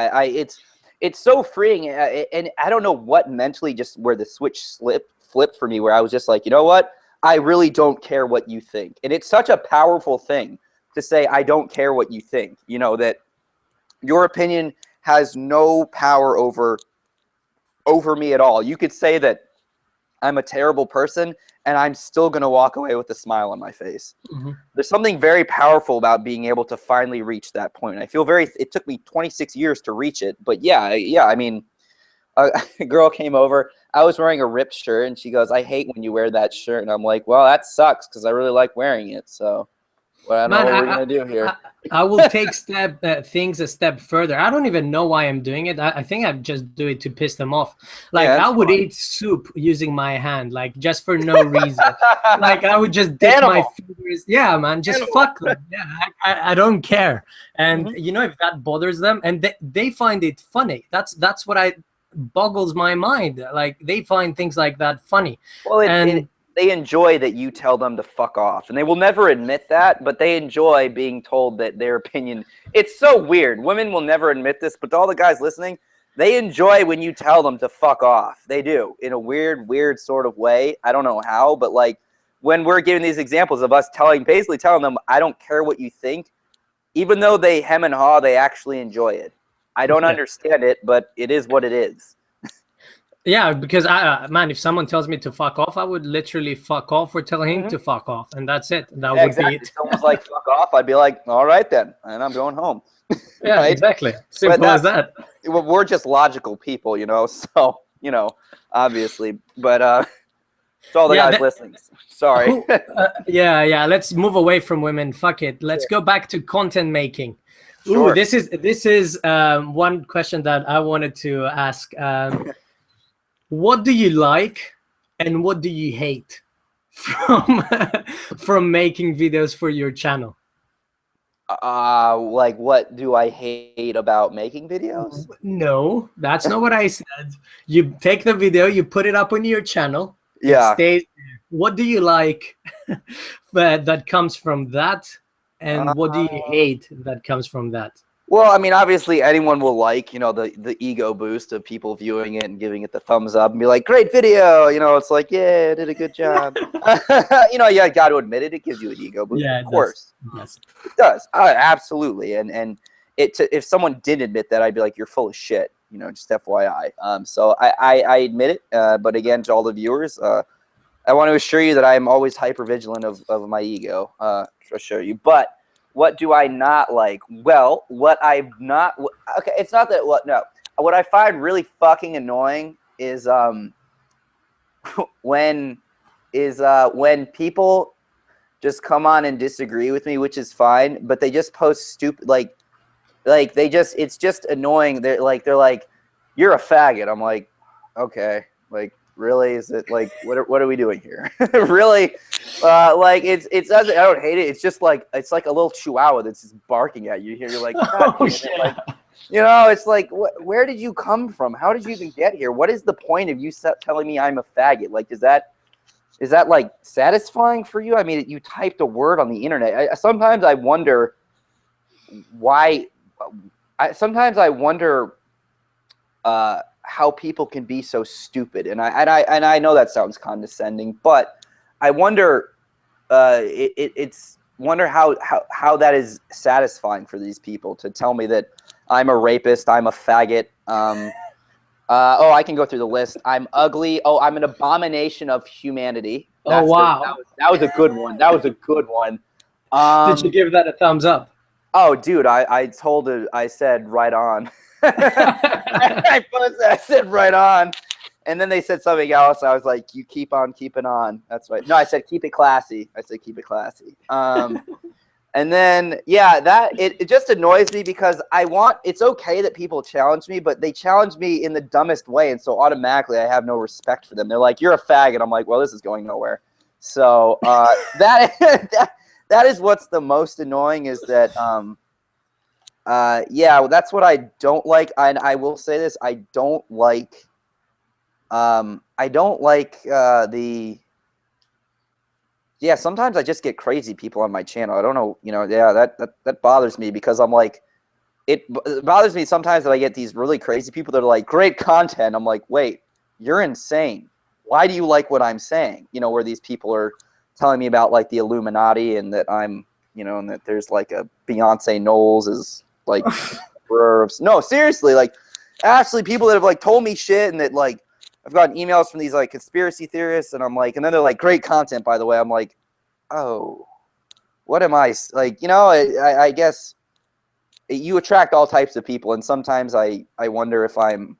It's so freeing, and I don't know what mentally just where the switch flipped for me, where I was just like, you know what? I really don't care what you think, and it's such a powerful thing to say. I don't care what you think. That your opinion has no power over me at all. You could say that I'm a terrible person, and I'm still going to walk away with a smile on my face. Mm-hmm. There's something very powerful about being able to finally reach that point. I feel it took me 26 years to reach it, but yeah, I mean, a girl came over. I was wearing a ripped shirt, and she goes, "I hate when you wear that shirt." And I'm like, "Well, that sucks because I really like wearing it." So, well, I don't know what we're gonna do here. I will take things a step further. I don't even know why I'm doing it. I think I just do it to piss them off. Like Yeah, I would fun. eat soup using my hand, like just for no reason. Like I would just dip my fingers. Yeah, man, just fuck them. Yeah, I don't care. And you know, if that bothers them, and they find it funny. That's what boggles my mind. Like they find things like that funny. Well, And they enjoy that you tell them to fuck off, and they will never admit that, but they enjoy being told that their opinion. It's so weird. Women will never admit this, but to all the guys listening, they enjoy when you tell them to fuck off. They do, in a weird sort of way. I don't know how, but like when we're giving these examples of us basically telling them, I don't care what you think, even though they hem and haw, they actually enjoy it. I don't understand it, but it is what it is. Yeah, because man, if someone tells me to fuck off, I would literally fuck off or tell him to fuck off, and that's it. That would be it. If someone's like fuck off, I'd be like, all right then, and I'm going home. Yeah, right? exactly. Simple as that. We're just logical people, you know. So obviously, but to all the guys listening, sorry. Yeah. Let's move away from women. Fuck it. Let's go back to content making. Ooh, this is one question that I wanted to ask. What do you like and what do you hate from making videos for your channel? Like what do I hate about making videos? No, that's not what I said. You take the video, you put it up on your channel. Yeah. It stays there. What do you like that comes from that? And what do you hate that comes from that? Well, I mean, obviously anyone will like, the ego boost of people viewing it and giving it the thumbs up and be like, great video. It's like, yeah, I did a good job. You got to admit it. It gives you an ego boost. Yeah, of course. Yes. It does. Absolutely. And if someone did admit that, I'd be like, you're full of shit, just FYI. So I admit it. But again, to all the viewers, I want to assure you that I am always hyper vigilant of my ego. To assure you. But what do I not like? Well, what I've not okay, it's not that what I find really fucking annoying is when people just come on and disagree with me, which is fine, but they just post stupid like it's just annoying. They're like you're a faggot. I'm like, okay, like really? Is it like what are we doing here? Really? Like it's I don't hate it. It's just like it's like a little chihuahua that's just barking at you here. You're like, like it's like where did you come from? How did you even get here? What is the point of you telling me I'm a faggot? Like is that like satisfying for you? I mean, you typed a word on the internet. Sometimes I wonder why. Sometimes I wonder how people can be so stupid, and I know that sounds condescending, but I wonder it's wonder how that is satisfying for these people to tell me that I'm a rapist, I'm a faggot. I can go through the list. I'm ugly. Oh, I'm an abomination of humanity. Wow, that was a good one. That was a good one. Did you give that a thumbs up? Oh, dude, I told it. I said right on. I said right on, and then they said something else. I was like, "You keep on keeping on." That's right. No, I said keep it classy. I said keep it classy. And then it just annoys me because it's okay that people challenge me, but they challenge me in the dumbest way, and so automatically I have no respect for them. They're like, "You're a faggot." I'm like, "Well, this is going nowhere." So that is what's the most annoying is that that's what I don't like. And I will say this, I don't like sometimes I just get crazy people on my channel. I don't know, that bothers me because I'm like, it bothers me sometimes that I get these really crazy people that are like, great content. I'm like, wait, you're insane. Why do you like what I'm saying? Where these people are telling me about like the Illuminati and that I'm, and that there's like a Beyonce Knowles is like, no, seriously, like actually people that have like told me shit and that like I've gotten emails from these like conspiracy theorists and I'm like, and then they're like, great content, by the way. I'm like, oh, what am I like? I guess you attract all types of people, and sometimes I wonder if I'm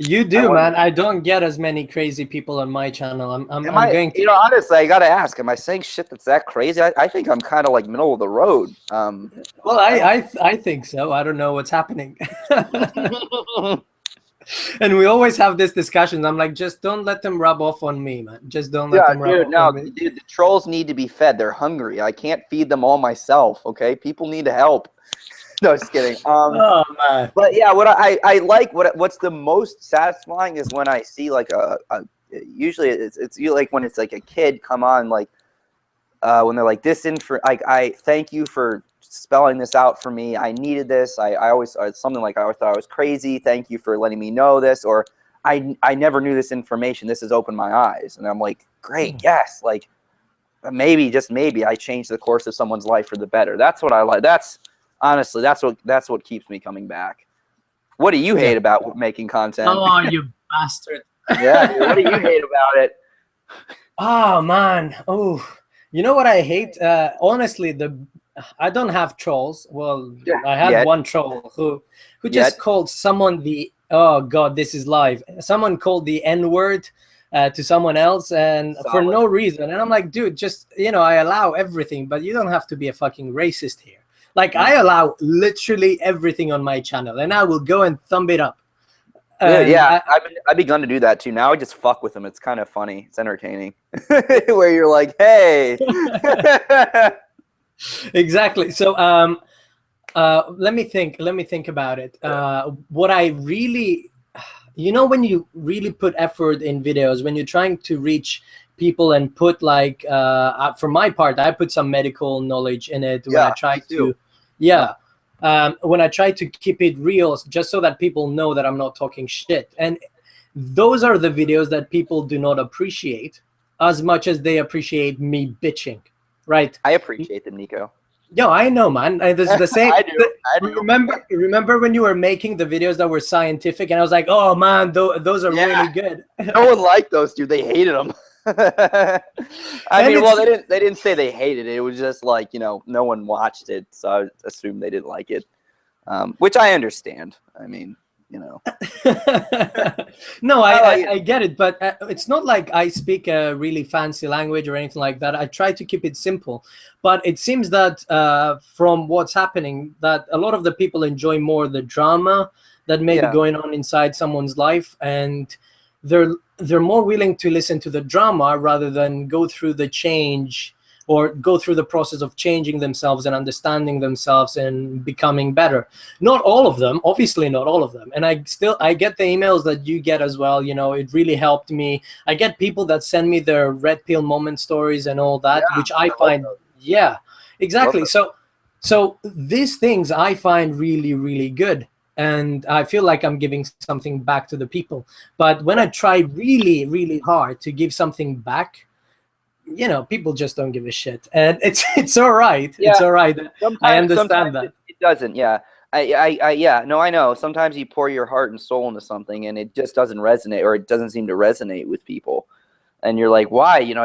You do, man. I don't get as many crazy people on my channel. I'm going to. You know, honestly, I gotta ask. Am I saying shit that's that crazy? I think I'm kind of like middle of the road. Well, I think so. I don't know what's happening. And we always have this discussion. I'm like, just don't let them rub off on me, man. Just don't let them rub off on me. Dude, the trolls need to be fed. They're hungry. I can't feed them all myself. Okay, people need help. No, just kidding. Oh man. But yeah, what I like, what's the most satisfying is when I see like usually it's like when it's like a kid come on, like when they're like I thank you for spelling this out for me. I needed this. I always something like I always thought I was crazy. Thank you for letting me know this, or I never knew this information. This has opened my eyes, and I'm like, great, yes, like maybe, just maybe, I changed the course of someone's life for the better. That's what I like. Honestly, that's what keeps me coming back. What do you hate about making content? Oh, you bastard. Yeah, dude, what do you hate about it? Oh man. Oh, you know what I hate? Honestly, I don't have trolls. Well, I had one troll who just called someone oh god, this is live. Someone called the N-word to someone else, and for no reason. And I'm like, dude, just, you know, I allow everything, but you don't have to be a fucking racist here. Like, I allow literally everything on my channel, and I will go and thumb it up. Yeah, I've begun to do that too. Now I just fuck with them. It's kind of funny. It's entertaining. Where you're like, hey. Exactly. So let me think about it. What I really, you know, when you really put effort in videos, when you're trying to reach people and put like for my part, I put some medical knowledge in it when I try to when I try to keep it real, just so that people know that I'm not talking shit. And those are the videos that people do not appreciate as much as they appreciate me bitching, right? I appreciate them, Nico. Yo, I know, man. This is the same. I do. Remember when you were making the videos that were scientific, and I was like, oh man, those are really good. No one liked those, dude. They hated them. I mean, well, they didn't say they hated it. It was just like, you know, no one watched it, so I assumed they didn't like it, which I understand. I mean, you know. No, I get it, but it's not like I speak a really fancy language or anything like that. I try to keep it simple, but it seems that from what's happening, that a lot of the people enjoy more the drama that may be going on inside someone's life, and they're more willing to listen to the drama rather than go through the change or go through the process of changing themselves and understanding themselves and becoming better. Not all of them, obviously not all of them. And I get the emails that you get as well. You know, it really helped me. I get people that send me their red pill moment stories and all that, which I find, exactly. So these things I find really, really good. And I feel like I'm giving something back to the people. But when I try really, really hard to give something back, you know, people just don't give a shit. And it's all right. Yeah. It's all right. I understand that. It doesn't, yeah. No, I know. Sometimes you pour your heart and soul into something and it just doesn't resonate, or it doesn't seem to resonate with people. And you're like, why? You know,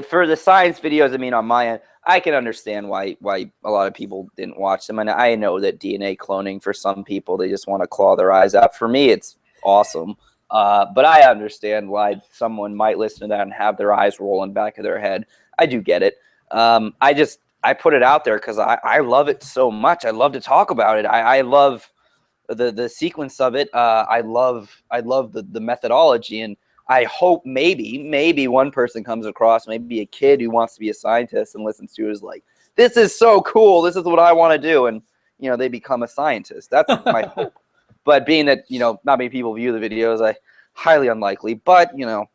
for the science videos, I mean, on my end, I can understand why a lot of people didn't watch them. And I know that DNA cloning, for some people, they just want to claw their eyes out. For me, it's awesome. But I understand why someone might listen to that and have their eyes roll in the back of their head. I do get it. I put it out there because I love it so much. I love to talk about it. I love the sequence of it. I love the methodology, and I hope maybe one person comes across, maybe a kid who wants to be a scientist and listens to it is like, this is so cool. This is what I want to do. And, you know, they become a scientist. That's my hope. But being that, you know, not many people view the videos, highly unlikely. But, you know,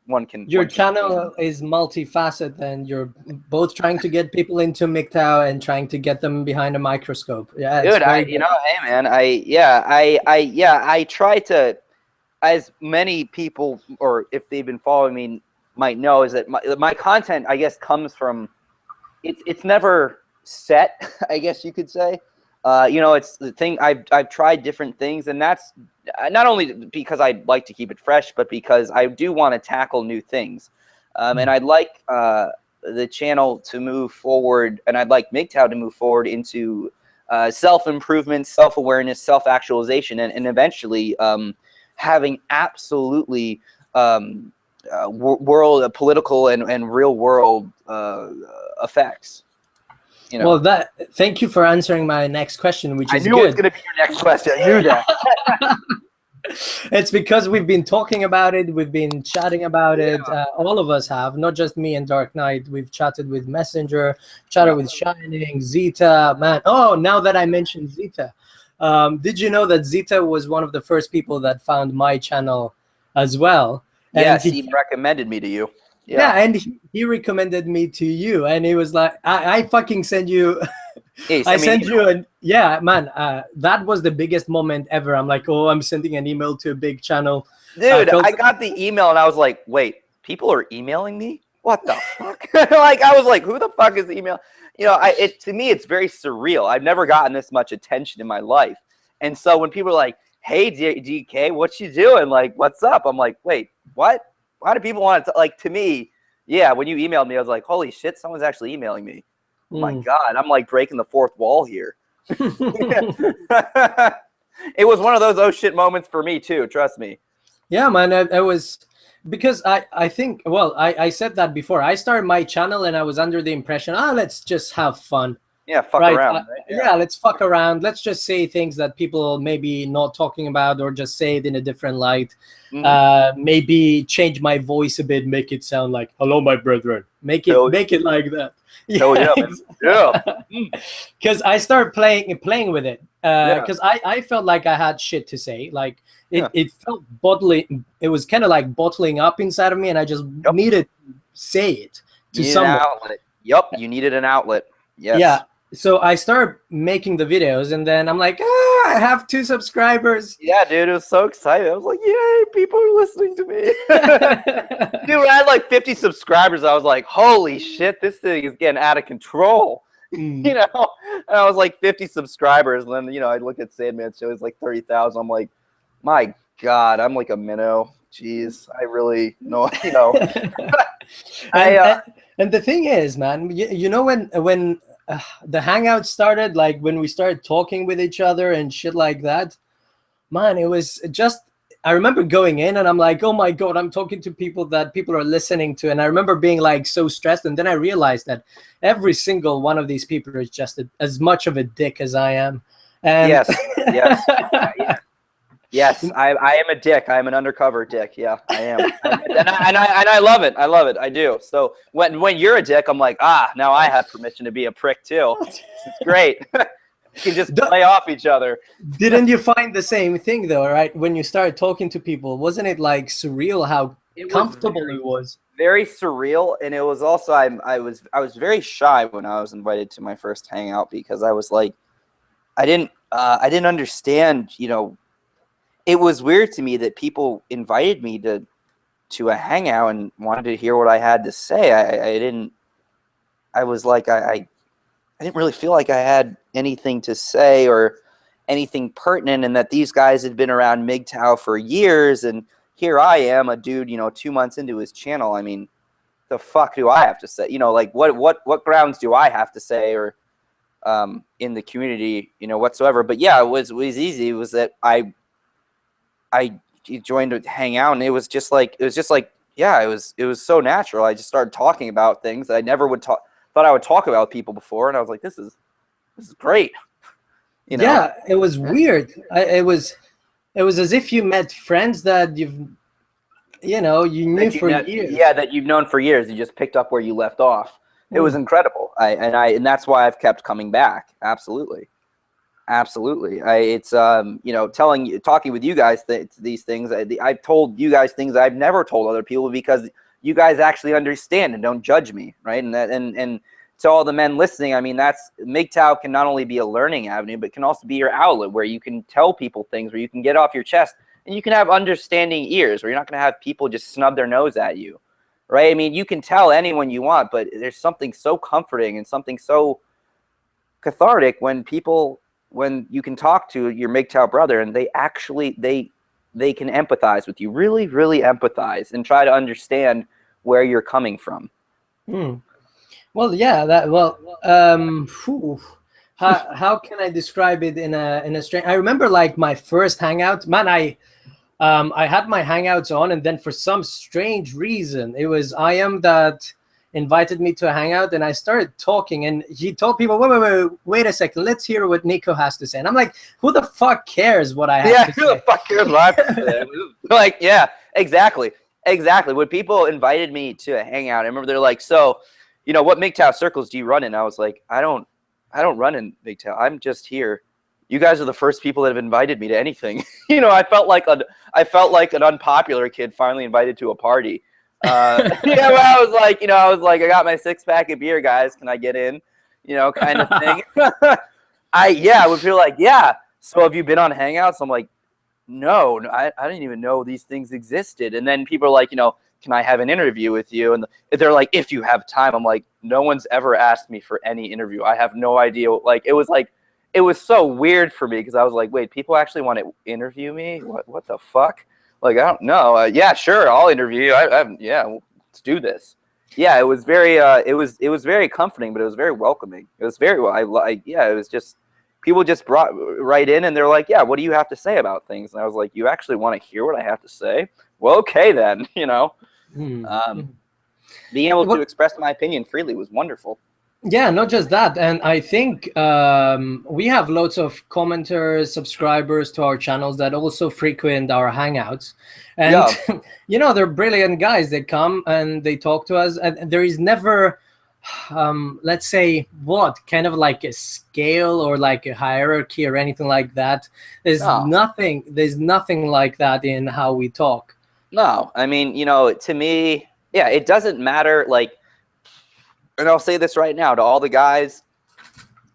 your channel is multifaceted, and you're both trying to get people into MGTOW and trying to get them behind a microscope. Yeah, dude, you know, hey man, I try to, as many people, or if they've been following me, might know, is that my content, I guess, comes from, it's never set, I guess you could say. You know, it's the thing, I've tried different things, and that's not only because I like to keep it fresh, but because I do want to tackle new things. And I'd like the channel to move forward, and I'd like MGTOW to move forward into self-improvement, self-awareness, self-actualization, and eventually having absolutely world political and real world effects. You know. Well, thank you for answering my next question, which is good. I knew it was going to be your next question. I knew that. It's because we've been talking about it, we've been chatting about it. All of us have, not just me and Dark Knight. We've chatted with Messenger, chatted with Shining, Zeta, man. Oh, now that I mentioned Zeta, did you know that Zeta was one of the first people that found my channel as well? And yes, he recommended me to you. Yeah, and he recommended me to you, and he was like, I fucking send you. Yeah, I sent you an man. That was the biggest moment ever. I'm like, oh, I'm sending an email to a big channel. Dude, I got the email and I was like, wait, people are emailing me? What the fuck? Like, I was like, who the fuck is email? You know, to me, it's very surreal. I've never gotten this much attention in my life. And so when people are like, hey, DK, what you doing? Like, what's up? I'm like, wait, what? Why do people want to, like, to me, yeah, when you emailed me, I was like, holy shit, someone's actually emailing me. Oh my God, I'm like breaking the fourth wall here. It was one of those oh shit moments for me too, trust me. Yeah, man, I was, because I think, well, I said that before. I started my channel and I was under the impression, let's just have fun. Yeah, fuck around. Right? Yeah, let's fuck around. Let's just say things that people maybe not talking about, or just say it in a different light. Maybe change my voice a bit, make it sound like, hello, my brethren. Make it like that. Yeah. Because I started playing with it. Because I felt like I had shit to say. Like it felt bottling. It was kind of like bottling up inside of me, and I just needed to say it to someone. An outlet. Yep, you needed an outlet. Yes. Yeah. So I started making the videos, and then I'm like, I have 2 subscribers. Yeah, dude, it was so exciting. I was like, yay, people are listening to me. Dude, when I had like 50 subscribers, I was like, holy shit, this thing is getting out of control. You know, and I was like 50 subscribers, and then, you know, I look at Sandman's show, it's like 30,000. I'm like, my God, I'm like a minnow. Jeez, I really know, you know. And the thing is, man, you know, when the hangout started, like when we started talking with each other and shit like that, man, it was just, I remember going in and I'm like, oh my God, I'm talking to people that people are listening to. And I remember being like so stressed. And then I realized that every single one of these people is just as much of a dick as I am. And Yes, I am a dick. I am an undercover dick. Yeah, I am. And I love it. I love it. I do. So when you're a dick, I'm like, now I have permission to be a prick too. It's great. You can just play off each other. Didn't you find the same thing though, right? When you started talking to people, wasn't it like surreal how comfortable it was? Very surreal, and it was also I was very shy when I was invited to my first hangout, because I was like, I didn't understand, you know. It was weird to me that people invited me to a hangout and wanted to hear what I had to say. I didn't really feel like I had anything to say or anything pertinent, and that these guys had been around MGTOW for years, and here I am, a dude, you know, 2 months into his channel. I mean, the fuck do I have to say? You know, like what grounds do I have to say, or in the community, you know, whatsoever. But yeah, it was easy. It was that I joined to hang out, and it was just like yeah, it was so natural. I just started talking about things that I never thought I would talk about with people before, and I was like, this is great. You know? Yeah, it was weird. It was as if you met friends that you knew for years. Yeah, that you've known for years. You just picked up where you left off. It was incredible. And that's why I've kept coming back. Absolutely. It's you know, talking with you guys these things. I've told you guys things that I've never told other people, because you guys actually understand and don't judge me, right? And to all the men listening, I mean, that's MGTOW can not only be a learning avenue, but can also be your outlet where you can tell people things, where you can get off your chest, and you can have understanding ears, where you're not going to have people just snub their nose at you, right? I mean, you can tell anyone you want, but there's something so comforting and something so cathartic when you can talk to your MGTOW brother, and they actually they can empathize with you, really, really empathize, and try to understand where you're coming from. Well, yeah, how can I describe it in a strange? I remember like my first hangout, man. I had my hangouts on, and then for some strange reason, it was I am that invited me to a hangout, and I started talking, and he told people, wait a second, let's hear what Nico has to say. And I'm like, who the fuck cares what I have to say? Who the fuck cares what I have to say? Like, yeah, exactly. When people invited me to a hangout, I remember they're like, so, you know, what MGTOW circles do you run in? I was like, I don't run in MGTOW. I'm just here. You guys are the first people that have invited me to anything. You know, I felt like an unpopular kid finally invited to a party. Yeah, well, I was like, I got my 6-pack of beer, guys. Can I get in? You know, kind of thing. I would feel like, yeah. So have you been on Hangouts? I'm like, no, I didn't even know these things existed. And then people are like, you know, can I have an interview with you? And they're like, if you have time. I'm like, no one's ever asked me for any interview. I have no idea. Like, it was so weird for me because I was like, wait, people actually want to interview me? What the fuck? Like, I don't know. Yeah, sure, I'll interview you. Yeah, let's do this. Yeah, it was very it was very comforting, but it was very welcoming. It was very it was just people just brought right in and they're like, yeah, what do you have to say about things? And I was like, you actually want to hear what I have to say? Well, okay then, you know. Being able to express my opinion freely was wonderful. Yeah, not just that. And I think we have lots of commenters, subscribers to our channels that also frequent our hangouts. And, you know, they're brilliant guys. They come and they talk to us. And there is never, let's say, kind of like a scale or like a hierarchy or anything like that. There's nothing like that in how we talk. No, I mean, you know, to me, yeah, it doesn't matter, like, and I'll say this right now to all the guys,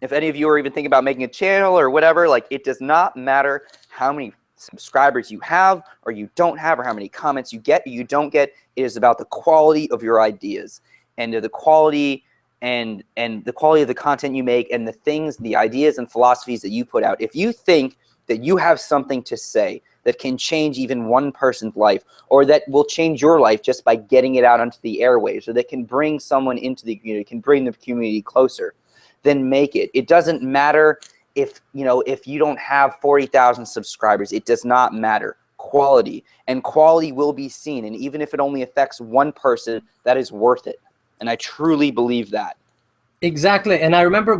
if any of you are even thinking about making a channel or whatever, like, it does not matter how many subscribers you have or you don't have, or how many comments you get or you don't get. It is about the quality of your ideas and the quality and the quality of the content you make and the things, the ideas and philosophies that you put out. If you think that you have something to say that can change even one person's life, or that will change your life just by getting it out onto the airwaves, or that can bring someone into the community, can bring the community closer, then make it. It doesn't matter if, you know, if you don't have 40,000 subscribers. It does not matter. Quality, and quality will be seen. And even if it only affects one person, that is worth it. And I truly believe that. Exactly. And I remember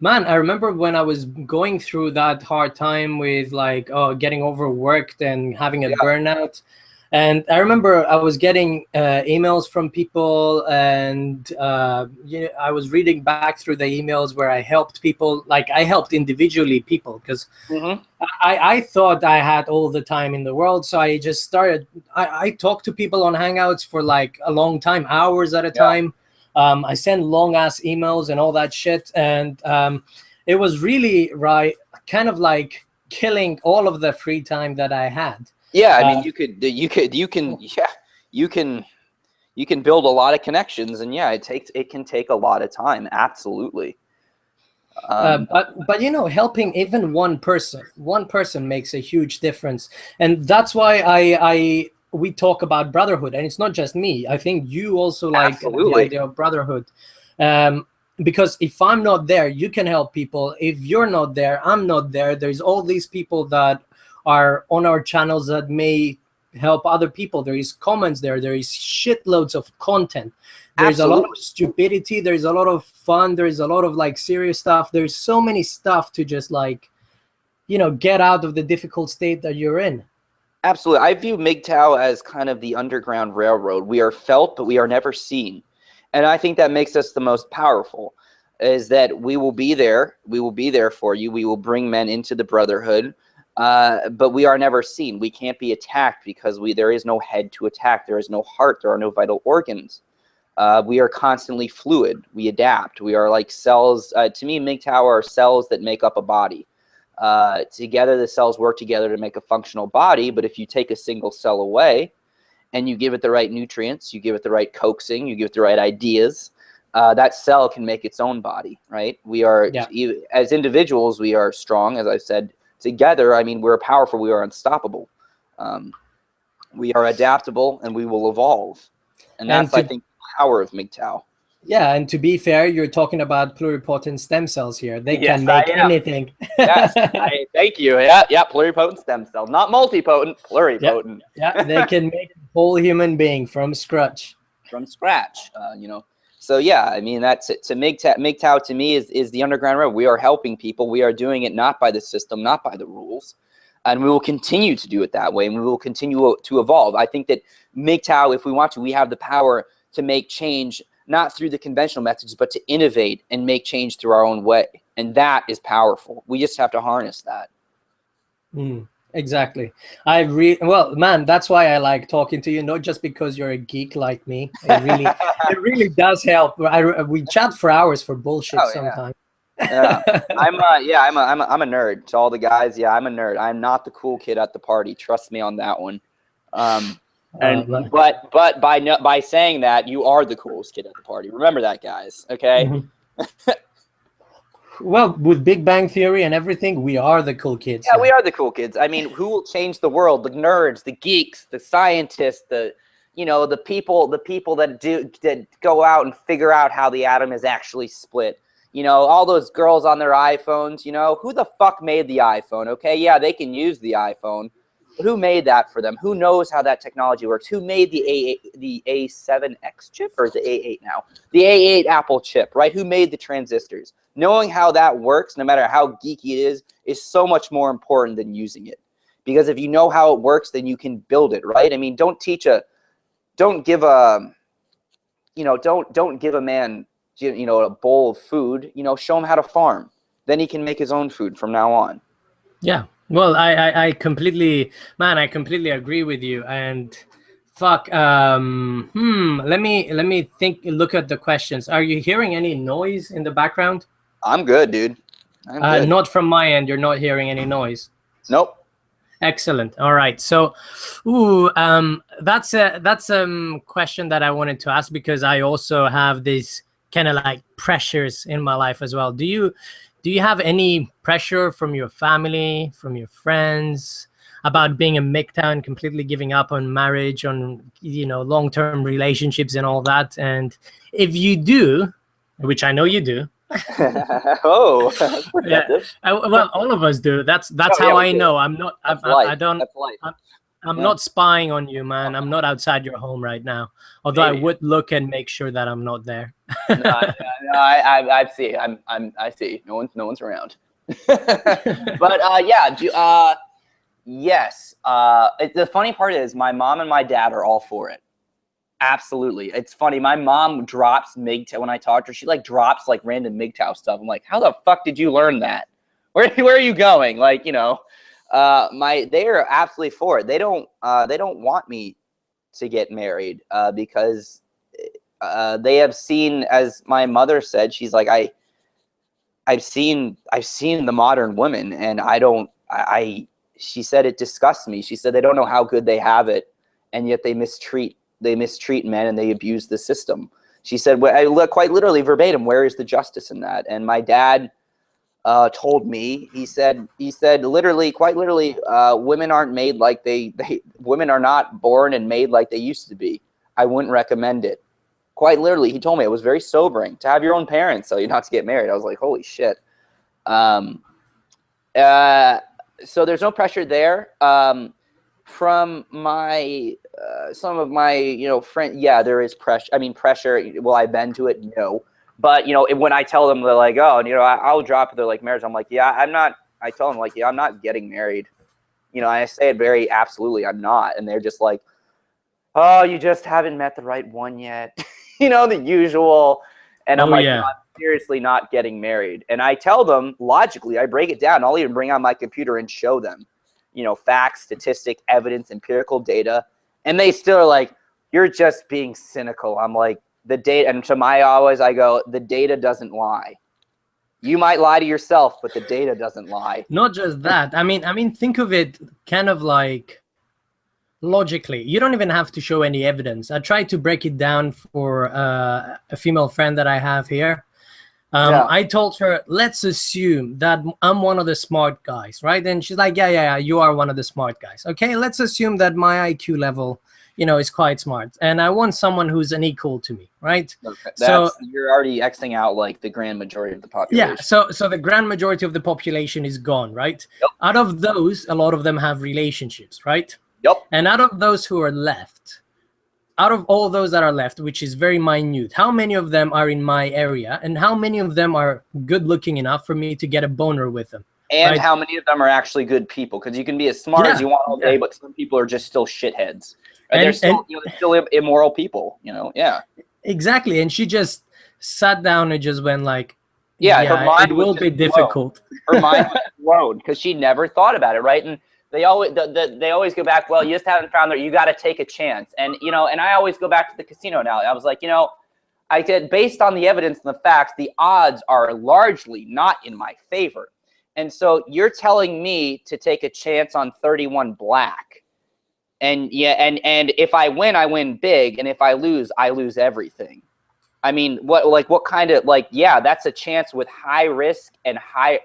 I remember when I was going through that hard time with like getting overworked and having a burnout. And I remember I was getting emails from people, and I was reading back through the emails where I helped people. Like, I helped individually people because I thought I had all the time in the world. So I just started, I talked to people on Hangouts for like a long time, hours at a time. I sent long ass emails and all that shit. And it was really kind of like killing all of the free time that I had. Yeah, I mean, you can build a lot of connections, and yeah, it can take a lot of time. Absolutely. But you know, helping even one person makes a huge difference, and that's why we talk about brotherhood. And it's not just me. I think you also like the idea of brotherhood. Because if I'm not there, you can help people. If you're not there, I'm not there. There's all these people that are on our channels that may help other people. There is comments there. There is shitloads of content. There's a lot of stupidity. There's a lot of fun. There's a lot of like serious stuff. There's so many stuff to just like, you know, get out of the difficult state that you're in. Absolutely. I view MGTOW as kind of the underground railroad. We are felt, but we are never seen. And I think that makes us the most powerful, is that we will be there. We will be there for you. We will bring men into the brotherhood. But we are never seen. We can't be attacked because there is no head to attack. There is no heart. There are no vital organs. We are constantly fluid. We adapt. We are like cells. To me, MGTOW are cells that make up a body. Together, the cells work together to make a functional body. But if you take a single cell away and you give it the right nutrients, you give it the right coaxing, you give it the right ideas, that cell can make its own body, right? We are, as individuals, we are strong, as I said. Together, I mean, we're powerful. We are unstoppable. We are adaptable, and we will evolve. And that's, I think, the power of MGTOW. Yeah, and to be fair, you're talking about pluripotent stem cells here. They Yes, can make I am. anything. Yes, thank you. Yeah, pluripotent stem cell, not multipotent, pluripotent. Yeah, they can make a whole human being from scratch. From scratch, you know. So yeah, I mean, that's it. To MGTOW to me is the underground road. We are helping people. We are doing it not by the system, not by the rules, and we will continue to do it that way, and we will continue to evolve. I think that MGTOW, if we want to, we have the power to make change, not through the conventional methods, but to innovate and make change through our own way. And that is powerful. We just have to harness that. Exactly. Well, man, that's why I like talking to you, not just because you're a geek like me. It really does help. We chat for hours for bullshit sometimes. Yeah. I'm a nerd. To all the guys, yeah, I'm a nerd. I'm not the cool kid at the party. Trust me on that one. But by saying that, you are the coolest kid at the party. Remember that, guys. Okay. Mm-hmm. Well, with Big Bang Theory and everything, we are the cool kids. Yeah, we are the cool kids. I mean, who will change the world? The nerds, the geeks, the scientists, the people that go out and figure out how the atom is actually split. You know, all those girls on their iPhones. You know, who the fuck made the iPhone? Okay, yeah, they can use the iPhone. But who made that for them? Who knows how that technology works? Who made the A7X chip, or is the A8 now? The A8 Apple chip, right? Who made the transistors? Knowing how that works, no matter how geeky it is so much more important than using it. Because if you know how it works, then you can build it, right? I mean, don't give a man, a bowl of food. Show him how to farm. Then he can make his own food from now on. Yeah. Well, I completely agree with you. And fuck, let me look at the questions. Are you hearing any noise in the background? I'm good, dude. I'm good. Not from my end. You're not hearing any noise. Nope. Excellent. All right. So, that's a question that I wanted to ask, because I also have these kind of like pressures in my life as well. Do you have any pressure from your family, from your friends, about being a MGTOW and completely giving up on marriage, on long-term relationships and all that? And if you do, which I know you do. Oh, yeah. Well, all of us do. That's how I know. I'm not. I'm not spying on you, man. I'm not outside your home right now. Although I would look and make sure that I'm not there. I see. I see. No one's around. But yes. The funny part is my mom and my dad are all for it. Absolutely. It's funny. My mom drops MGTOW when I talk to her. She drops random MGTOW stuff. I'm like, how the fuck did you learn that? Where are you going? They are absolutely for it. They don't want me to get married because they have seen, as my mother said, she's like, I've seen the modern woman, and she said it disgusts me. She said they don't know how good they have it, and yet they mistreat men and they abuse the system. She said, well, I look quite literally verbatim, where is the justice in that? And my dad told me, he said literally, quite literally, women aren't made like women are not born and made like they used to be. I wouldn't recommend it. Quite literally, he told me. It was very sobering to have your own parents tell you not to get married. I was like, holy shit. So there's no pressure there. From my some of my friends, yeah, there is pressure. I mean, pressure. Will I bend to it? No. But when I tell them, they're like, oh, I'll drop it. They're like, marriage. I'm like, yeah, I'm not. I tell them, like, yeah, I'm not getting married. I say it very absolutely, I'm not. And they're just like, oh, you just haven't met the right one yet. The usual. And I'm like, yeah. no, I'm seriously not getting married. And I tell them logically, I break it down. I'll even bring out my computer and show them, facts, statistic, evidence, empirical data. And they still are like, you're just being cynical. I'm like, the data, and to my always, I go, the data doesn't lie. You might lie to yourself, but the data doesn't lie. Not just that. I mean, think of it kind of like logically. You don't even have to show any evidence. I tried to break it down for a female friend that I have here. I told her, let's assume that I'm one of the smart guys, right? And she's like, yeah, you are one of the smart guys. Okay, let's assume that my IQ level, you know, is quite smart, and I want someone who's an equal to me, right? Okay. So You're already Xing out like the grand majority of the population. yeah, so the grand majority of the population is gone, right? Yep. Out of those, a lot of them have relationships, right? Yep. And out of those who are left, out of all those that are left, which is very minute, how many of them are in my area, and how many of them are good looking enough for me to get a boner with them? And right? how many of them are actually good people? Because you can be as smart as you want all day, but some people are just still shitheads. And they're still, you know, they're still immoral people, you know? Yeah. Exactly. And she just sat down and just went like, her mind it will be difficult. Her mind was blown because she never thought about it, right? And they always go back, well, you just haven't found that, you got to take a chance. And, you know, and I always go back to the casino now. I was like, you know, I said, based on the evidence and the facts, the odds are largely not in my favor. And so you're telling me to take a chance on 31 black. And yeah, and if I win, I win big. And if I lose everything. I mean, what kind of, like, yeah, that's a chance with high risk and high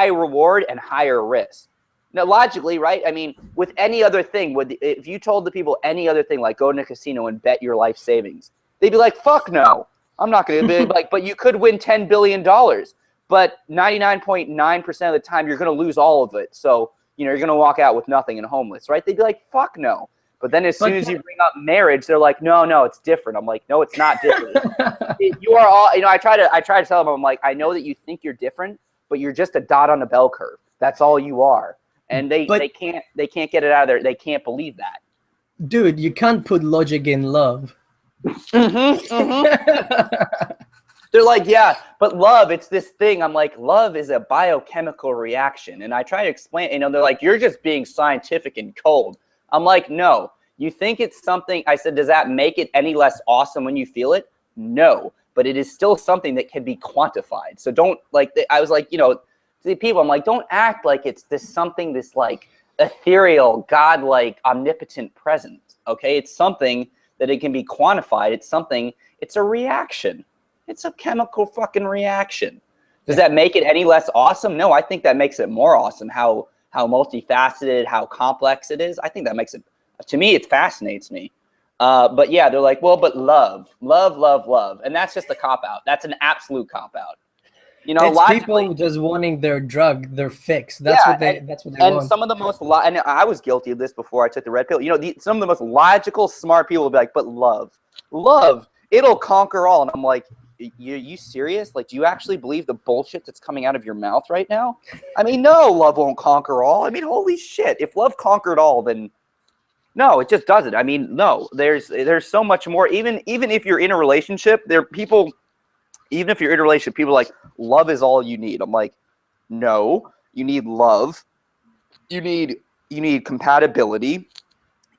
reward and higher risk. Now, logically, right? I mean, with any other thing, if you told the people any other thing, like go to a casino and bet your life savings, they'd be like, fuck no, I'm not going to be like, but you could win $10 billion. But 99.9% of the time, you're going to lose all of it. So, you know, you're going to walk out with nothing and homeless, right? They'd be like, fuck no. But then as soon as you bring up marriage, they're like, no, it's different. I'm like, no, it's not different. You are all, you know, I try to tell them, I'm like, I know that you think you're different, but you're just a dot on the bell curve. That's all you are. And they can't get it out of there. They can't believe that. Dude, you can't put logic in love. They're like, yeah, but love, it's this thing. I'm like, love is a biochemical reaction. And I try to explain, you know, they're like, you're just being scientific and cold. I'm like, no, you think it's something. I said, does that make it any less awesome when you feel it? No, but it is still something that can be quantified. So don't, like, I was like, you know, see people, I'm like, don't act like it's this something, this like ethereal, godlike, omnipotent presence. Okay, it's something that it can be quantified. It's something, it's a reaction. It's a chemical fucking reaction. Does that make it any less awesome? No, I think that makes it more awesome. How multifaceted, how complex it is. I think that makes it, to me, it fascinates me. But yeah, they're like, well, but love. And that's just a cop-out. That's an absolute cop-out. You know, it's people just wanting their drug, their fix. That's what they want. And some of the most, and I was guilty of this before I took the red pill. You know, some of the most logical, smart people will be like, but love, it'll conquer all. And I'm like, you serious? Like, do you actually believe the bullshit that's coming out of your mouth right now? I mean, no, love won't conquer all. I mean, holy shit. If love conquered all, then no, it just doesn't. I mean, no, there's so much more. Even if you're in a relationship, even if you're in a relationship, people are like, love is all you need. I'm like, no, you need love. You need compatibility.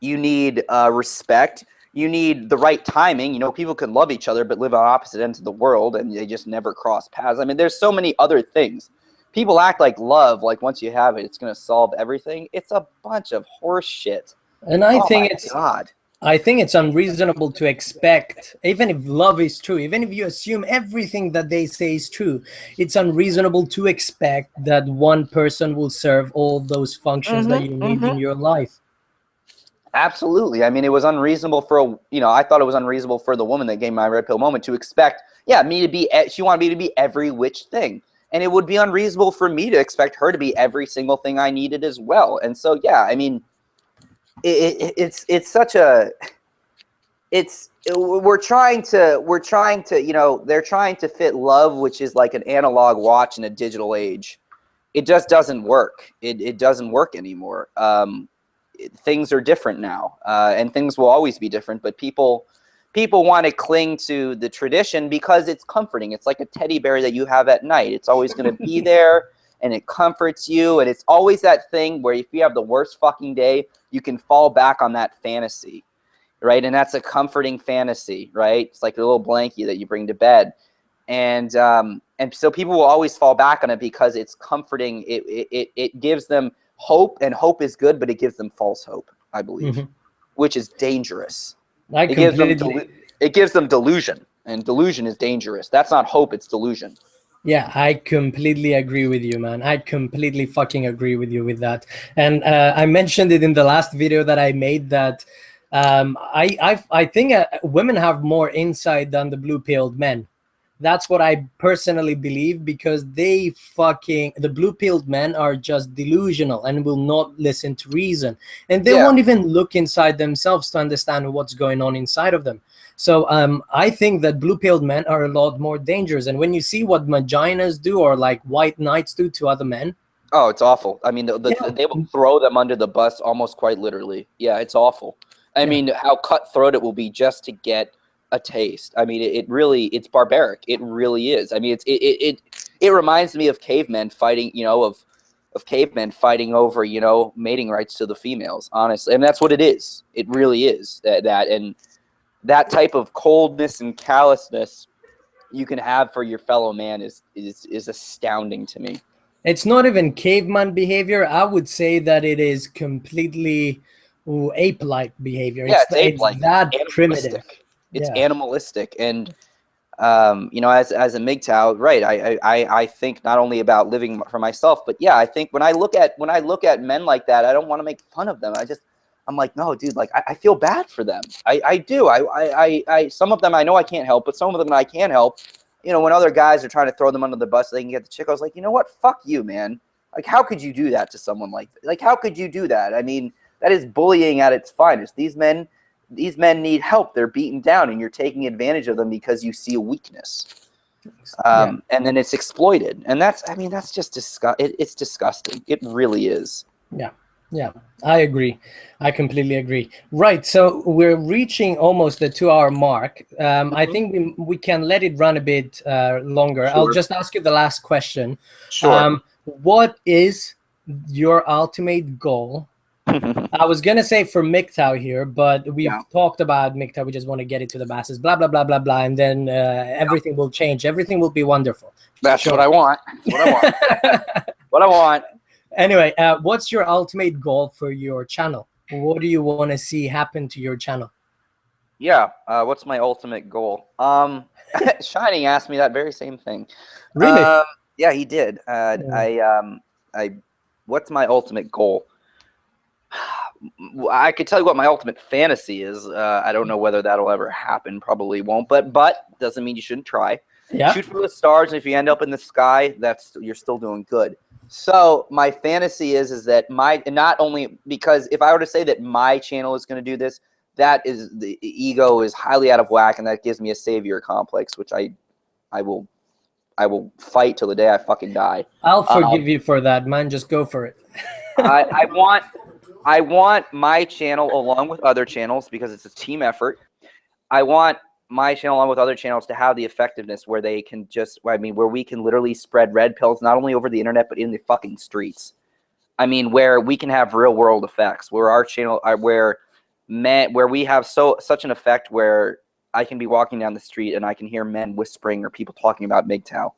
You need respect. You need the right timing. You know, people can love each other but live on opposite ends of the world and they just never cross paths. I mean, there's so many other things. People act like love, like once you have it, it's going to solve everything. It's a bunch of horse shit. And I think it's unreasonable to expect, even if love is true, even if you assume everything that they say is true, it's unreasonable to expect that one person will serve all those functions that you need in your life. Absolutely. I mean, it was unreasonable I thought it was unreasonable for the woman that gave my red pill moment to expect, she wanted me to be every which thing. And it would be unreasonable for me to expect her to be every single thing I needed as well. And so, yeah, I mean, we're trying to, you know, they're trying to fit love, which is like an analog watch in a digital age. It just doesn't work. It doesn't work anymore. Things are different now, and things will always be different, but people want to cling to the tradition because it's comforting. It's like a teddy bear that you have at night. It's always going to be there and it comforts you. And it's always that thing where if you have the worst fucking day, you can fall back on that fantasy, right? And that's a comforting fantasy, right? It's like a little blankie that you bring to bed. And so people will always fall back on it because it's comforting. It gives them hope, and hope is good, but it gives them false hope, I believe, which is dangerous. It gives them delusion, and delusion is dangerous. That's not hope, it's delusion. Yeah, I completely agree with you, man. I completely fucking agree with you with that. And I mentioned it in the last video that I made that I think women have more insight than the blue-pilled men. That's what I personally believe, because the blue-pilled men are just delusional and will not listen to reason, and they won't even look inside themselves to understand what's going on inside of them. So I think that blue-pilled men are a lot more dangerous. And when you see what vaginas do, or like white knights do to other men, oh, it's awful. I mean, they will throw them under the bus almost quite literally. Yeah, it's awful. I mean, how cutthroat it will be just to get a taste. I mean, it's barbaric. It really is. I mean, it reminds me of cavemen fighting, of cavemen fighting over, mating rights to the females, honestly. And that's what it is. It really is and that type of coldness and callousness you can have for your fellow man is astounding to me. It's not even caveman behavior. I would say that it is completely ape-like behavior. Yeah, it's ape-like. It's that primitive. It's animalistic. And as a MGTOW, right? I think not only about living for myself, but yeah, I think when I look at men like that, I don't want to make fun of them. I'm like, no, dude, like I feel bad for them. I do. I some of them I know I can't help, but some of them I can help. When other guys are trying to throw them under the bus so they can get the chick, I was like, you know what? Fuck you, man. Like, how could you do that to someone like that? Like, how could you do that? I mean, that is bullying at its finest. These men need help. They're beaten down, and you're taking advantage of them because you see a weakness. And then it's exploited. And that's just it's disgusting. It really is. Yeah, I agree. I completely agree. Right, so we're reaching almost the 2-hour mark. I think we can let it run a bit longer. Sure. I'll just ask you the last question. Sure. What is your ultimate goal? I was going to say for MGTOW here, but we've talked about MGTOW. We just want to get it to the masses, blah, blah, blah, blah, blah. And then everything will change. Everything will be wonderful. That's what I want. That's what I want. What I want. Anyway, what's your ultimate goal for your channel? What do you want to see happen to your channel? Yeah, what's my ultimate goal? Shining asked me that very same thing. Really? Yeah, he did. What's my ultimate goal? I could tell you what my ultimate fantasy is. I don't know whether that'll ever happen. Probably won't. But doesn't mean you shouldn't try. Yeah. Shoot for the stars, and if you end up in the sky, you're still doing good. So my fantasy is that not only because if I were to say that my channel is going to do this, that is the ego is highly out of whack, and that gives me a savior complex, which I will fight till the day I fucking die. I'll forgive you for that, man. Just go for it. I want my channel along with other channels, because it's a team effort. I want my channel along with other channels to have the effectiveness where they can where we can literally spread red pills, not only over the internet, but in the fucking streets. I mean, where we can have real world effects, where our channel, where we have such an effect where I can be walking down the street and I can hear men whispering or people talking about MGTOW.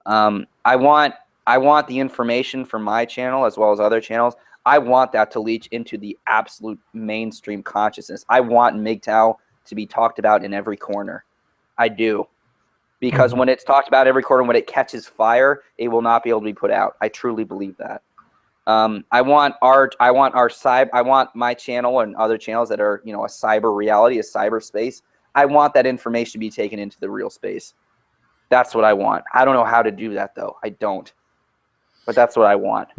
I want the information from my channel as well as other channels. I want that to leach into the absolute mainstream consciousness. I want MGTOW to be talked about in every corner. I do. Because when it's talked about every corner, when it catches fire, it will not be able to be put out. I truly believe that. I want my channel and other channels that are, a cyber reality, a cyberspace. I want that information to be taken into the real space. That's what I want. I don't know how to do that though. I don't. But that's what I want.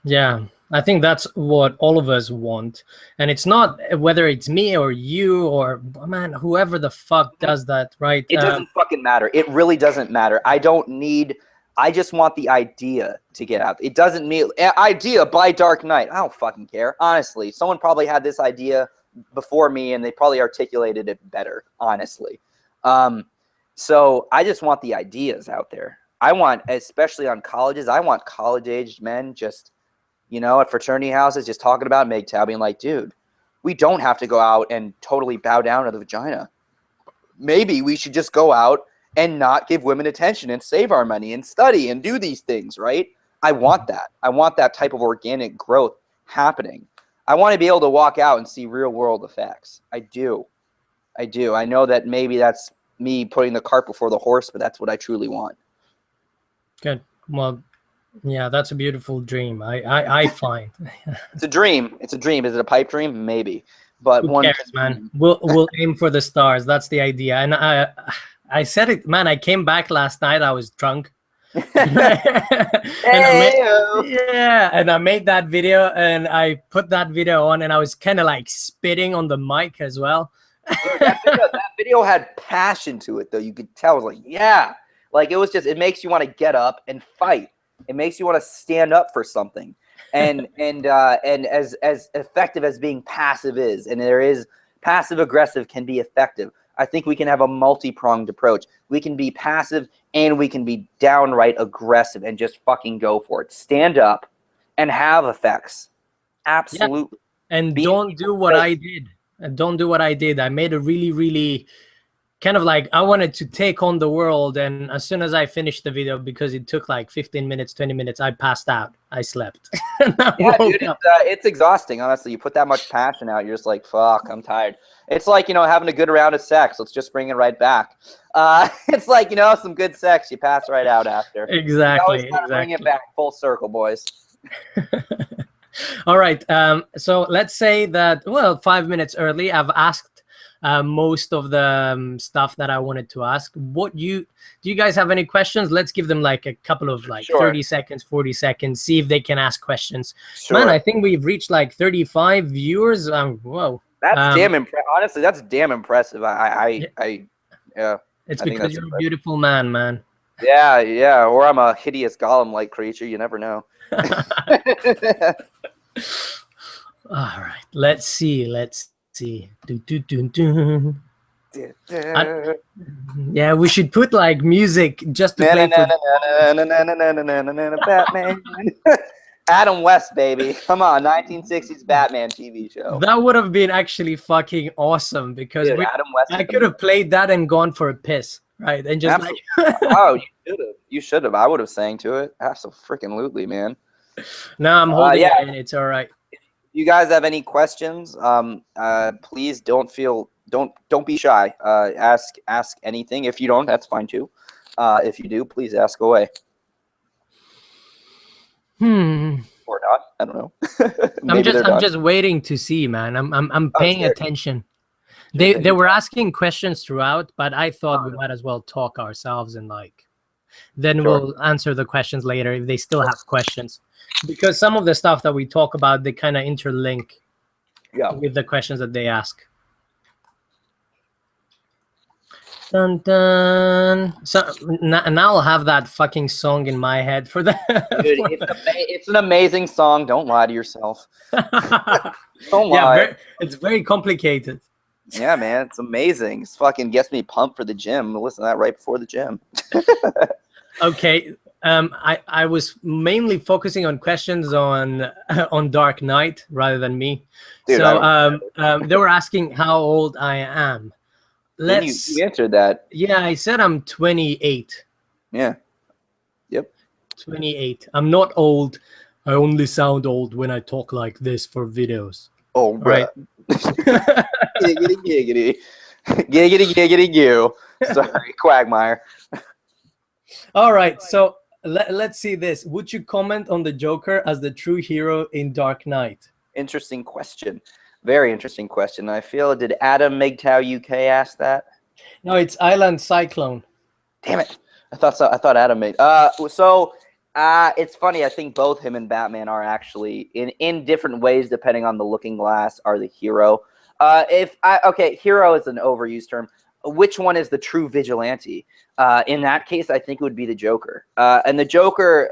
Yeah. I think that's what all of us want. And it's not whether it's me or you or, man, whoever the fuck does that, right? It doesn't fucking matter. It really doesn't matter. I just want the idea to get out. It doesn't mean idea by Dark Knight. I don't fucking care. Honestly, someone probably had this idea before me and they probably articulated it better, honestly. So I just want the ideas out there. I want, especially on colleges, I want college-aged men just, at fraternity houses, just talking about MGTOW, being like, dude, we don't have to go out and totally bow down to the vagina. Maybe we should just go out and not give women attention and save our money and study and do these things, right? I want that. I want that type of organic growth happening. I want to be able to walk out and see real world effects. I do. I know that maybe that's me putting the cart before the horse, but that's what I truly want. Good. Well, yeah, that's a beautiful dream. I find. It's a dream. It's a dream. Is it a pipe dream? Maybe. but Who cares, man? We'll aim for the stars. That's the idea. And I said it, man. I came back last night. I was drunk. And I made that video, and I put that video on, and I was kind of like spitting on the mic as well. Dude, that video had passion to it, though. You could tell. It was like, yeah, like it was just. It makes you want to get up and fight. It makes you want to stand up for something. And as effective as being passive is, and there is passive aggressive can be effective. I think we can have a multi-pronged approach. We can be passive and we can be downright aggressive and just fucking go for it. Stand up and have effects. Absolutely. Yeah. And don't do what I did. Don't do what I did. I made a really, really kind of like, I wanted to take on the world. And as soon as I finished the video, because it took like 15 minutes, 20 minutes, I passed out. I slept. Yeah, dude, it's exhausting, honestly. You put that much passion out, you're just like, fuck, I'm tired. It's like, you know, having a good round of sex. Let's just bring it right back. It's like, you know, some good sex, you pass right out after. Exactly. You always gotta bring it back full circle, boys. All right. So let's say that, well, 5 minutes early, I've asked most of the stuff that I wanted to ask. Do you guys have any questions? Let's give them like a couple of like 30 seconds, 40 seconds, see if they can ask questions. Sure. Man, I think we've reached like 35 viewers. Whoa. That's damn impressive. Honestly, that's damn impressive. Yeah. It's because you're a beautiful man. Yeah. Or I'm a hideous golem-like creature. You never know. All right. Let's see. Yeah, we should put like music just to play for Batman. Adam West, baby. Come on, 1960s Batman TV show. That would have been actually fucking awesome, because dude, I could have played that and gone for a piss, right? And just like oh, you should have. I would have sang to it. Absolutely, man. No, I'm holding it in. It's all right. You guys have any questions? Please don't be shy. Ask anything. If you don't, that's fine too. If you do, please ask away. Or not. I don't know. I'm just waiting to see, man. I'm paying attention. They were asking questions throughout, but I thought we might as well talk ourselves and like then we'll answer the questions later if they still have questions. Because some of the stuff that we talk about, they kind of interlink with the questions that they ask. Dun, dun. So now I'll have that fucking song in my head for the. Dude, it's an amazing song. Don't lie to yourself. Don't lie. Yeah, it's very complicated. Yeah, man, it's amazing. It fucking gets me pumped for the gym. Listen to that right before the gym. Okay. I was mainly focusing on questions on Dark Knight rather than me. Dude, so they were asking how old I am. You answered that. Yeah, I said I'm 28. Yeah. Yep. 28. I'm not old. I only sound old when I talk like this for videos. Oh, right. Giggity. Sorry, Quagmire. All right, so let's see this. Would you comment on the Joker as the true hero in Dark Knight? Interesting question. Very interesting question. I feel, did Adam MGTOW UK ask that? No, it's Island Cyclone. Damn it. I thought so. I thought Adam made. It's funny. I think both him and Batman are actually in different ways, depending on the looking glass, are the hero. Hero is an overused term. Which one is the true vigilante? In that case, I think it would be the Joker. And the Joker,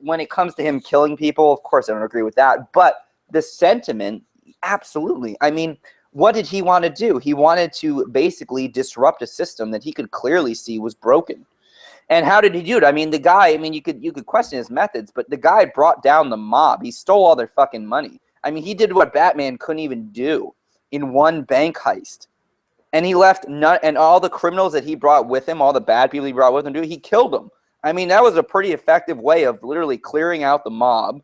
when it comes to him killing people, of course, I don't agree with that. But the sentiment, absolutely. I mean, what did he want to do? He wanted to basically disrupt a system that he could clearly see was broken. And how did he do it? I mean, the guy, you could question his methods, but the guy brought down the mob. He stole all their fucking money. I mean, he did what Batman couldn't even do in one bank heist. And he left and all the criminals that he brought with him, all the bad people he brought with him, he killed them. I mean, that was a pretty effective way of literally clearing out the mob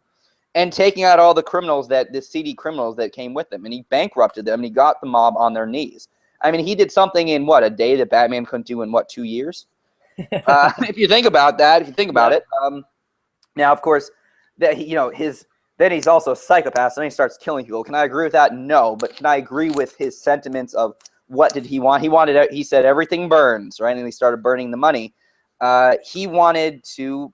and taking out all the criminals, the seedy criminals that came with him. And he bankrupted them, and he got the mob on their knees. I mean, he did something in, what, a day that Batman couldn't do in, what, 2 years? If you think about that, it. Now, of course, that then he's also a psychopath, so then he starts killing people. Can I agree with that? No. But can I agree with his sentiments of what did he want? He said everything burns, right? And he started burning the money. He wanted to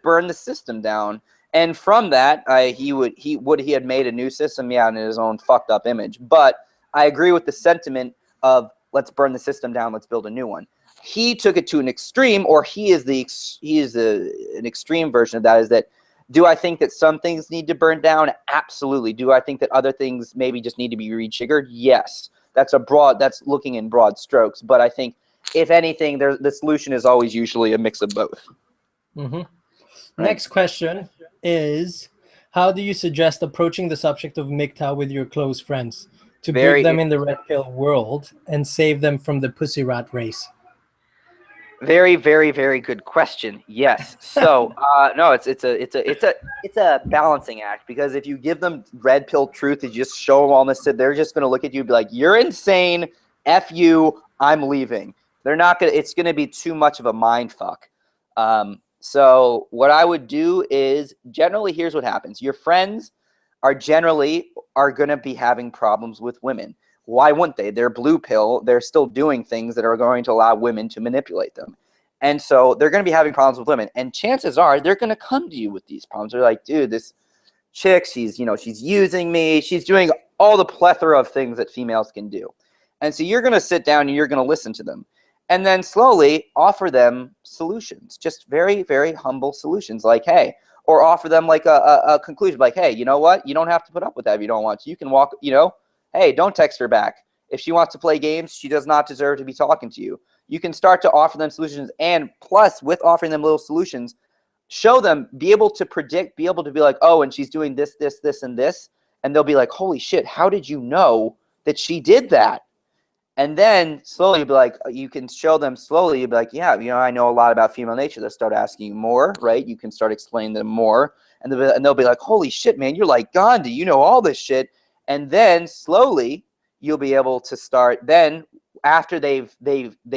burn the system down. And from that, he had made a new system, yeah, in his own fucked up image. But I agree with the sentiment of let's burn the system down, let's build a new one. He took it to an extreme, or he is an extreme version of that. Is that, do I think that some things need to burn down? Absolutely. Do I think that other things maybe just need to be rejiggered? Yes. That's looking in broad strokes. But I think, if anything, the solution is always usually a mix of both. Mm-hmm. Right. Next question is, how do you suggest approaching the subject of MGTOW with your close friends to keep them in the red pill world and save them from the pussy rat race? Very, very, very good question. Yes. So, no, it's a balancing act, because if you give them red pill truth, you just show them all this, they're just going to look at you and be like, "You're insane. F you. I'm leaving." They're not going to. It's going to be too much of a mind fuck. So what I would do is, generally, here's what happens. Your friends are generally going to be having problems with women. Why wouldn't they? They're blue pill. They're still doing things that are going to allow women to manipulate them. And so they're going to be having problems with women. And chances are they're going to come to you with these problems. They're like, dude, this chick, she's using me. She's doing all the plethora of things that females can do. And so you're going to sit down and you're going to listen to them. And then slowly offer them solutions, just very, very humble solutions, like, hey, or offer them like a conclusion, like, hey, you know what? You don't have to put up with that if you don't want to. You can walk, hey, don't text her back. If she wants to play games, she does not deserve to be talking to you. You can start to offer them solutions, and plus, with offering them little solutions, show them, be able to predict, be able to be like, oh, and she's doing this, this, this, and this, and they'll be like, holy shit, how did you know that she did that? And then slowly you'll be like, you can show them slowly, you'll be like, yeah, I know a lot about female nature. They'll start asking you more, right? You can start explaining them more, and they'll be like, holy shit, man, you're like Gandhi, you know all this shit. And then slowly you'll be able to start, then after they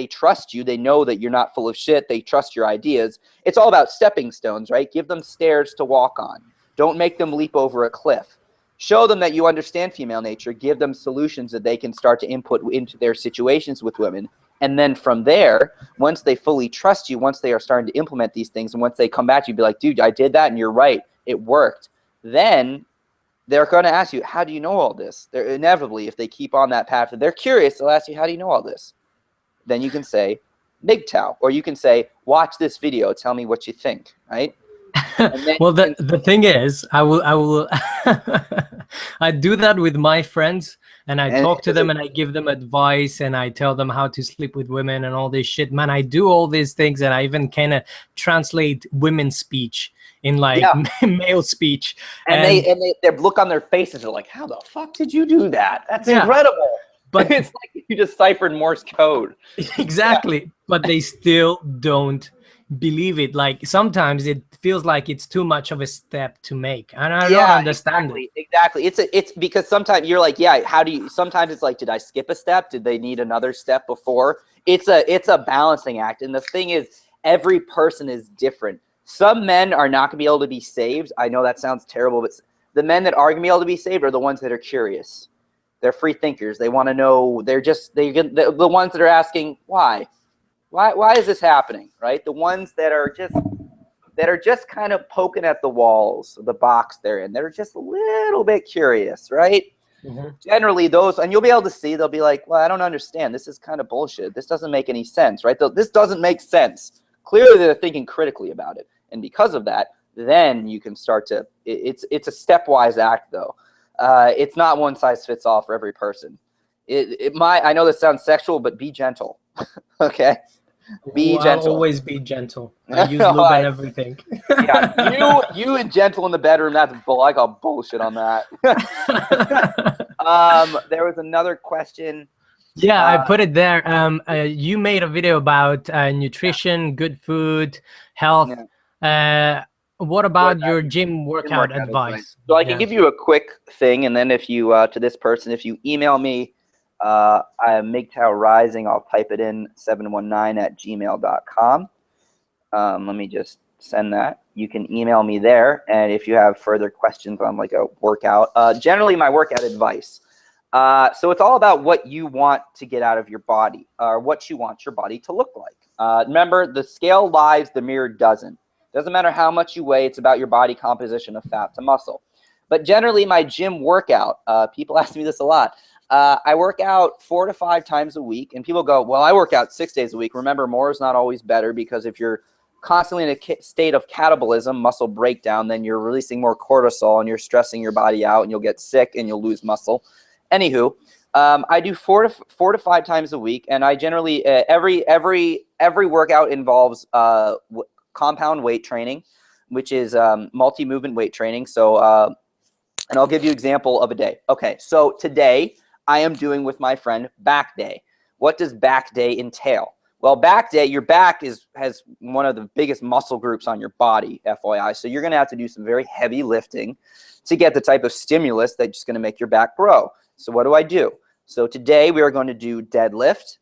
trust you, they know that you're not full of shit, they trust your ideas. It's all about stepping stones, right? Give them stairs to walk on. Don't make them leap over a cliff. Show them that you understand female nature. Give them solutions that they can start to input into their situations with women. And then from there, once they fully trust you, once they are starting to implement these things, and once they come back to you, be like, dude, I did that and you're right, it worked. Then they're going to ask you, how do you know all this? They're inevitably, if they keep on that path, if they're curious, they'll ask you, how do you know all this? Then you can say, MGTOW, or you can say, watch this video, tell me what you think, right? Well, the thing is, I will I do that with my friends, and I talk to them and I give them advice and I tell them how to sleep with women and all this shit. Man, I do all these things, and I even kind of translate women's speech in like male speech. And they look on their faces, they're like, how the fuck did you do that? That's incredible. But it's like you deciphered Morse code. Exactly. But they still don't believe it. Like sometimes it feels like it's too much of a step to make, and I don't understand it. Exactly. It's because sometimes you're like, how do you? Sometimes it's like, did I skip a step? Did they need another step before? It's a balancing act, and the thing is, every person is different. Some men are not gonna be able to be saved. I know that sounds terrible, but the men that are gonna be able to be saved are the ones that are curious. They're free thinkers. They want to know. They're the ones that are asking why. Why is this happening, right? The ones that are just kind of poking at the walls, the box they're in. They're just a little bit curious, right? Mm-hmm. Generally, those, and you'll be able to see, they'll be like, well, I don't understand. This is kind of bullshit. This doesn't make any sense, right? This doesn't make sense. Clearly, they're thinking critically about it. And because of that, then you can start to, it's a stepwise act, though. It's not one size fits all for every person. I know this sounds sexual, but be gentle, okay? Be gentle. I'll always be gentle. I use lube and everything. You and gentle in the bedroom. That's I got bullshit on that. There was another question. Yeah, I put it there. You made a video about nutrition, good food, health. What about your gym workout advice? So I can give you a quick thing, and then if you to this person, if you email me, I am MGTOW Rising. I'll type it in 719@gmail.com. Let me just send that. you can email me there. And if you have further questions on like a workout, generally my workout advice. So it's all about what you want to get out of your body, or what you want your body to look like. Remember, the scale lies, the mirror doesn't. Doesn't matter how much you weigh, it's about your body composition of fat to muscle. But generally my gym workout, people ask me this a lot. I work out 4 to 5 times a week, and people go, well, I work out 6 days a week. Remember, more is not always better, because if you're constantly in a state of catabolism, muscle breakdown, then you're releasing more cortisol and you're stressing your body out, and you'll get sick and you'll lose muscle. Anywho, I do 4 to 5 times a week, and I generally every workout involves compound weight training, which is multi-movement weight training. So, and I'll give you an example of a day. Okay, so today I am doing with my friend back day. What does back day entail? Well, back day, your back has one of the biggest muscle groups on your body, FYI. So you're going to have to do some very heavy lifting to get the type of stimulus that's just going to make your back grow. So what do I do? So today we are going to do deadlift.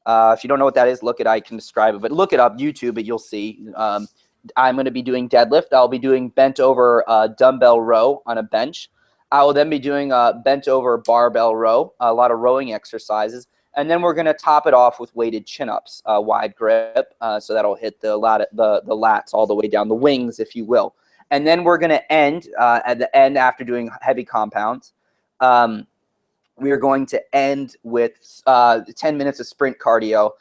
If you don't know what that is, look it. I can describe it, but look it up, YouTube it, you'll see. I'm going to be doing deadlift. I'll be doing bent over dumbbell row on a bench. I will then be doing bent over barbell row, a lot of rowing exercises. And then we're going to top it off with weighted chin-ups, wide grip. So that'll hit the lats all the way down the wings, if you will. And then we're going to end at the end, after doing heavy compounds. We are going to end with 10 minutes of sprint cardio,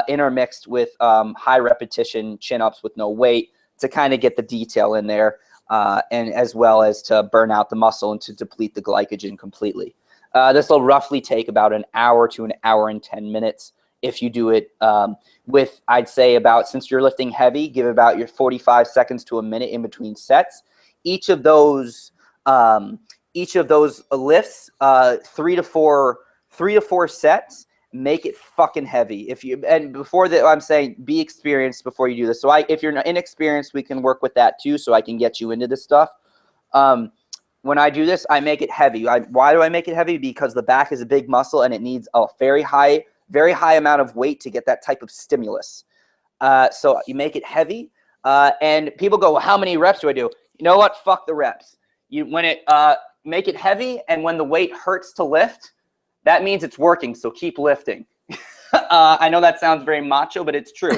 intermixed with high repetition chin-ups with no weight, to kind of get the detail in there, and as well as to burn out the muscle and to deplete the glycogen completely. This will roughly take about an hour to an hour and 10 minutes if you do it with, I'd say about, since you're lifting heavy, give about your 45 seconds to a minute in between sets. Each of those lifts, 3 to 4 sets, make it fucking heavy. And before that, I'm saying be experienced before you do this. So if you're inexperienced, we can work with that too, so I can get you into this stuff. When I do this, I make it heavy. Why do I make it heavy? Because the back is a big muscle and it needs a very high amount of weight to get that type of stimulus. So you make it heavy, and people go, well, how many reps do I do? You know what? Fuck the reps. Make it heavy, and when the weight hurts to lift, that means it's working, so keep lifting. I know that sounds very macho, but it's true.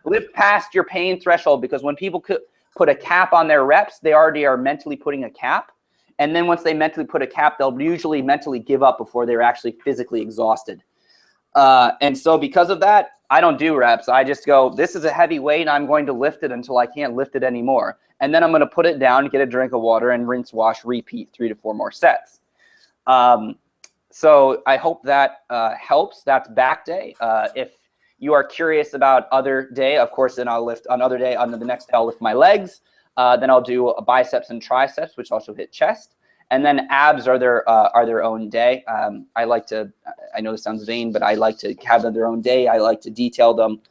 Lift past your pain threshold, because when people put a cap on their reps, they already are mentally putting a cap. And then once they mentally put a cap, they'll usually mentally give up before they're actually physically exhausted. And so because of that, I don't do reps. I just go, this is a heavy weight, and I'm going to lift it until I can't lift it anymore. And then I'm going to put it down, get a drink of water, and rinse, wash, repeat 3 to 4 more sets. So I hope that helps. That's back day. If you are curious about other day, of course, then I'll lift another day. On the next day, I'll lift my legs. Then I'll do biceps and triceps, which also hit chest. And then abs are their own day. I know this sounds vain, but I like to have their own day. I like to detail them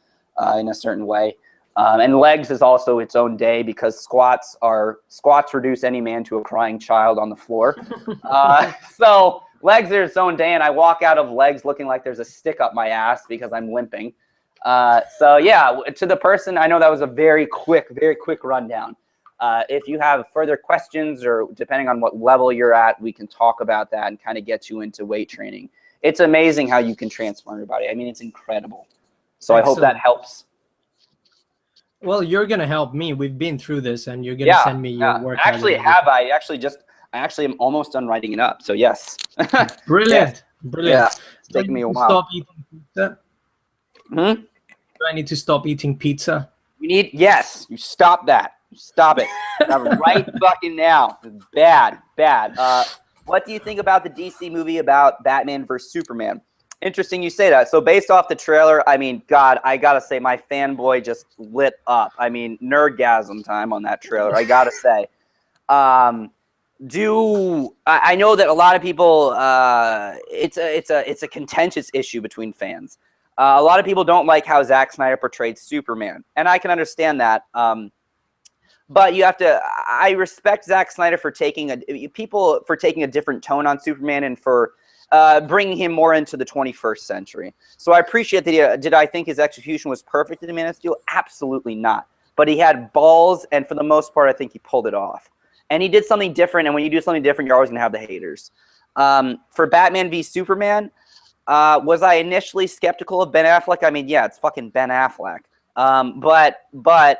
in a certain way. And legs is also its own day, because squats reduce any man to a crying child on the floor. So legs are its own day, and I walk out of legs looking like there's a stick up my ass because I'm limping. So yeah, to the person, I know that was a very quick rundown. If you have further questions, or depending on what level you're at, we can talk about that and kind of get you into weight training. It's amazing how you can transform your body. I mean, it's incredible. So excellent. I hope that helps. Well, you're going to help me. We've been through this, and you're going to send me your work. Actually, I actually am almost done writing it up. So yes. Brilliant. Yes. Brilliant. Yeah, it's taking me a while. Stop eating pizza? Do I need to stop eating pizza? Yes, you stop that. Stop it. Right fucking now. Bad. What do you think about the DC movie about Batman versus Superman? Interesting you say that. So based off the trailer, I mean, God, I gotta say my fanboy just lit up. I mean, nerdgasm time on that trailer, I gotta say. I know that a lot of people, it's a contentious issue between fans. A lot of people don't like how Zack Snyder portrayed Superman, and I can understand that. But you have to. I respect Zack Snyder for taking a different tone on Superman, and for bringing him more into the 21st century. So I appreciate that. Did I think his execution was perfect in Man of Steel? Absolutely not. but he had balls, and for the most part, I think he pulled it off. And he did something different, and when you do something different, you're always going to have the haters. For Batman v Superman, was I initially skeptical of Ben Affleck? I mean, yeah, it's fucking Ben Affleck. But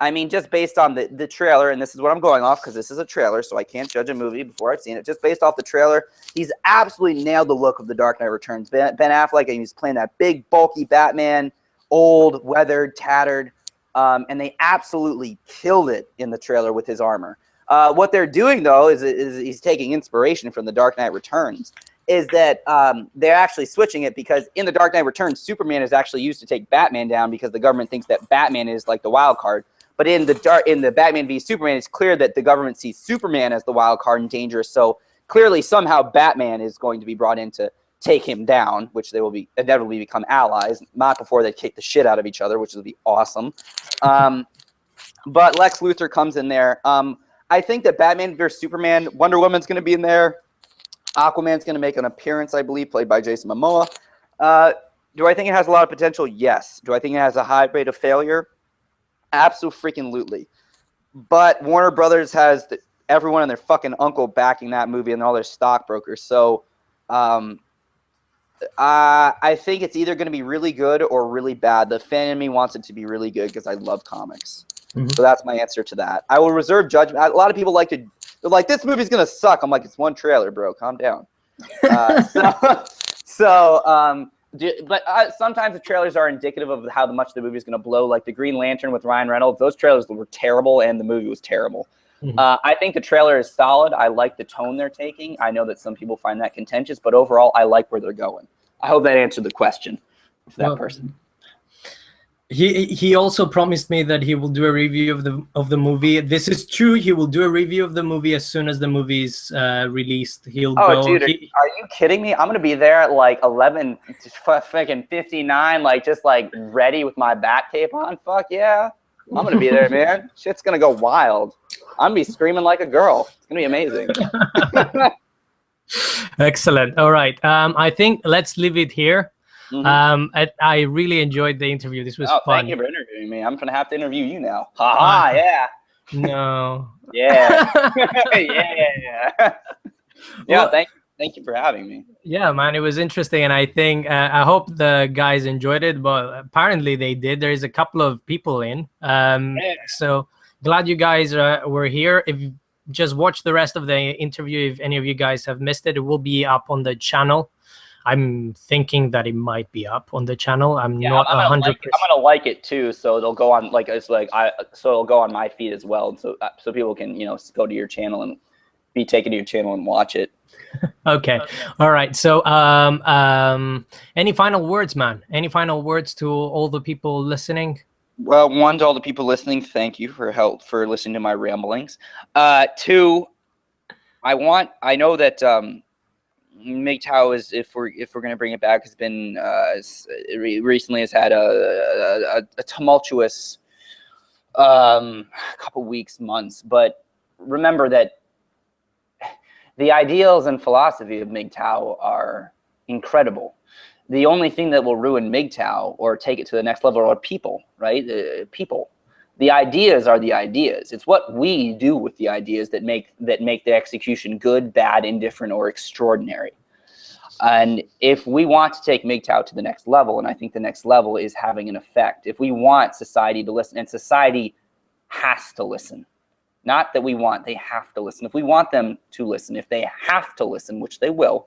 I mean, just based on the trailer, and this is what I'm going off because this is a trailer, so I can't judge a movie before I've seen it. Just based off the trailer, he's absolutely nailed the look of The Dark Knight Returns. Ben Affleck, and he's playing that big, bulky Batman, old, weathered, tattered, and they absolutely killed it in the trailer with his armor. What they're doing, though, is he's taking inspiration from The Dark Knight Returns. Is that they're actually switching it because in The Dark Knight Returns, Superman is actually used to take Batman down because the government thinks that Batman is like the wild card. But in the Batman v Superman, it's clear that the government sees Superman as the wild card and dangerous. So clearly, somehow Batman is going to be brought in to take him down, which they will be inevitably become allies. Not before they kick the shit out of each other, which would be awesome. But Lex Luthor comes in there. I think that Batman vs Superman, Wonder Woman's going to be in there. Aquaman's going to make an appearance, I believe, played by Jason Momoa. Do I think it has a lot of potential? Yes. Do I think it has a high rate of failure? Absolutely. But Warner Brothers has everyone and their fucking uncle backing that movie and all their stockbrokers. So I think it's either going to be really good or really bad. The fan in me wants it to be really good because I love comics. Mm-hmm. So that's my answer to that. I will reserve judgment. A lot of people they're like, this movie's going to suck. I'm like, it's one trailer, bro. Calm down. But sometimes the trailers are indicative of how much the movie is going to blow. Like the Green Lantern with Ryan Reynolds, those trailers were terrible, and the movie was terrible. Mm-hmm. I think the trailer is solid. I like the tone they're taking. I know that some people find that contentious, but overall, I like where they're going. I hope that answered the question for that person. He also promised me that he will do a review of the movie. This is true. He will do a review of the movie as soon as the movie's released. He'll go. Dude, are you kidding me? I'm gonna be there at like 11:59, like just like ready with my bat tape on. Fuck yeah, I'm gonna be there, man. Shit's gonna go wild. I'm gonna be screaming like a girl. It's gonna be amazing. Excellent. All right. I think let's leave it here. Mm-hmm. I really enjoyed the interview. This was fun. Thank you for interviewing me. I'm gonna have to interview you now. Ha yeah. No. Yeah. Yeah. Thank you for having me. Yeah, man, it was interesting, and I think I hope the guys enjoyed it. But apparently they did. There is a couple of people in. So glad you guys were here. If you just watch the rest of the interview, if any of you guys have missed it, it will be up on the channel. I'm thinking that it might be up on the channel. I'm not 100%. I'm gonna like it too, so it'll go on so it'll go on my feed as well, so people can go to your channel and be taken to your channel and watch it. Okay, all right. So any final words, man? Any final words to all the people listening? Well, one, to all the people listening, thank you for listening to my ramblings. Two, I know that MGTOW is, if we're going to bring it back, has been recently has had a tumultuous couple weeks, months. But remember that the ideals and philosophy of MGTOW are incredible. The only thing that will ruin MGTOW or take it to the next level are people, right? People. The ideas are the ideas. It's what we do with the ideas that make the execution good, bad, indifferent, or extraordinary. And if we want to take MGTOW to the next level, and I think the next level is having an effect, if we want society to listen, and society has to listen, not that we want, they have to listen. If we want them to listen, if they have to listen, which they will,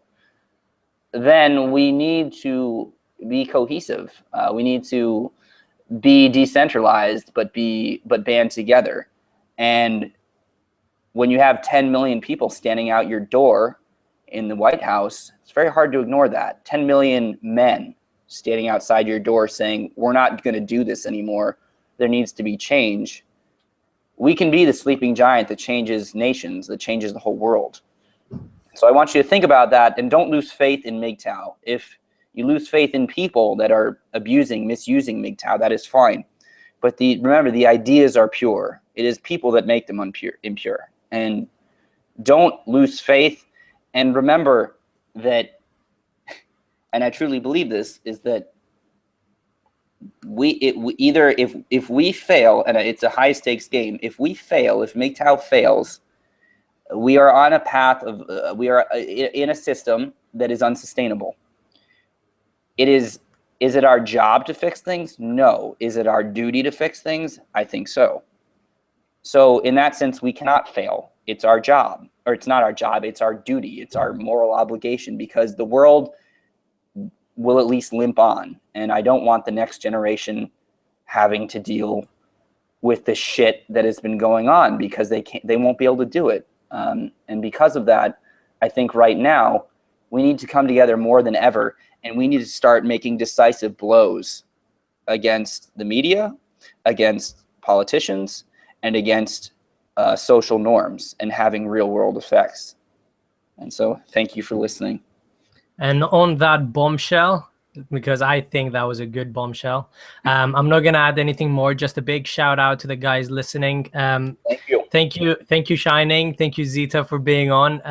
then we need to be cohesive. We need to be decentralized, but band together. And when you have 10 million people standing out your door in the White House, it's very hard to ignore that. 10 million men standing outside your door saying, we're not going to do this anymore. There needs to be change. We can be the sleeping giant that changes nations, that changes the whole world. So I want you to think about that, and don't lose faith in MGTOW. If you lose faith in people that are misusing MGTOW, that is fine. But remember, the ideas are pure. It is people that make them impure. And don't lose faith. And remember that, and I truly believe this, is that either if we fail, and it's a high stakes game, if we fail, if MGTOW fails, we are on a path of we are in a system that is unsustainable. Is it our job to fix things? No. Is it our duty to fix things? I think so. So in that sense, we cannot fail. It's our job, or it's not our job, it's our duty, it's our moral obligation, because the world will at least limp on. And I don't want the next generation having to deal with the shit that has been going on, because they won't be able to do it. And because of that, I think right now we need to come together more than ever, and we need to start making decisive blows against the media, against politicians, and against social norms, and having real world effects. And so thank you for listening. And on that bombshell, because I think that was a good bombshell, I'm not going to add anything more. Just a big shout out to the guys listening. Thank you. Thank you, Shining. Thank you, Zita, for being on.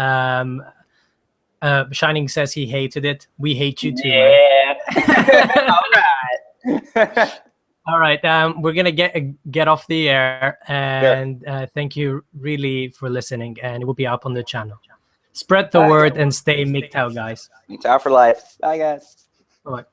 Shining says he hated it. We hate you too, yeah. man. All right. All right. We're going to get off the air. And thank you really for listening. And it will be up on the channel. Spread the word and stay MGTOW, guys. MGTOW for life. Bye, guys. Bye.